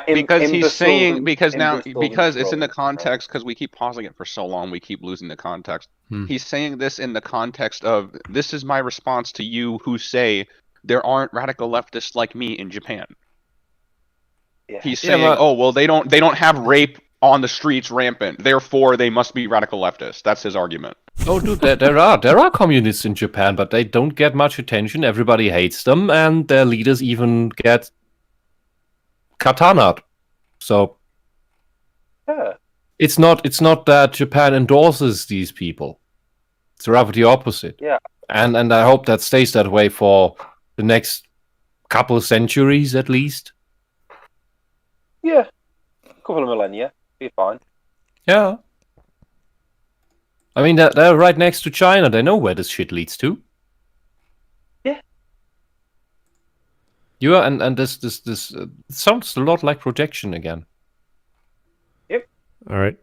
Because he's saying because it's in the context. context, because we keep pausing it for so long, we keep losing the context. He's saying this in the context of, this is my response to you who say there aren't radical leftists like me in Japan. Yeah. He's saying, they don't have rape on the streets rampant, therefore they must be radical leftists. That's his argument. Oh, dude, there are communists in Japan, but they don't get much attention. Everybody hates them, and their leaders even get katanaed. So it's not that Japan endorses these people. It's rather the opposite. Yeah. And I hope that stays that way for the next couple of centuries at least. Yeah. A couple of millennia. Be fine. Yeah. I mean, they're right next to China. They know where this shit leads to. Yeah. You are, and this sounds a lot like projection again. Yep. All right.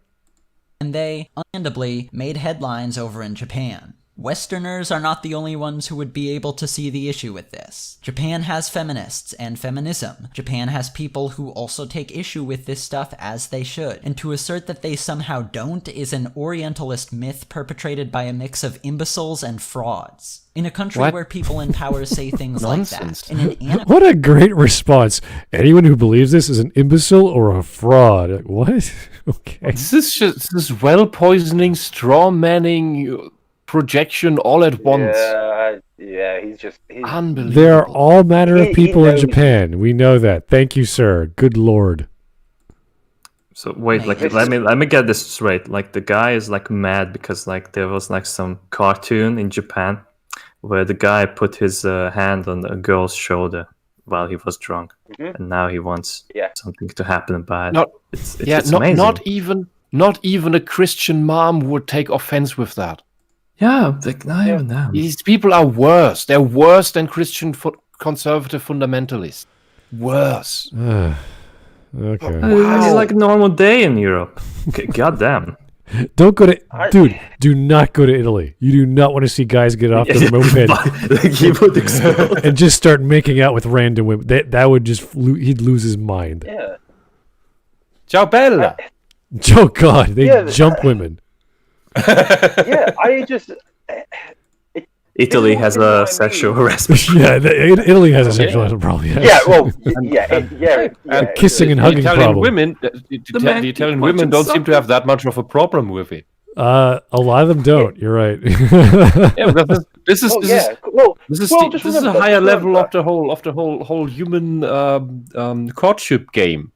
And they, understandably, made headlines over in Japan. Westerners are not the only ones who would be able to see the issue with this. Japan has feminists and feminism. Japan has people who also take issue with this stuff as they should. And to assert that they somehow don't is an Orientalist myth perpetrated by a mix of imbeciles and frauds. In a country where people in power say things like that. In an What a great response. Anyone who believes this is an imbecile or a fraud. Like, what? Okay. This is just this well-poisoning, straw-manning projection all at once. Yeah, he's unbelievable. There are all manner of people in Japan. We know that. Thank you, sir. Good lord. So wait, let me get this straight. Like, the guy is like mad because like there was like some cartoon in Japan where the guy put his hand on a girl's shoulder while he was drunk, and now he wants something to happen about it. It's amazing. Not even a Christian mom would take offense with that. Yeah, like not even them. These people are worse. They're worse than Christian conservative fundamentalists. Worse. Okay. It's like a normal day in Europe. Okay, goddamn. Don't go to... Dude, do not go to Italy. You do not want to see guys get off the moped He would explode. and just start making out with random women. That would just... He'd lose his mind. Yeah. Ciao, Bella. Oh, God. They jump women. Yeah, I just... Italy has a sexual harassment. Yeah, Italy has a sexual harassment problem. Yes. Yeah, kissing and hugging problem. The Italian women don't seem to have that much of a problem with it. A lot of them don't. You're right. Yeah, because this is a higher level of the whole human courtship game.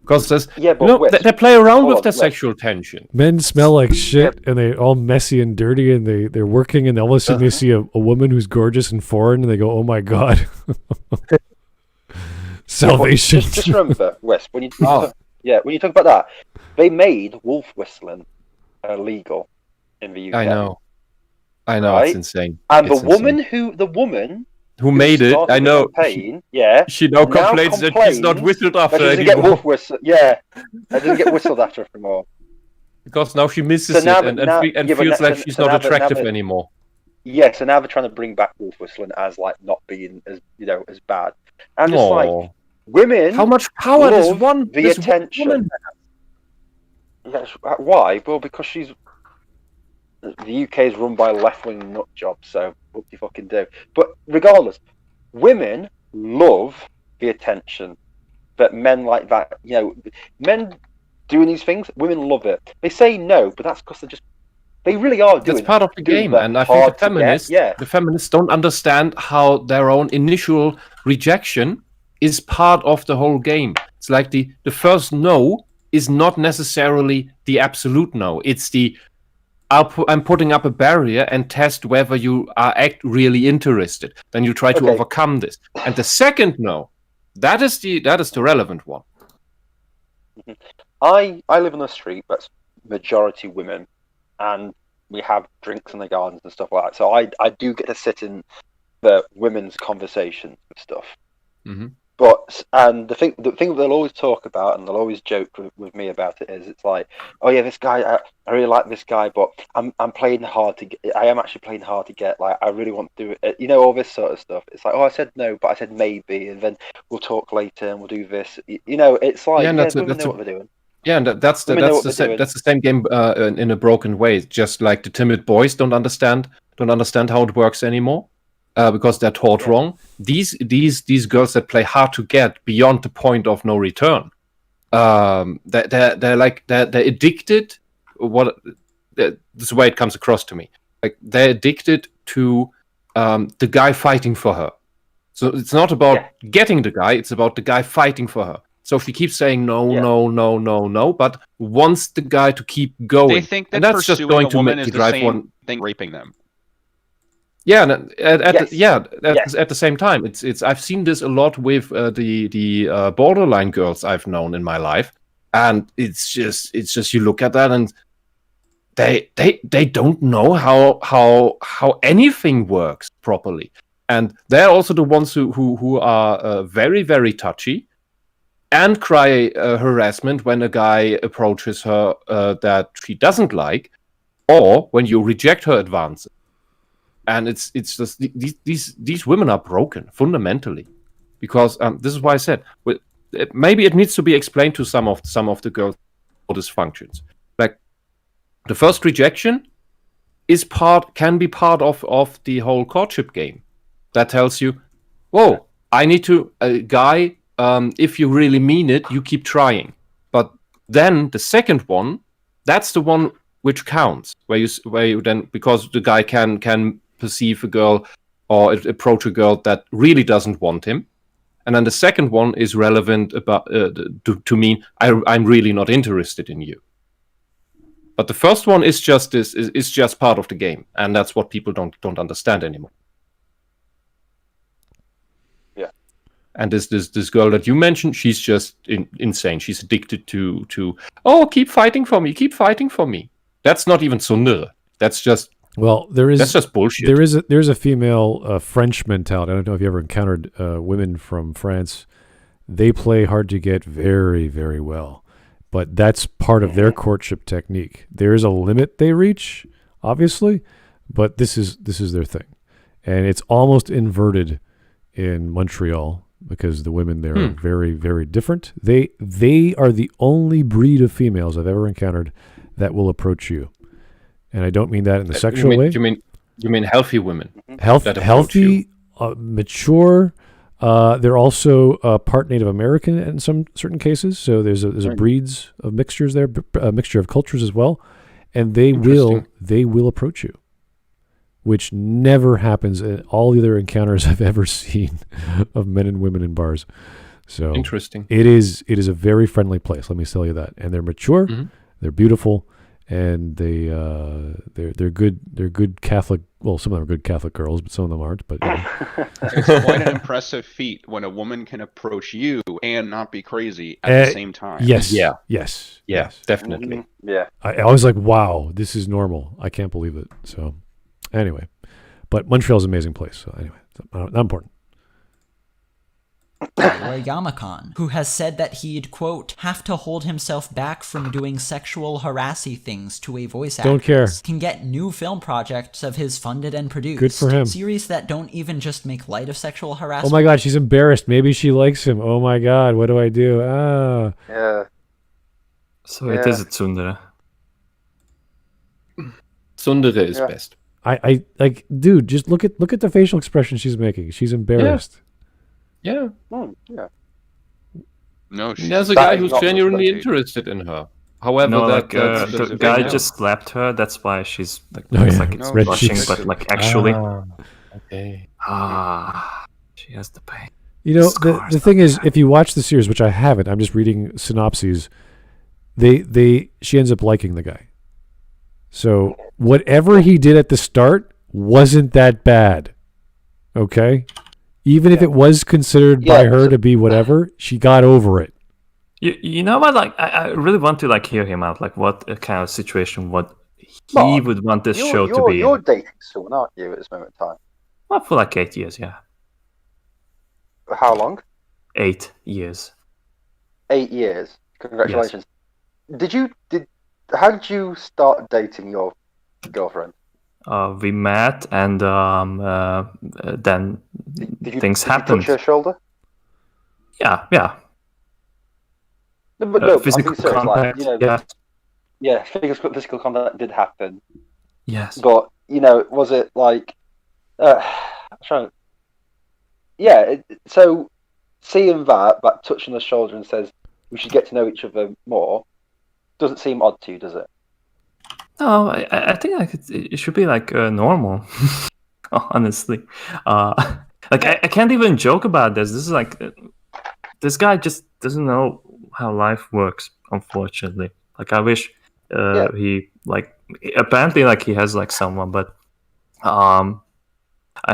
Because they play around with their sexual tension. Men smell like shit, and they're all messy and dirty, and they're working, and all of a sudden they see a woman who's gorgeous and foreign, and they go, "Oh my God, salvation!" Just remember, Wes, when you talk about that, they made wolf whistling illegal in the UK. I know, right? It's insane. And it's the woman who made it, I know. Campaign, she now complains that she's not whistled after anymore. Get wolf whistle. Yeah, I didn't get whistled after anymore. Because now she misses So now it that- and yeah, but feels now- like so- she's so not now that- attractive now that- anymore. Yeah, so now they're trying to bring back wolf whistling as like not being as as bad. I'm just like, Aw. women. How much power does love one the this one attention. woman Yes, why? Well, because the UK is run by a left-wing nut job, so what do you fucking do? But regardless, women love the attention that men like that. Men doing these things, women love it. They say no, but that's because they really are doing. That's part of the doing game, that and I think hard the to get. feminists, the feminists don't understand how their own initial rejection is part of the whole game. It's like the first no is not necessarily the absolute no. It's I'm putting up a barrier and test whether you are really interested. Then you try to overcome this. And the second no, that is the relevant one. I live on a street that's majority women, and we have drinks in the gardens and stuff like that. So I do get to sit in the women's conversations and stuff. Mm-hmm. And the thing they'll always talk about, and they'll always joke with me about it, is it's like, oh yeah, this guy, I really like this guy, but I'm playing hard to get. I am actually playing hard to get. Like, I really want to do it. All this sort of stuff. It's like, oh, I said no, but I said maybe, and then we'll talk later and we'll do this. It's like, women know what they're doing. Yeah, and that's the same game in a broken way. Just like the timid boys don't understand how it works anymore. Because they're taught wrong. These girls that play hard to get beyond the point of no return, they're addicted. This is the way it comes across to me. Like, they're addicted to the guy fighting for her. So it's not about getting the guy; it's about the guy fighting for her. So she keeps saying no, but wants the guy to keep going. They think that and that's just going a to woman make is you the drive same one thing raping them. Yeah, at the same time, it's I've seen this a lot with the borderline girls I've known in my life, and it's just you look at that and they don't know how anything works properly, and they're also the ones who are very, very touchy and cry harassment when a guy approaches her that she doesn't like, or when you reject her advances. And it's just these women are broken fundamentally, because this is why I said maybe it needs to be explained to some of the girls how this functions. Like, the first rejection can be part of the whole courtship game. That tells you, whoa, I need to guy. If you really mean it, you keep trying. But then the second one, that's the one which counts, where you then, because the guy can perceive a girl or approach a girl that really doesn't want him, and then the second one is relevant about to mean I'm really not interested in you. But the first one is just part of the game, and that's what people don't understand anymore. Yeah. And this girl that you mentioned, she's just insane. She's addicted to keep fighting for me. That's not even Sundere. That's just that's just bullshit. There's a female French mentality. I don't know if you ever encountered women from France. They play hard to get very, very well, but that's part of their courtship technique. There is a limit they reach, obviously, but this is their thing, and it's almost inverted in Montreal because the women there are very, very different. They are the only breed of females I've ever encountered that will approach you. And I don't mean that in the sexual way. You mean healthy women? Healthy, mature. They're also part Native American in some certain cases. So there's a breeds of mixtures there, a mixture of cultures as well, and they will approach you, which never happens in all the other encounters I've ever seen of men and women in bars. So interesting. It is a very friendly place. Let me tell you that. And they're mature, they're beautiful. And they're good Catholic. Well, some of them are good Catholic girls, but some of them aren't. But it's quite an impressive feat when a woman can approach you and not be crazy at the same time. Yes. Yeah. Yes. Definitely. Yeah. I was like, wow, this is normal. I can't believe it. So, anyway, but Montreal's an amazing place. So anyway, not important. Leroy Yamakon, who has said that he'd, quote, have to hold himself back from doing sexual harassy things to a voice actor. Don't care. Can get new film projects of his funded and produced. Good for him. Series that don't even just make light of sexual harassment. Oh my god, she's embarrassed. Maybe she likes him. Oh my god, what do I do? Ah. Yeah. So it is a tsundere. Tsundere is best. I like, dude, just look at the facial expression she's making. She's embarrassed. Yeah. Yeah. No, There's a That guy is who's not genuinely respected. interested in her. However, No, that's the guy just slapped her. That's why she's like, Oh, it's yeah. like it's No, blushing, cheeks. but like actually, Okay. she has the pain. You know, Scars the thing is, if you watch the series, which I haven't, I'm just reading synopses. She ends up liking the guy. So whatever he did at the start wasn't that bad. Okay, even if it was considered by her to be whatever, she got over it. You know what? Like, I really want to like hear him out. Like, what kind of situation what he would want this show to be You're in. dating someone, aren't you, at this moment in time? Well, for like 8 years, yeah. How long? 8 years. 8 years. Congratulations. How did you start dating your girlfriend? We met, and then things happened. Did you touch her shoulder? Yeah. No, but no, Physical I'm being serious, contact. like, Yeah. Yeah, physical contact did happen. Yes. But, was it like... I'm trying to... Yeah, so seeing that touch on the shoulder and says, we should get to know each other more, doesn't seem odd to you, does it? No, I think like it should be like normal. Honestly, like I can't even joke about this. This is like this guy just doesn't know how life works. Unfortunately, like I wish he like apparently like he has like someone, but I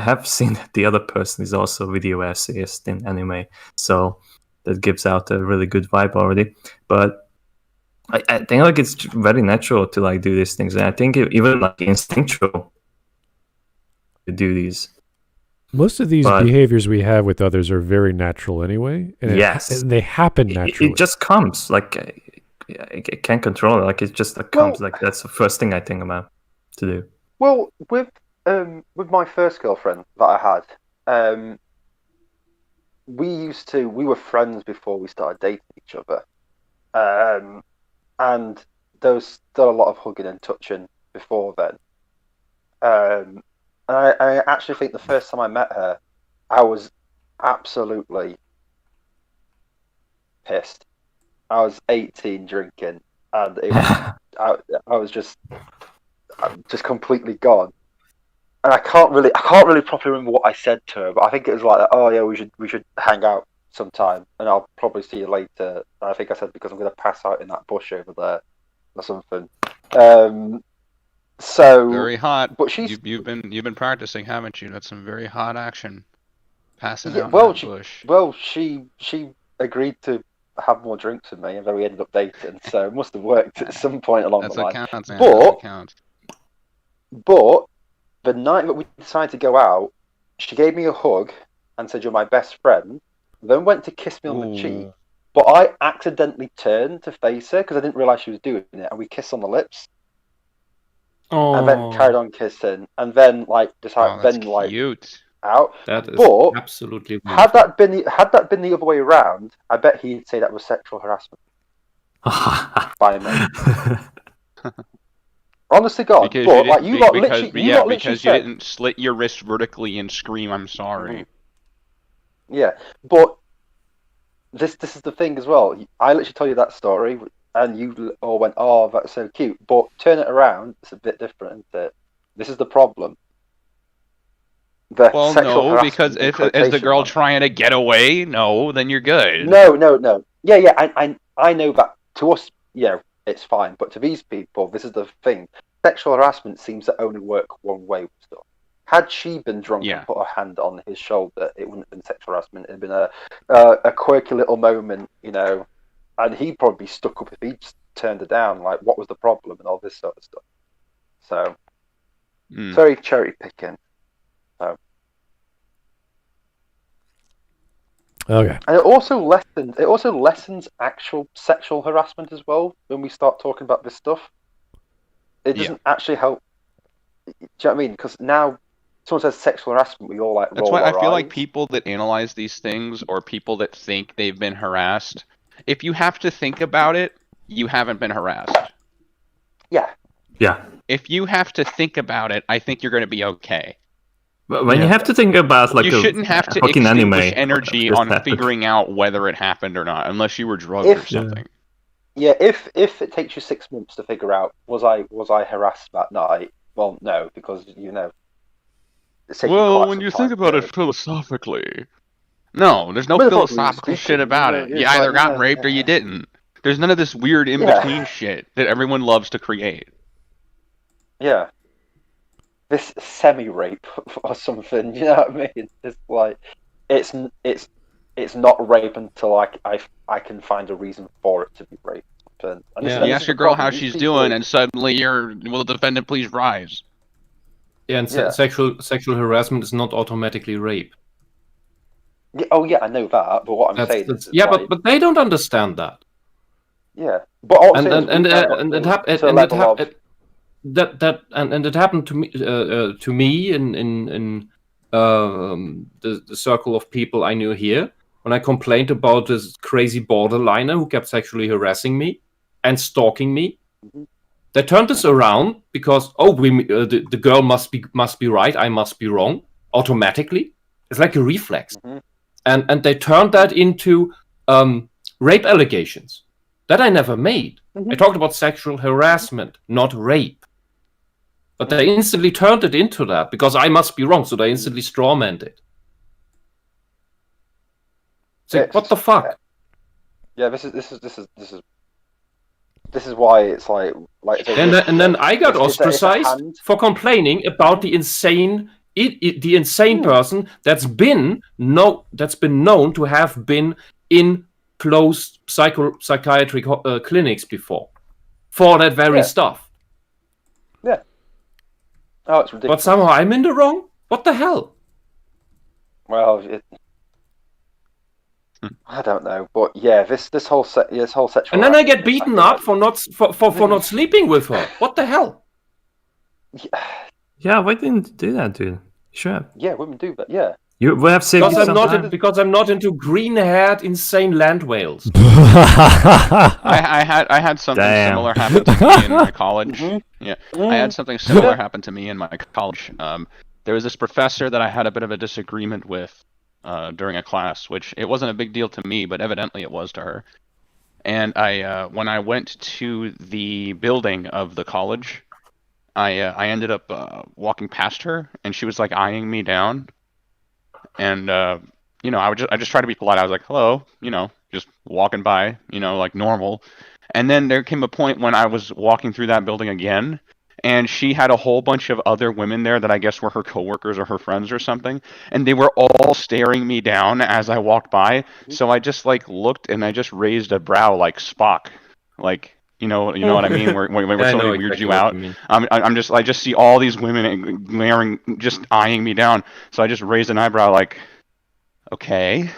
have seen that the other person is also a video essayist in anime, so that gives out a really good vibe already. But I think like it's very natural to like do these things, and I think even like instinctual to do these. Most of these behaviors we have with others are very natural anyway, and they happen naturally. It just comes. Like I can't control it. Like it just comes. Like that's the first thing I think about to do. Well, with my first girlfriend that I had, we were friends before we started dating each other. And there was still a lot of hugging and touching before then. And I actually think the first time I met her, I was absolutely pissed. I was 18 drinking, and it was, I was just completely gone. And I can't really properly remember what I said to her, but I think it was like, oh yeah, we should hang out sometime, and I'll probably see you later. And I think I said because I'm going to pass out in that bush over there or something. So very hot. But you've been practicing, haven't you? That's some very hot action. Passing out in that bush. Well, she agreed to have more drinks with me, and then we ended up dating. So it must have worked at some point along the line. Counts, man. But the night that we decided to go out, she gave me a hug and said, "You're my best friend." Then went to kiss me on the cheek, but I accidentally turned to face her because I didn't realise she was doing it, and we kissed on the lips. Oh. And then carried on kissing, and then cute. Out. That is absolutely weird. Had that been the other way around, I bet he'd say that was sexual harassment by me. Honest to God, because you didn't slit your wrist vertically and scream, "I'm sorry." Yeah, but this is the thing as well. I literally told you that story, and you all went, "Oh, that's so cute." But turn it around, it's a bit different, isn't it? This is the problem. Well, no, because if is the girl trying to get away, no, then you're good. No. Yeah, I know that to us, it's fine. But to these people, this is the thing. Sexual harassment seems to only work one way with stuff. Had she been drunk and put her hand on his shoulder, it wouldn't have been sexual harassment. It'd been a quirky little moment, and he'd probably be stuck up if he just turned her down. Like, what was the problem and all this sort of stuff. So, very cherry picking. So. Okay. And it also lessens actual sexual harassment as well when we start talking about this stuff. It doesn't actually help. Do you know what I mean? Because now someone says sexual harassment, we all like roll That's why I our feel like eyes. people that analyze these things or people that think they've been harassed, if you have to think about it, you haven't been harassed. Yeah. Yeah. If you have to think about it, I think you're going to be okay. But when you have to think about like you shouldn't have to fucking extinguish anime, energy just on happened. figuring out whether it happened or not, unless you were drugged or something. Yeah, if it takes you 6 months to figure out was I harassed that night? Well, no, because it's taking Well, quite when some you time think about to- it philosophically, no, there's no Metaphorically philosophical speaking, shit about it. it's You either like, got raped or you didn't. There's none of this weird in-between shit that everyone loves to create. Yeah. This semi-rape or something, you know what I mean? It's like it's not rape until I can find a reason for it to be rape. And You ask your girl how she's doing, and suddenly will the defendant please rise? Yeah, and sexual harassment is not automatically rape. Yeah, oh yeah, I know that, but what I'm saying is, yeah, but they don't understand that. Yeah, but also it happened to me in the circle of people I knew here when I complained about this crazy borderliner who kept sexually harassing me and stalking me. Mm-hmm. They turned this around because the girl must be right, I must be wrong automatically. It's like a reflex, and they turned that into rape allegations that I never made. I talked about sexual harassment, not rape. But they instantly turned it into that because I must be wrong, so they instantly strawmanned it. It's like, what the fuck? Yeah, this is why it's like and then I got ostracized for complaining about the insane person that's been known to have been in closed psychiatric clinics before for that very stuff. Yeah. Oh, it's ridiculous. But somehow I'm in the wrong? What the hell? Well, I don't know, but yeah, this whole sexual. And then I get beaten up for not sleeping with her. What the hell? Yeah, why didn't you do that, dude? Sure. Yeah, women do that. Yeah. You would have saved because I'm not into green-haired insane land whales. I had something similar happen to me in my college. Yeah, I had something similar happen to me in my college. There was this professor that I had a bit of a disagreement with during a class, which it wasn't a big deal to me, but evidently it was to her. And when I went to the building of the college, I ended up walking past her, and she was like eyeing me down. And I just tried to be polite. I was like, hello, just walking by, like normal. And then there came a point when I was walking through that building again, and she had a whole bunch of other women there that I guess were her coworkers or her friends or something, and they were all staring me down as I walked by. So I just looked, and I just raised a brow like Spock, like you know what I mean, where somebody weirds you out. I just see all these women glaring, just eyeing me down. So I just raised an eyebrow like, okay,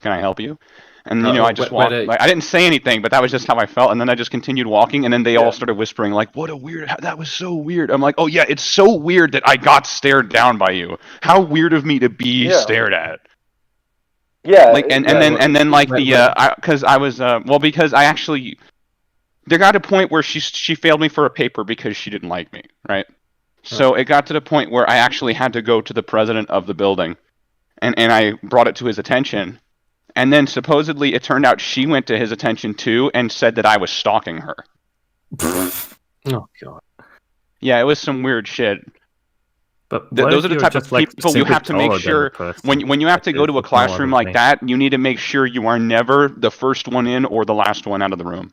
can I help you? And I just walked. I didn't say anything, but that was just how I felt. And then I just continued walking, and then they all started whispering like, "What a weird! That was so weird." I'm like, "Oh yeah, it's so weird that I got stared down by you. How weird of me to be stared at." Yeah. Because I actually there got a point where she failed me for a paper because she didn't like me, right? So it got to the point where I actually had to go to the president of the building, and I brought it to his attention. And then supposedly it turned out she went to his attention too and said that I was stalking her. Oh god. Yeah, it was some weird shit. But those are the type of people you have to make sure when you have to go to a classroom like that, you need to make sure you are never the first one in or the last one out of the room.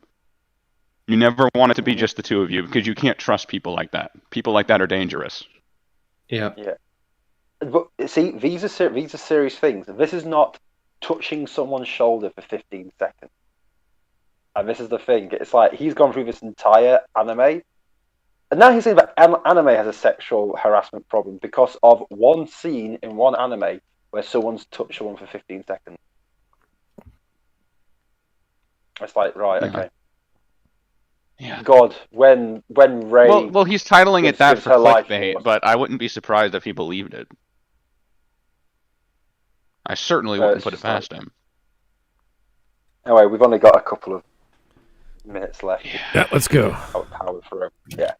You never want it to be just the two of you because you can't trust people like that. People like that are dangerous. Yeah. Yeah. But see, these are serious things. This is not touching someone's shoulder for 15 seconds. And this is the thing. It's like he's gone through this entire anime, and now he's saying that anime has a sexual harassment problem because of one scene in one anime where someone's touched someone for 15 seconds. It's like, right, Yeah. okay. Yeah. God, when Ray... Well, he's titling it that gives for her life clickbait, force. but I wouldn't be surprised if he believed it. I certainly wouldn't it's put it just like- past him. Anyway, we've only got a couple of minutes left. Yeah, let's go. Power through. Yeah.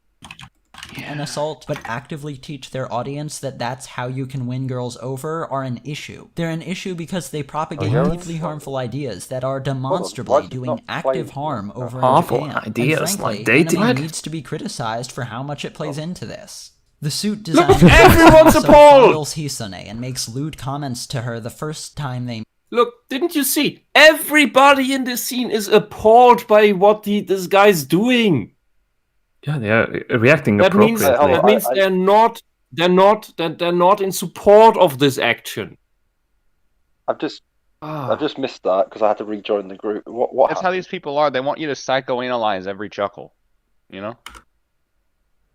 An assault, but actively teach their audience that that's how you can win girls over are an issue. They're an issue because they propagate Oh, yeah? deeply harmful ideas that are why demonstrably is it doing not active playing? harm over Harmful in Japan. ideas and frankly, like dating? anime What? needs to be criticized for how much it plays into this. The suit Look, designer everyone's also appalled! fondles Hisone and makes lewd comments to her the first time they Look, didn't you see? Everybody in this scene is appalled by what this guy's doing. Yeah, they are reacting That means appropriately. they're not in support of this action. I've just missed that because I had to rejoin the group. What That's how these people are. They want you to psychoanalyze every chuckle. You know?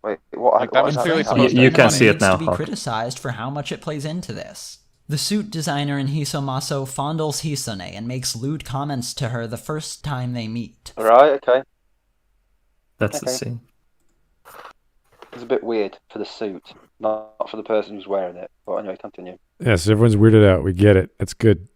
Wait, what? Like, that what was is clearly happening? supposed to You be can funny. see it needs now, to be Hawk. criticized for how much it plays into this. The suit designer in Hisomaso fondles Hisone and makes lewd comments to her the first time they meet. Right, okay. That's the Okay. scene. It's a bit weird for the suit, not for the person who's wearing it. But anyway, continue. Yes, everyone's weirded out. We get it. That's good.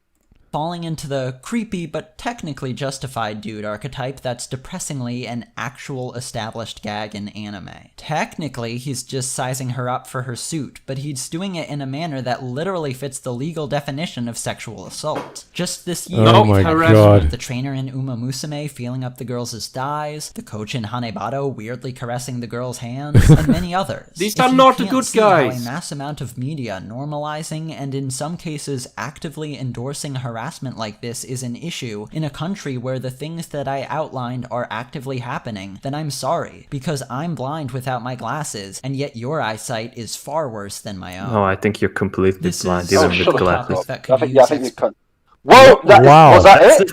Falling into the creepy but technically justified dude archetype that's depressingly an actual established gag in anime. Technically, he's just sizing her up for her suit, but he's doing it in a manner that literally fits the legal definition of sexual assault. Just this year, Oh we've my had God. the trainer in Uma Musume feeling up the girls' thighs, the coach in Hanebado weirdly caressing the girls' hands, and many others. These If are you not the can't good see how guys. a mass amount of media normalizing and in some cases actively endorsing harassment like this is an issue in a country where the things that I outlined are actively happening, then I'm sorry, because I'm blind without my glasses, and yet your eyesight is far worse than my own. No, I think you're completely This blind, is even shut with the fuck glasses. up. that could I think use you can. Whoa! Wow. Was that it?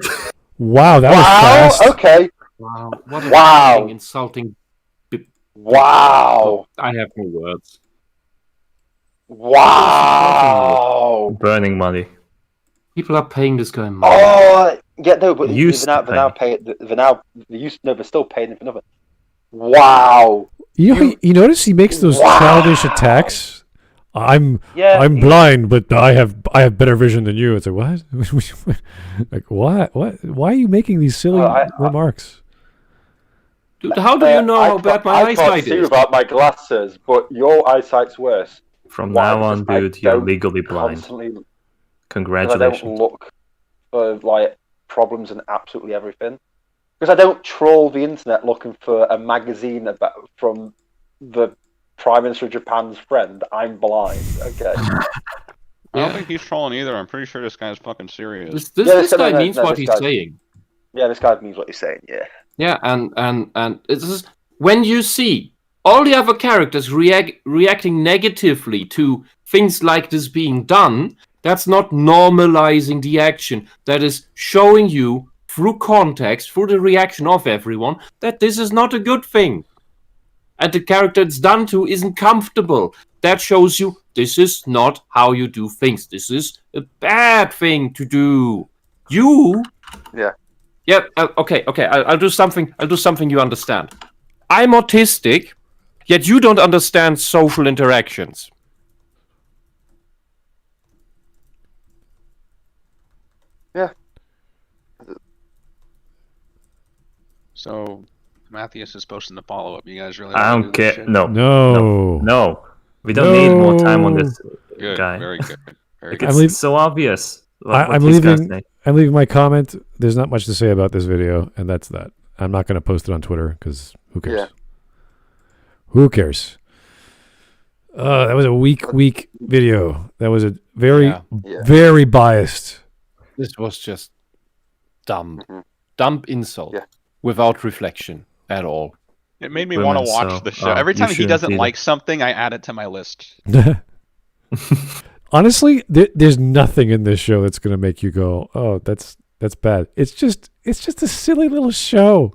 Wow, that was Wow! fast. Okay. Wow, what a Wow. fucking insulting. Wow! I have no words. Wow! Burning money. People are paying this guy money. Oh, yeah, no, but Used they're to now paying. They're still paying him for nothing. Wow! You notice he makes those Wow. childish attacks. I'm blind, but I have better vision than you. It's like what? Like what? What? Why are you making these silly remarks? Dude, how do you know how bad my I can't eyesight see is? about my glasses, but your eyesight's worse. From Why? now on, Because I dude, you're don't legally blind. Constantly, because I Congratulations. don't look for like problems in absolutely everything. Because I don't troll the internet looking for a magazine from the Prime Minister of Japan's friend. I'm blind. Okay. I don't think he's trolling either. I'm pretty sure this guy's fucking serious. This guy means what he's saying. Yeah, this guy means what he's saying. Yeah. Yeah, and this is when you see all the other characters reacting negatively to things like this being done, that's not normalizing the action. That is showing you through context, through the reaction of everyone, that this is not a good thing. And the character it's done to isn't comfortable. That shows you this is not how you do things. This is a bad thing to do. Yeah. Yeah. Okay. I'll do something. You understand. I'm autistic, yet you don't understand social interactions. Yeah. So, Matthias is posting the follow-up. You guys really I wanna don't do this care. shit? No. We don't need more time on this Good. guy. Very good. Very Like, good. I'm leave- it's so obvious. I'm leaving. I'm leaving my comment. There's not much to say about this video, and that's that. I'm not going to post it on Twitter because who cares? Yeah. Who cares? That was a weak video. That was a very, Yeah. very biased. This was just dumb. Mhm. Dumb insult. Yeah. Without reflection at all. It made me Women, want to watch so- the show. oh, Every you time he shouldn't doesn't either. like something, I add it to my list. Honestly, there's nothing in this show that's going to make you go, "Oh, that's bad." It's just a silly little show.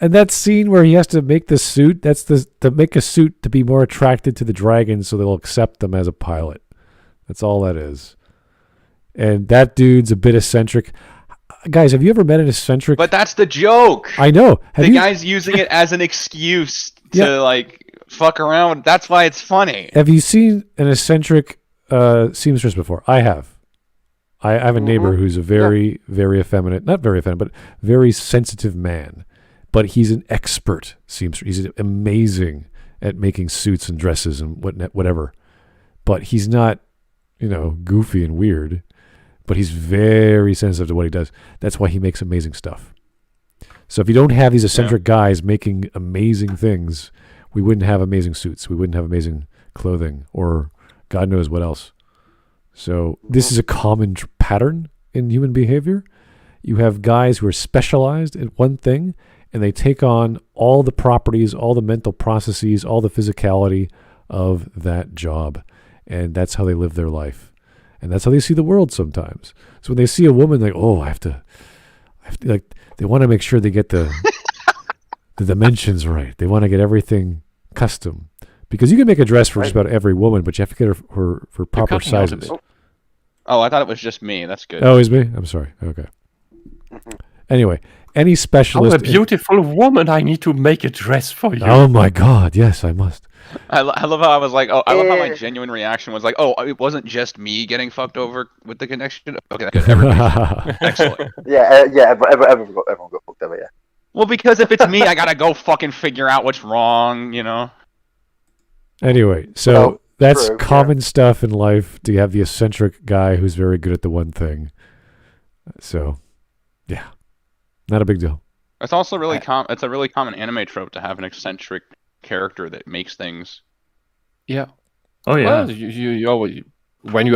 And that scene where he has to make the suit, to make a suit to be more attracted to the dragons so they'll accept them as a pilot. That's all that is. And that dude's a bit eccentric. guys, have you ever met an eccentric? But that's the joke. I know. The guy's using it as an excuse to like fuck around. That's why it's funny. Have you seen an eccentric seamstress before? I have. I have a neighbor who's a very, very effeminate, not very effeminate, but very sensitive man. But he's an expert seamstress. He's amazing at making suits and dresses and whatever. But he's not, goofy and weird. But he's very sensitive to what he does. That's why he makes amazing stuff. So if you don't have these eccentric guys making amazing things, we wouldn't have amazing suits. We wouldn't have amazing clothing or God knows what else. So this is a common pattern in human behavior. You have guys who are specialized in one thing, and they take on all the properties, all the mental processes, all the physicality of that job. And that's how they live their life. And that's how they see the world sometimes. So when they see a woman, like, oh, I have to like, they want to make sure they get the dimensions right. They want to get everything custom. Because you can make a dress for just about every woman, but you have to get her for proper sizes. Oh, I thought it was just me. That's good. Oh, it's me? I'm sorry. Okay. Anyway, any specialist... I'm a beautiful woman. I need to make a dress for you. Oh, my God. Yes, I must. I love how I was like, I love how my genuine reaction was like, oh, it wasn't just me getting fucked over with the connection. Okay, good. Excellent. Everyone got fucked over, yeah. Well, because if it's me, I gotta go fucking figure out what's wrong, Anyway, so that's common stuff in life. Do you have the eccentric guy who's very good at the one thing? So, yeah, not a big deal. It's also really it's a really common anime trope to have an eccentric character that makes things. Yeah. Oh yeah. Well, you always, when you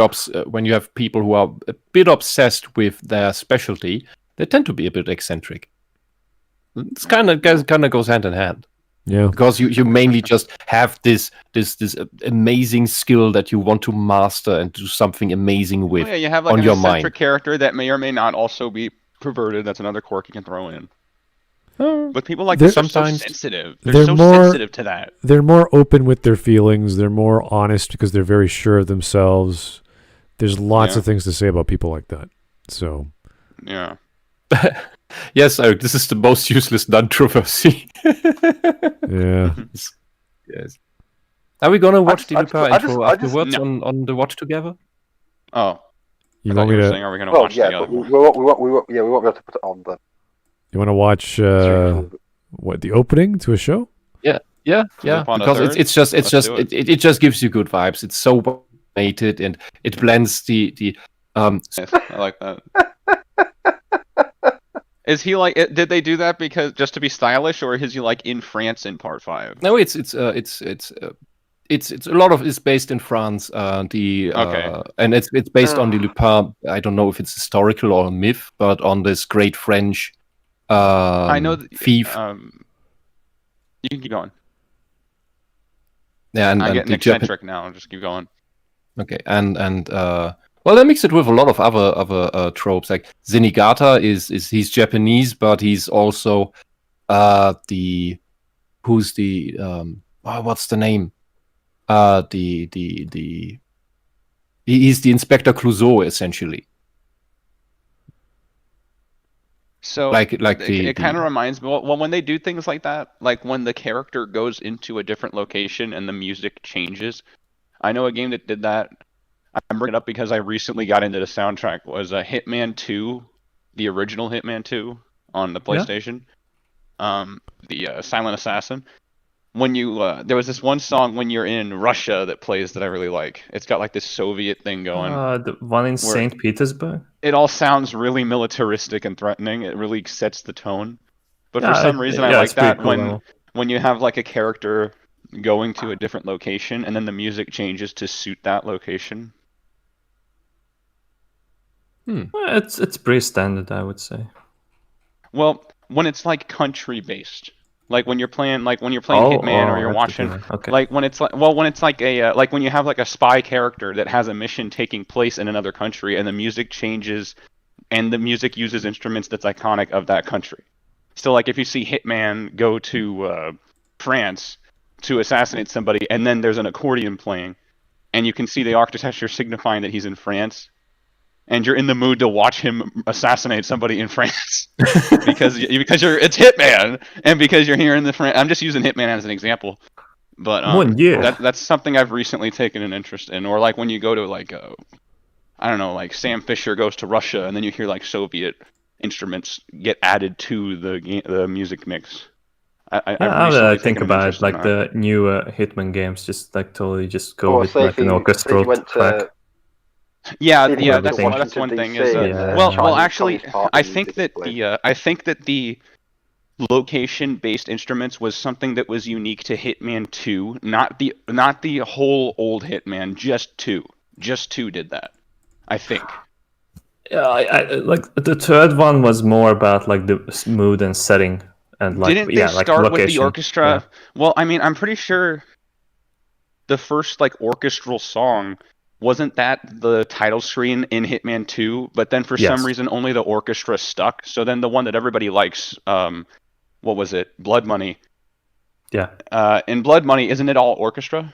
have people who are a bit obsessed with their specialty, they tend to be a bit eccentric. It's kind of goes hand in hand. Yeah. Because you mainly just have this amazing skill that you want to master and do something amazing with. Oh, yeah, you have like on an your eccentric mind. character that may or may not also be perverted. That's another quirk you can throw in. But people like this are so sensitive. They're so sensitive to that. They're more open with their feelings. They're more honest because they're very sure of themselves. There's lots of things to say about people like that. So, yeah. Yes, Eric, this is the most useless controversy. Yeah. Yes. Are we gonna watch the Lupin intro afterwards no. on the watch together? Oh. You want me to? Are we gonna watch together? But we won't be able to put it on then. You want to watch the opening to a show? Yeah. Because it just gives you good vibes. It's so mated and it blends the Yes, I like that. Is he like? Did they do that because just to be stylish, or is he like in France in Part 5? No, it's a lot of it's based in France. And it's based on the Lupin. I don't know if it's historical or a myth, but on this great French. I know thief. You can keep going. Yeah, and I'm getting the eccentric now. Just keep going. Okay, and well, they mix it with a lot of other tropes. Like Zenigata is he's Japanese, but he's also what's the name? He's the Inspector Clouseau essentially. So it kind of reminds me. Well, when they do things like that, like when the character goes into a different location and the music changes. I know a game that did that. I'm bringing it up because I recently got into the soundtrack. Was Hitman 2, the original Hitman 2 on the PlayStation, the Silent Assassin. When you there was this one song when you're in Russia that plays that I really like. It's got like this Soviet thing going. The one in St. Petersburg. It all sounds really militaristic and threatening. It really sets the tone. But for some reason, I like that cool, when you have like a character going to a different location and then the music changes to suit that location. It's pretty standard, I would say. Well, when it's like country based, like when you're playing Hitman or you're watching, like when it's like a like when you have like a spy character that has a mission taking place in another country and the music changes, and the music uses instruments that's iconic of that country. So like if you see Hitman go to France to assassinate somebody, and then there's an accordion playing, and you can see the architecture signifying that he's in France. and you're in the mood to watch him assassinate somebody in France because it's Hitman, and because you're hearing I'm just using Hitman as an example, but that's something I've recently taken an interest in. Or like when you go to like I don't know, like Sam Fisher goes to Russia, and then you hear like Soviet instruments get added to the music mix. I think about it, like the new Hitman games, just like totally just go with like an orchestral track. Yeah, that's one thing. Well, actually, I think that the location-based instruments was something that was unique to Hitman 2, not the whole old Hitman. Just 2 did that, I think. Yeah, I like the third one was more about like the mood and setting. And like, didn't they start with the orchestra? Yeah. Well, I mean, I'm pretty sure the first like orchestral song wasn't that the title screen in Hitman 2, but then for some reason only the orchestra stuck. So then the one that everybody likes, what was it? Blood Money. Yeah. In Blood Money, isn't it all orchestra?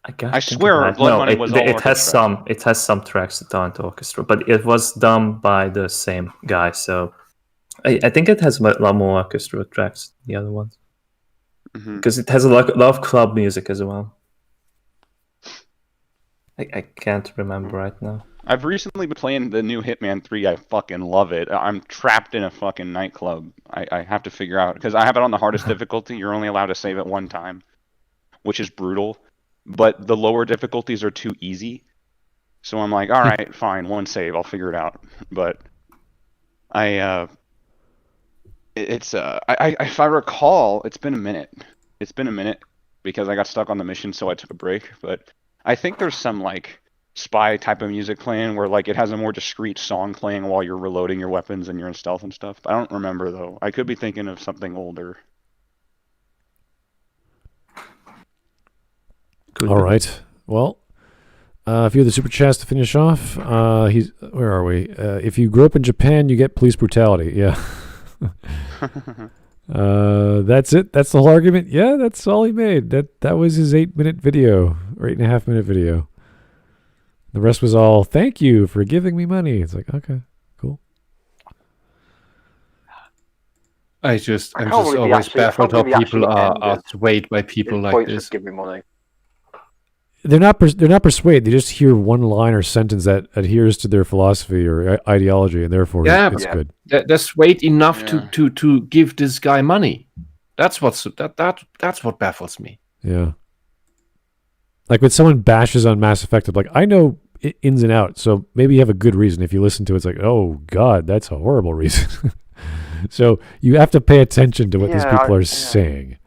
I swear Blood Money was all orchestra. It has some tracks that aren't orchestra, but it was done by the same guy, so I think it has a lot more orchestra tracks than the other ones. Because it has a lot of club music as well. I can't remember right now. I've recently been playing the new Hitman 3. I fucking love it. I'm trapped in a fucking nightclub. I have to figure out, because I have it on the hardest difficulty. You're only allowed to save it one time, which is brutal. But the lower difficulties are too easy. So I'm like, all right, fine, one save. I'll figure it out. But if I recall, it's been a minute. It's been a minute because I got stuck on the mission, so I took a break. But I think there's some like spy type of music playing where like it has a more discreet song playing while you're reloading your weapons and you're in stealth and stuff. I don't remember though. I could be thinking of something older. All right. Well, a few of the super chats to finish off. Where are we? If you grew up in Japan, you get police brutality. Yeah. That's it. That's the whole argument. Yeah, that's all he made. That was his 8-minute video or 8.5-minute video. The rest was all thank you for giving me money. It's like, okay, cool. I'm just always baffled how people are swayed by people like this. Give me money. They're not persuaded. They just hear one line or sentence that adheres to their philosophy or ideology, and therefore it's good. They're swayed enough to give this guy money. That's what baffles me. Yeah. Like when someone bashes on Mass Effect, I'm like, I know ins and outs, so maybe you have a good reason. If you listen to it, it's like, oh God, that's a horrible reason. So you have to pay attention to what these people are saying.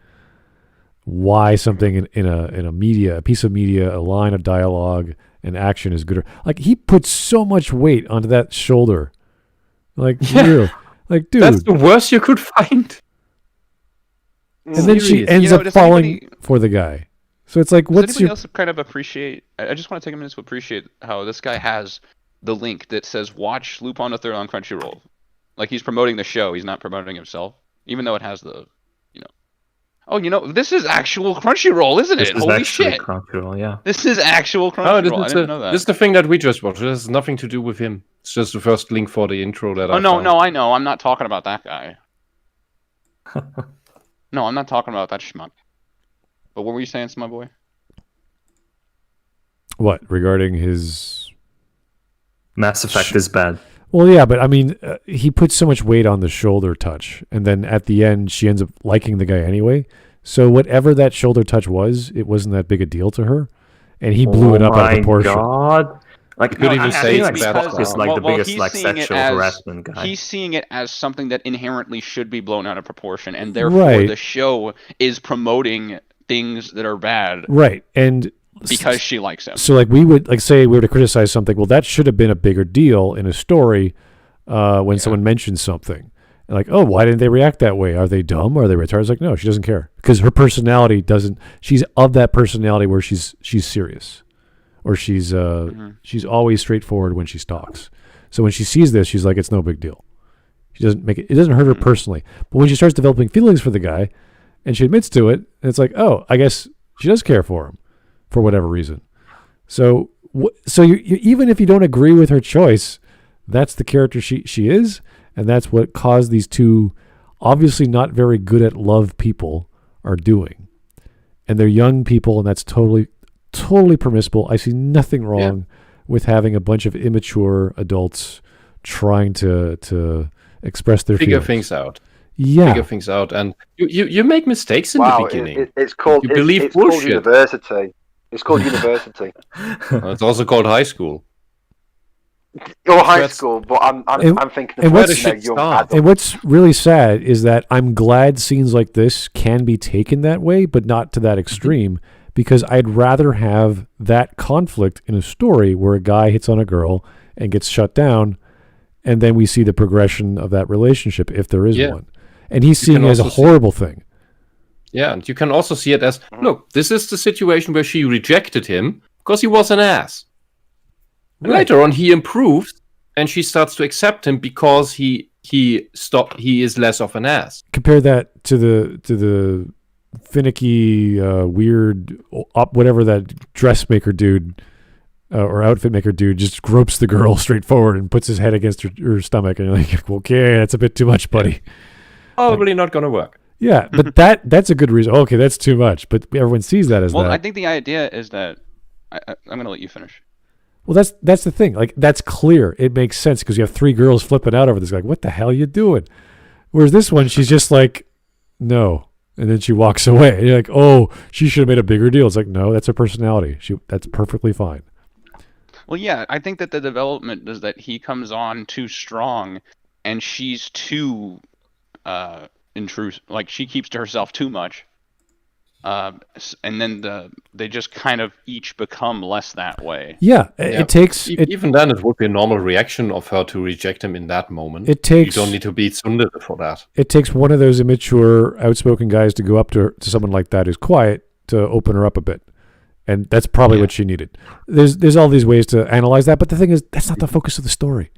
Why something in a piece of media, a line of dialogue, an action is good. Like he puts so much weight onto that shoulder. Like, real. Like, dude. That's the worst you could find. And then she ends up falling for the guy. So it's like, does anybody else kind of appreciate? I just want to take a minute to appreciate how this guy has the link that says "Watch Lupin the Third on Crunchyroll." Like he's promoting the show. He's not promoting himself, even though it has the. Oh, this is actual Crunchyroll, isn't it? Holy shit! Crunchyroll, yeah. This is actual Crunchyroll. I didn't know that. This is the thing that we just watched. It has nothing to do with him. It's just the first link for the intro that I found. No, I know. I'm not talking about that guy. No, I'm not talking about that schmuck. But what were you saying, my boy? What, regarding his... Mass Effect is bad. Well, yeah, but I mean, he puts so much weight on the shoulder touch, and then at the end, she ends up liking the guy anyway. So whatever that shoulder touch was, it wasn't that big a deal to her, and he blew it up out of proportion. Oh my God! Like, you could even say it's the biggest sexual harassment guy. He's seeing it as something that inherently should be blown out of proportion, and therefore the show is promoting things that are bad. Right, and because she likes him. So like we would say we were to criticize something, well that should have been a bigger deal in a story when someone mentions something. And like, oh, why didn't they react that way? Are they dumb? Are they retarded? It's like, no, she doesn't care. Because her personality she's of that personality where she's serious. Or she's always straightforward when she talks. So when she sees this, she's like, it's no big deal. She doesn't it doesn't hurt her personally. But when she starts developing feelings for the guy and she admits to it, and it's like, oh, I guess she does care for him. For whatever reason. So So you even if you don't agree with her choice, that's the character she is, and that's what caused these two obviously not very good at love people are doing. And they're young people, and that's totally permissible. I see nothing wrong with having a bunch of immature adults trying to express their figure feelings. things out. Yeah. Figure things out, and you make mistakes in the beginning. It's called university. It's called university. It's also called high school. Or high school, but I'm thinking of young adults. And what's really sad is that I'm glad scenes like this can be taken that way, but not to that extreme, because I'd rather have that conflict in a story where a guy hits on a girl and gets shut down, and then we see the progression of that relationship, if there is one. And he's seeing it as a horrible thing. Yeah, and you can also see it as, look, this is the situation where she rejected him because he was an ass. And later on, he improves, and she starts to accept him because he is less of an ass. Compare that to the finicky, weird, whatever that dressmaker dude or outfit maker dude just gropes the girl straight forward and puts his head against her stomach, and you're like, okay, that's a bit too much, buddy. Probably not going to work. Yeah, but that's a good reason. Okay, that's too much, but everyone sees that as that. Well, I think the idea is that I'm going to let you finish. Well, that's the thing. Like, that's clear. It makes sense because you have three girls flipping out over this. Like, what the hell are you doing? Whereas this one, she's just like, no, and then she walks away. And you're like, oh, she should have made a bigger deal. It's like, no, that's her personality. That's perfectly fine. Well, yeah, I think that the development is that he comes on too strong, and she's too intrusive. Like, she keeps to herself too much. And then they just kind of each become less that way. Yeah, it takes... Even then, it would be a normal reaction of her to reject him in that moment. It takes... You don't need to be tsundere for that. It takes one of those immature, outspoken guys to go up to someone like that who's quiet to open her up a bit. And that's probably what she needed. There's all these ways to analyze that, but the thing is, that's not the focus of the story.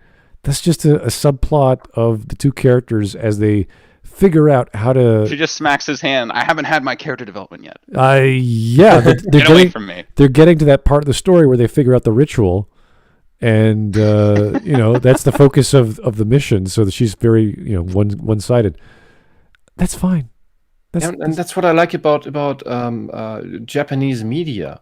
That's just a subplot of the two characters as they figure out how to... She just smacks his hand. I haven't had my character development yet. Yeah. Get away from me. They're getting to that part of the story where they figure out the ritual, and that's the focus of the mission, so that she's very one-sided. That's fine. And that's what I like about Japanese media.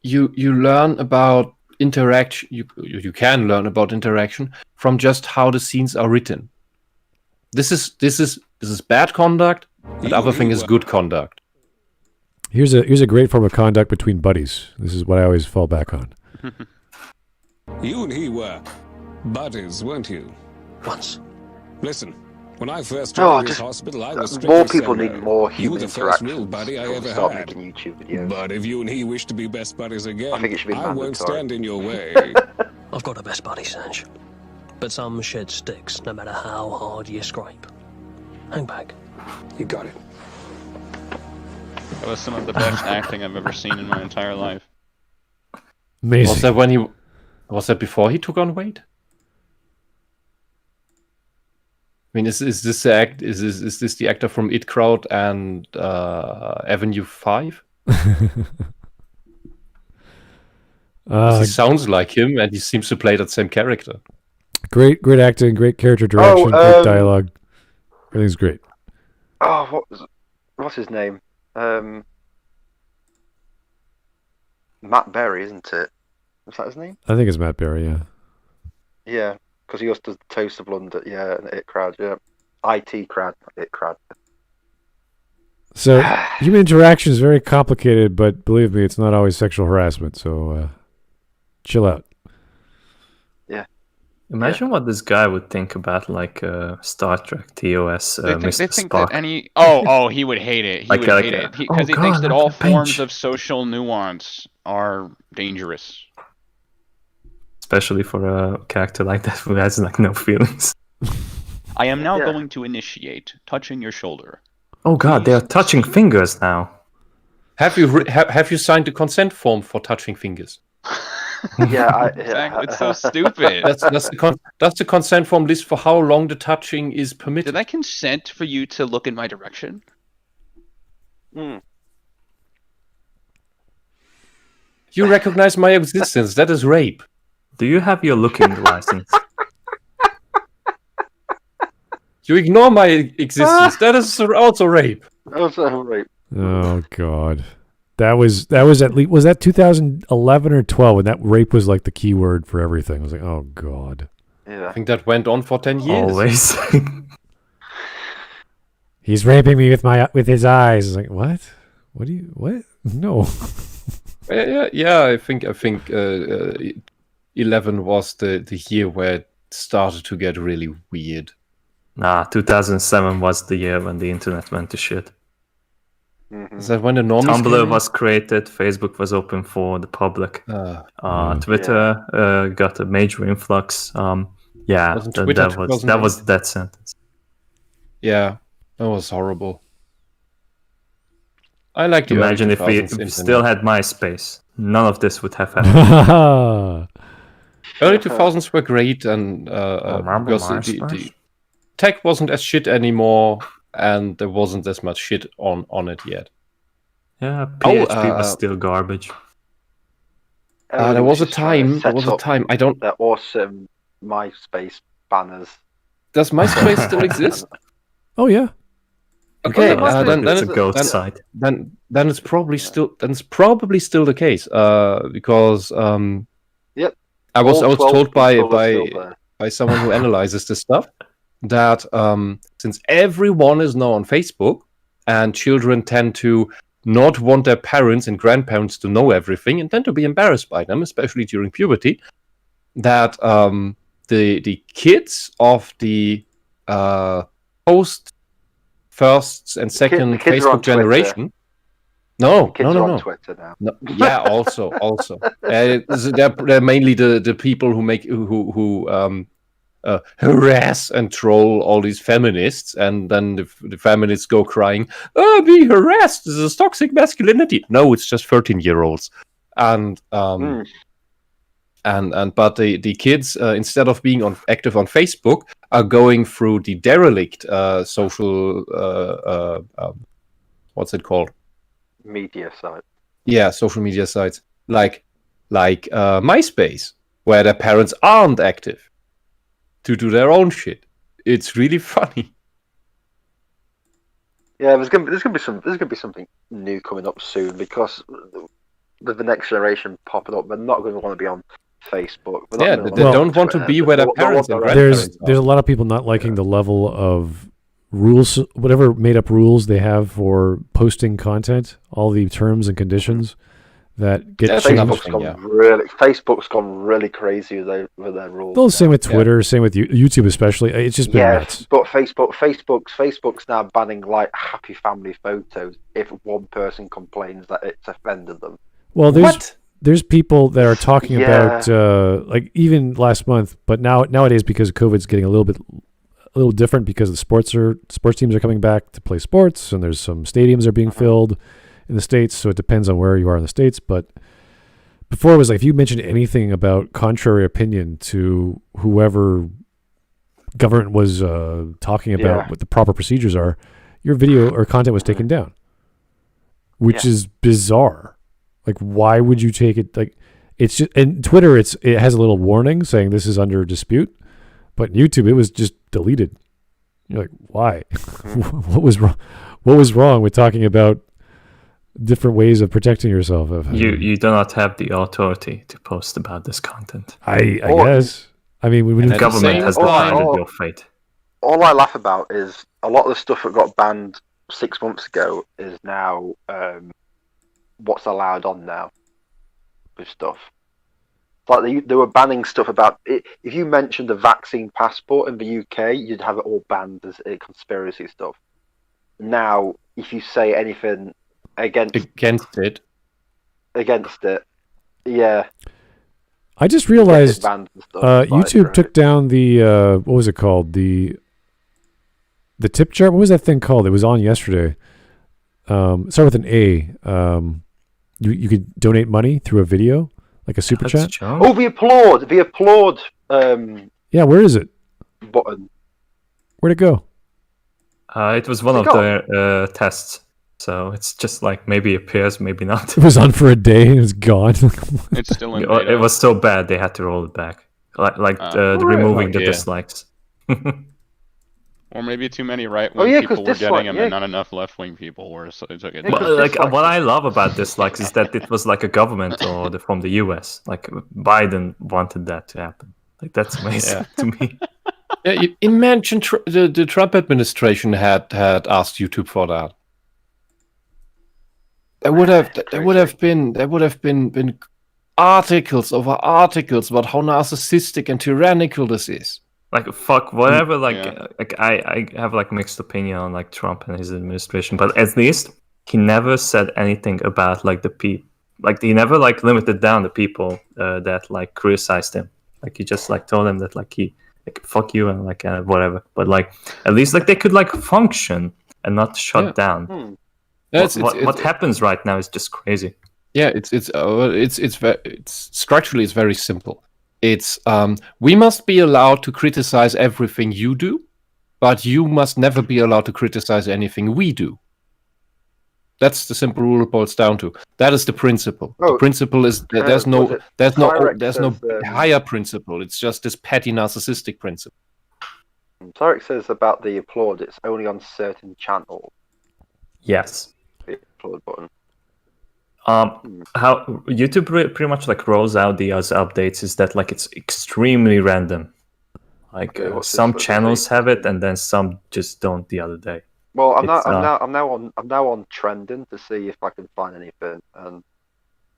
You learn about interaction. You can learn about interaction from just how the scenes are written. This is bad conduct. The other thing is good conduct. Here's a great form of conduct between buddies. This is what I always fall back on. You and he were buddies, weren't you? Once. Listen, when I first joined this hospital, I was more people need more human you were the first interaction. real buddy I ever Start had. making YouTube videos. But if you and he wish to be best buddies again, I think it should be I won't mandatory. stand in your way. I've got a best buddy, Sanj. But some shed sticks, no matter how hard you scrape. Hang back. You got it. That was some of the best acting I've ever seen in my entire life. Amazing. Was that before he took on weight? I mean, is this the act? Is this the actor from It Crowd and Avenue 5? He sounds like him, and he seems to play that same character. Great acting, great character direction, great dialogue. Everything's great. Oh, what's his name? Matt Berry, isn't it? Is that his name? I think it's Matt Berry, yeah. Yeah, because he also does Toast of London, and It Crowd, yeah. IT Crowd, It Crowd. So, human interaction is very complicated, but believe me, it's not always sexual harassment, so chill out. Yeah. Imagine what this guy would think about, like, Star Trek TOS, Mr. Spock. That he would hate it. He would hate it. Because he thinks that all forms of social nuance are dangerous. Especially for a character like that who has, like, no feelings. I am now going to initiate touching your shoulder. Oh god, they are touching fingers now. Have you signed the consent form for touching fingers? Exactly. It's so stupid. That's the consent form list for how long the touching is permitted. Did I consent for you to look in my direction? You recognize my existence. That is rape. Do you have your looking license? You ignore my existence. That is also rape. Also rape. Oh God, that was at least, was that 2011 or 12 when that rape was like the key word for everything? I was like, oh God. Yeah. I think that went on for 10 years. Always. He's raping me with his eyes. It's like, what? What? No. Yeah. I think 11 was the year where it started to get really weird. Nah, 2007 was the year when the internet went to shit. Mm-hmm. Is that when the normies Tumblr was created, Facebook was open for the public. Twitter got a major influx. That was the death sentence. Yeah, that was horrible. I like to imagine if we still had MySpace. None of this would have happened. Early 2000s were great, and because the tech wasn't as shit anymore, and there wasn't as much shit on it yet. Yeah, PHP was still garbage. There was a time. I don't. That awesome MySpace banners. Does MySpace still exist? Oh yeah. Okay, then it's a ghost site. Then it's probably still the case. Because yep. I was told by someone who analyzes this stuff that since everyone is now on Facebook and children tend to not want their parents and grandparents to know everything and tend to be embarrassed by them, especially during puberty, that the kids of the post first and second Facebook generation. No. Twitter now. No. Yeah, also. They're mainly the people who harass and troll all these feminists, and then the feminists go crying, "Oh, being harassed this is toxic masculinity." No, it's just 13-year-olds, but the kids instead of being active on Facebook are going through the derelict social what's it called? Media site. Yeah, social media sites like MySpace, where their parents aren't active to do their own shit. It's really funny. Yeah, there's gonna be something new coming up soon, because with the next generation popping up, they're not going to want to be on Facebook. They don't want to be where their parents and grandparents are. There's a lot of people not liking the level of rules, whatever made up rules they have for posting content, all the terms and conditions that get changed. Facebook's gone really crazy with their rules. Well, same with Twitter, same with YouTube especially. It's just been nuts. But Facebook's now banning like happy family photos if one person complains that it's offended them. Well, there's people that are talking about like even last month, but nowadays because COVID's getting a little different because the sports teams are coming back to play sports, and there's some stadiums are being filled in the States, so it depends on where you are in the States. But before it was like if you mentioned anything about contrary opinion to whoever government was talking about what the proper procedures are, your video or content was taken down, which is bizarre. Like, why would you take it? Like, it's just, and Twitter, it has a little warning saying this is under dispute, but YouTube, it was just deleted. You're like, why? What was wrong? What was wrong with talking about different ways of protecting yourself? You do not have the authority to post about this content. I guess. I mean, when the government has decided your fate. All I laugh about is a lot of the stuff that got banned 6 months ago is now what's allowed on now with stuff. Like they were banning stuff about it. If you mentioned the vaccine passport in the UK, you'd have it all banned as conspiracy stuff. Now, if you say anything against it, yeah. I just realized YouTube took down the what was it called, the tip jar. What was that thing called? It was on yesterday. Start with an A. You could donate money through a video, like a super chat. Oh, the applaud. Yeah, where is it? Button. Where'd it go? It was one of the tests. So it's just like maybe appears, maybe not. It was on for a day and it's gone. It's still in It beta. was so bad they had to roll it back, removing the yeah. dislikes. Or maybe too many right-wing yeah, people 'cause were getting them, yeah. and not enough left-wing people were, so they took it. Yeah, 'cause Well, like dislikes- what I love about dislikes is that it was like a government order from the US. Like Biden wanted that to happen. Like that's amazing to me. Yeah, imagine the Trump administration had asked YouTube for that. There would have been articles over articles about how narcissistic and tyrannical this is. Like fuck whatever. Like Yeah. like I have like mixed opinion on like Trump and his administration, but at least he never said anything about like the people. Like he never like limited down the people that like criticized him. Like he just like told them that like he like fuck you and like whatever. But like at least like they could like function and not shut down. What happens right now is just crazy. Yeah, it's structurally it's very simple. It's we must be allowed to criticize everything you do, but you must never be allowed to criticize anything we do. That's the simple rule it boils down to. That is the principle. Oh, the principle is that there's no Franxx higher principle. It's just this petty narcissistic principle. Tarek says about the applaud, it's only on certain channels. Yes. The applaud button. How YouTube pretty much like rolls out the updates is that like it's extremely random. Like Okay, what's some this channels specific? have it, and then some just don't the other day. Well, I'm It's, now on trending to see if I can find anything, and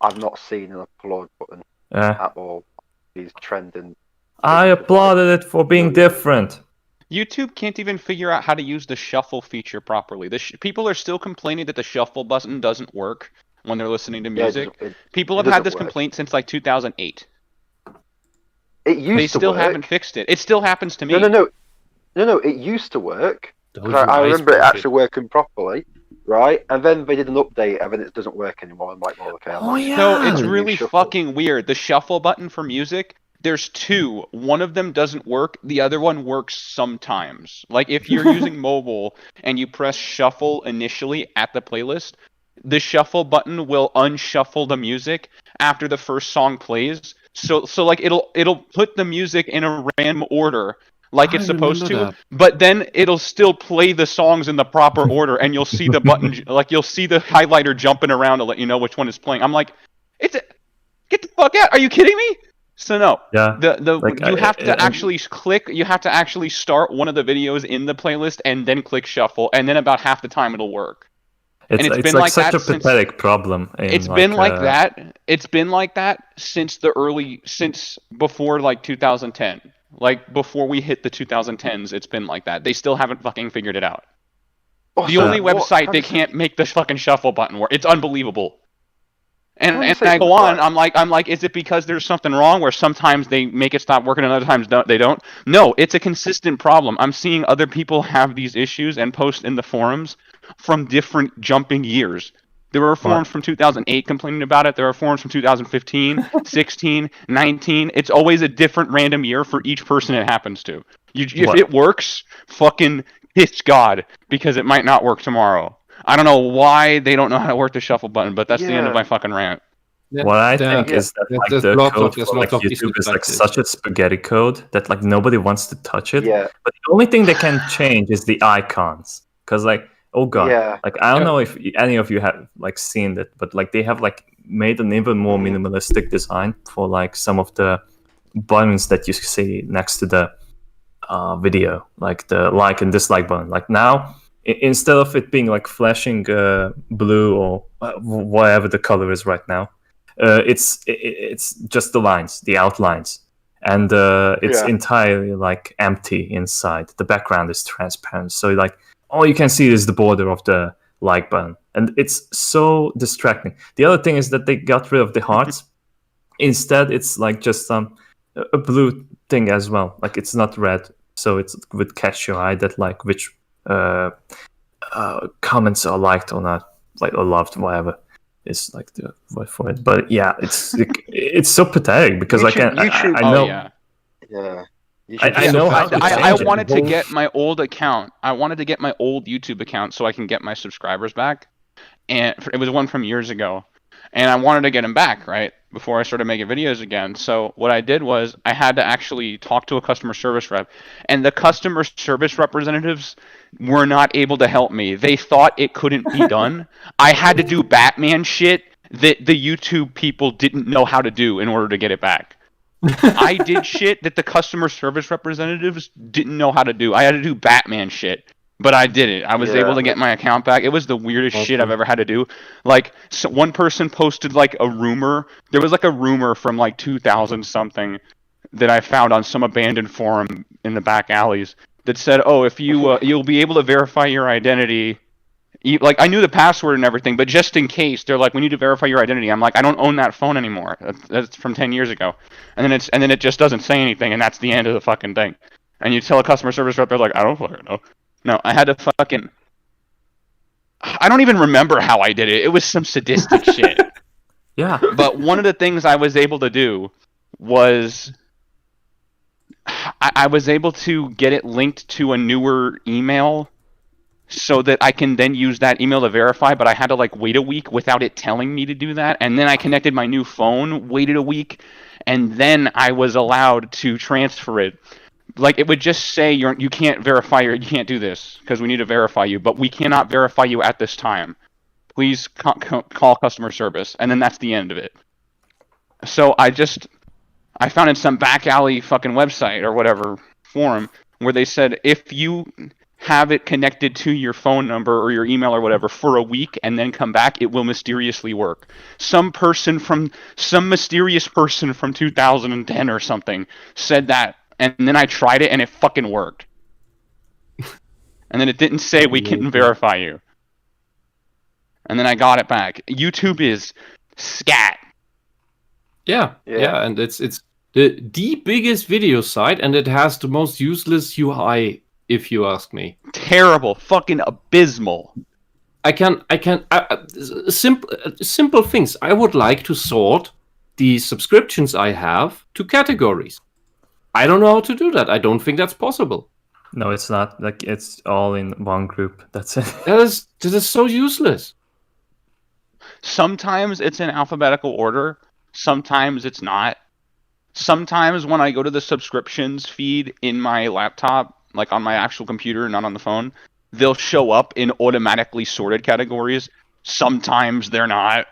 I've not seen an applaud button at all. He's trending. I applauded it for being different. YouTube can't even figure out how to use the shuffle feature properly. People are still complaining that the shuffle button doesn't work when they're listening to music. People have had this complaint since like 2008. It used to work. They still haven't fixed it. It still happens to me. No. It used to work. I remember it actually working properly, right? And then they did an update, and then it doesn't work anymore. I'm like, well, okay. No, it's really fucking weird. The shuffle button for music, there's two. One of them doesn't work. The other one works sometimes. Like if you're using mobile and you press shuffle initially at the playlist, the shuffle button will unshuffle the music after the first song plays. So like it'll put the music in a random order like it's supposed to, but then it'll still play the songs in the proper order, and you'll see the button, like you'll see the highlighter jumping around to let you know which one is playing. I'm like, get the fuck out! Are you kidding me? So no, you have to actually click. You have to actually start one of the videos in the playlist and then click shuffle, and then about half the time it'll work. It's been like such a pathetic problem. It's been like that. It's been like that since before like 2010. Like before we hit the 2010s, it's been like that. They still haven't fucking figured it out. The only website they can't make the fucking shuffle button work. It's unbelievable. And I go on. I'm like, is it because there's something wrong where sometimes they make it stop working and other times they don't? No, it's a consistent problem. I'm seeing other people have these issues and post in the forums from different jumping years. There are forums from 2008 complaining about it. There are forums from 2015, 16, 19. It's always a different random year for each person it happens to. If it works, fucking kiss God, because it might not work tomorrow. I don't know why they don't know how to work the shuffle button, but that's the end of my fucking rant. What I think is that like the code for like YouTube is like such a spaghetti code that like nobody wants to touch it. Yeah. But the only thing they can change is the icons, because like oh god, like I don't know if any of you have like seen that, but like they have like made an even more minimalistic design for like some of the buttons that you see next to the video, like the like and dislike button. Like now, instead of it being like flashing blue or whatever the color is right now, it's just the lines, the outlines, and it's entirely like empty inside. The background is transparent, so like all you can see is the border of the like button, and it's so distracting. The other thing is that they got rid of the hearts. Instead, it's like just a blue thing as well. Like it's not red, so it would catch your eye that like which comments are liked or not, like or loved, whatever is like the word for it. But yeah, it's so pathetic because YouTube, I know. I know how to I wanted to get my old account. I wanted to get my old YouTube account so I can get my subscribers back. and it was one from years ago, and I wanted to get him back, right, before I started making videos again. So what I did was I had to actually talk to a customer service rep, and the customer service representatives were not able to help me. They thought it couldn't be done. I had to do Batman shit that the YouTube people didn't know how to do in order to get it back. I did shit that the customer service representatives didn't know how to do. I had to do Batman shit. But I did it. I was able to get my account back. It was the weirdest shit I've ever had to do. Like, so one person posted like a rumor. There was like a rumor from like 2000 something that I found on some abandoned forum in the back alleys that said, "Oh, if you you'll be able to verify your identity." Like, I knew the password and everything, but just in case, they're like, "We need to verify your identity." I'm like, "I don't own that phone anymore. That's from 10 years ago." And then it just doesn't say anything, and that's the end of the fucking thing. And you tell a customer service rep, they're like, "I don't fucking know." No, I had to fucking... I don't even remember how I did it. It was some sadistic shit. Yeah. But one of the things I was able to do was... I was able to get it linked to a newer email so that I can then use that email to verify, but I had to like wait a week without it telling me to do that. And then I connected my new phone, waited a week, and then I was allowed to transfer it. Like, it would just say you can't verify you can't do this because we need to verify you, but we cannot verify you at this time. Please call customer service, and then that's the end of it. So I found in some back alley fucking website or whatever forum where they said if you have it connected to your phone number or your email or whatever for a week and then come back, it will mysteriously work. Some mysterious person from 2010 or something said that. And then I tried it, and it fucking worked. And then it didn't say we can verify you. And then I got it back. YouTube is scat. Yeah, and it's the biggest video site, and it has the most useless UI, if you ask me. Terrible, fucking abysmal. Simple things. I would like to sort the subscriptions I have to categories. I don't know how to do that. I don't think that's possible. No, it's not. Like, it's all in one group. That's it. That is so useless. Sometimes it's in alphabetical order. Sometimes it's not. Sometimes when I go to the subscriptions feed in my laptop, like on my actual computer, not on the phone, they'll show up in automatically sorted categories. Sometimes they're not.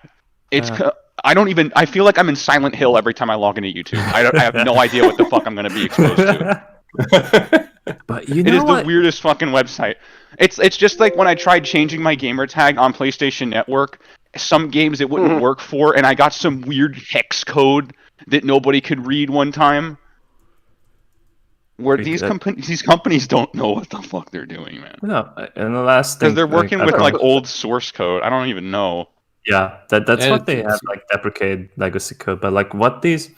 I feel like I'm in Silent Hill every time I log into YouTube. I have no idea what the fuck I'm going to be exposed to. But it is the weirdest fucking website. It's just like when I tried changing my gamer tag on PlayStation Network, some games it wouldn't work for, and I got some weird hex code that nobody could read one time. Where these companies don't know what the fuck they're doing, man. No, and the last thing... Because they're working with like old source code. I don't even know. Yeah, that's what they have, like deprecated legacy code. But like what these...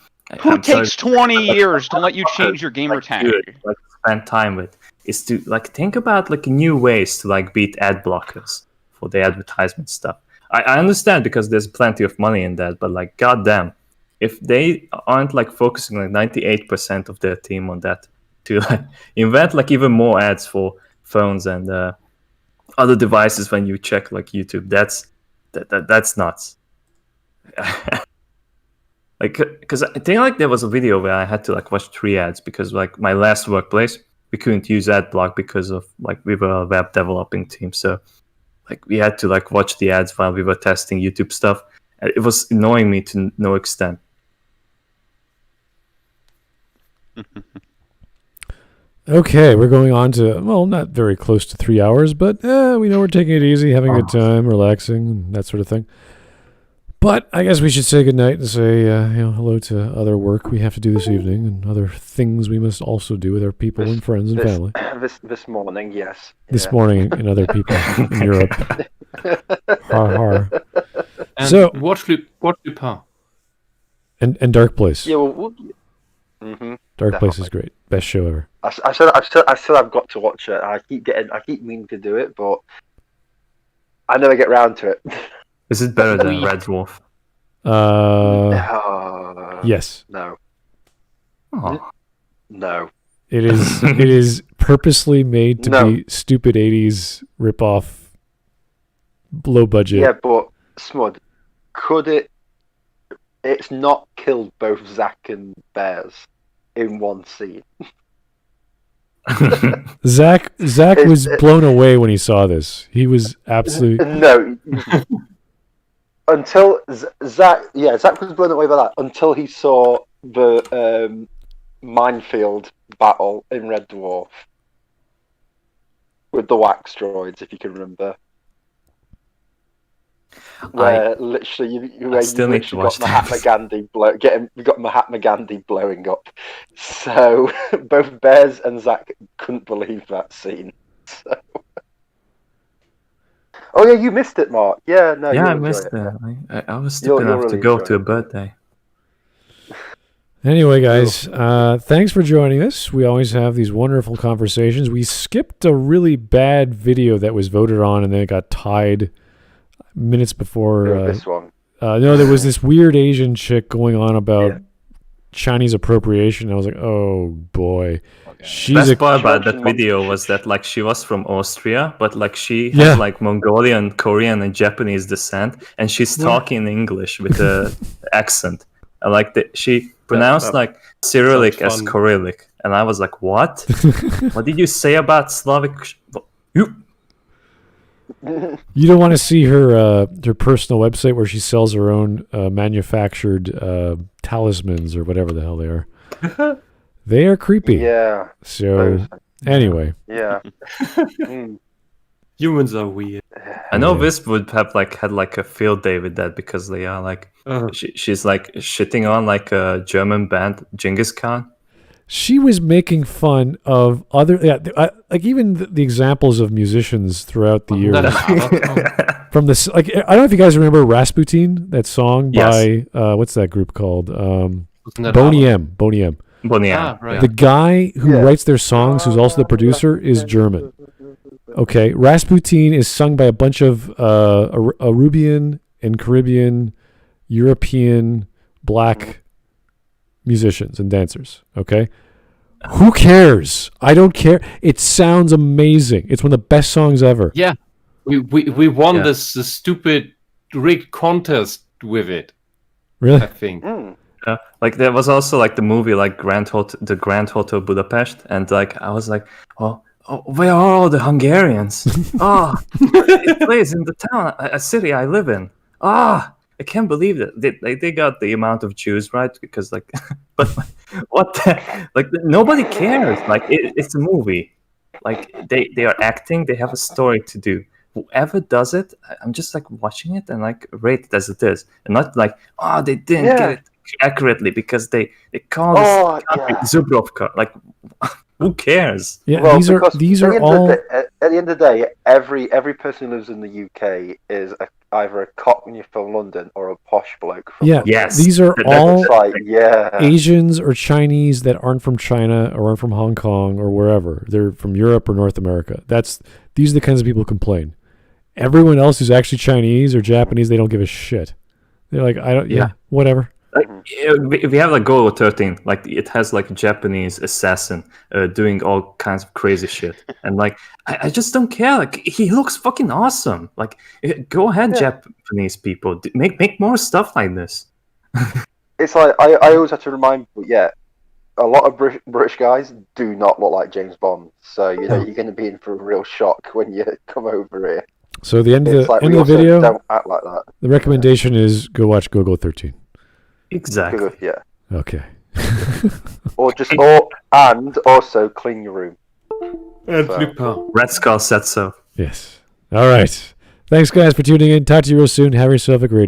Who takes 20 years to let you change your gamer tag? Like spend time with is to like think about like new ways to like beat ad blockers for the advertisement stuff. I understand because there's plenty of money in that, but like goddamn, if they aren't like focusing like 98% of their team on that to like invent like even more ads for phones and other devices when you check like YouTube, that's nuts. Like, because I think like there was a video where I had to like watch 3 ads because like my last workplace we couldn't use ad block because of like we were a web developing team, so like we had to like watch the ads while we were testing YouTube stuff. And it was annoying me to no extent. Okay, we're going on to, well, not very close to 3 hours, but we know we're taking it easy, having a good time, relaxing, and that sort of thing. But I guess we should say goodnight and say hello to other work we have to do this evening and other things we must also do with our people and friends and family. This morning, yes. This morning and other people in Europe. Har har. And so, watch Lupin. And Dark Place. Yeah, well mm-hmm, Dark Place is great. Best show ever. I still have got to watch it. I keep meaning to do it, but I never get round to it. Is it better than Red Dwarf? Yes. No. Oh. No. It is purposely made to be stupid 80s ripoff low budget. Yeah, but Smud, could it? It's not killed both Zach and Bears in one scene. Zach was blown away when he saw this. He was absolutely no. Until Zach was blown away by that until he saw the minefield battle in Red Dwarf with the wax droids, if you can remember. Where literally you still need to watch Mahatma Gandhi Mahatma Gandhi blowing up. So both Bears and Zach couldn't believe that scene. So. Oh yeah, you missed it, Mark. Yeah, no. Yeah, I missed it. I was stupid enough to go to a birthday. Anyway, guys, thanks for joining us. We always have these wonderful conversations. We skipped a really bad video that was voted on, and then it got tied minutes before. This one. No, there was this weird Asian chick going on about Chinese appropriation. I was like, oh boy. Best part about that video was that like she was from Austria, but like she had like Mongolian, Korean, and Japanese descent, and she's talking English with an accent. And like she pronounced like Cyrillic as Kyrillic, and I was like, "What? What did you say about Slavic?" You don't want to see her personal website where she sells her own manufactured talismans or whatever the hell they are. They are creepy. Yeah. So anyway. Yeah. Humans are weird. I know Wisp would have had a field day with that because they are like she's like shitting on like a German band Genghis Khan. She was making fun of other like even the examples of musicians throughout the years. From this, like I don't know if you guys remember Rasputin, that song by what's that group called? Boney M. Right. The guy who writes their songs, who's also the producer, is German. Okay, Rasputin is sung by a bunch of Arubian and Caribbean, European, black musicians and dancers. Okay, who cares? I don't care. It sounds amazing. It's one of the best songs ever. Yeah, we won this stupid rigged contest with it. Really? I think. Like there was also like the movie like the Grand Hotel Budapest, and like I was like, oh, where are all the Hungarians? It plays in the town, a city I live in. I can't believe that they got the amount of Jews right because like, but what? Like nobody cares. Like it's a movie. Like they are acting. They have a story to do. Whoever does it, I'm just like watching it and like rate it as it is, and not like they didn't get it accurately because they call this country Zubrovka. Like who cares? Yeah, well, these are all at the end of the day, every person who lives in the UK is either a Cockney from London or a posh bloke from London. Yes. These are all like, Asians or Chinese that aren't from China or aren't from Hong Kong or wherever. They're from Europe or North America. These are the kinds of people who complain. Everyone else who's actually Chinese or Japanese, they don't give a shit. They're like, whatever. Like, we have like Goal 13, like it has like a Japanese assassin doing all kinds of crazy shit, and like I just don't care. Like he looks fucking awesome. Like go ahead, Japanese people, make more stuff like this. It's like I always have to remind people, a lot of British guys do not look like James Bond, so you know you're going to be in for a real shock when you come over here. So the end of the video, don't act like that. The recommendation is go watch Go 13. Exactly. Yeah. Okay. And also clean your room. Red Skull said so. Yes. All right. Thanks, guys, for tuning in. Talk to you real soon. Have yourself a great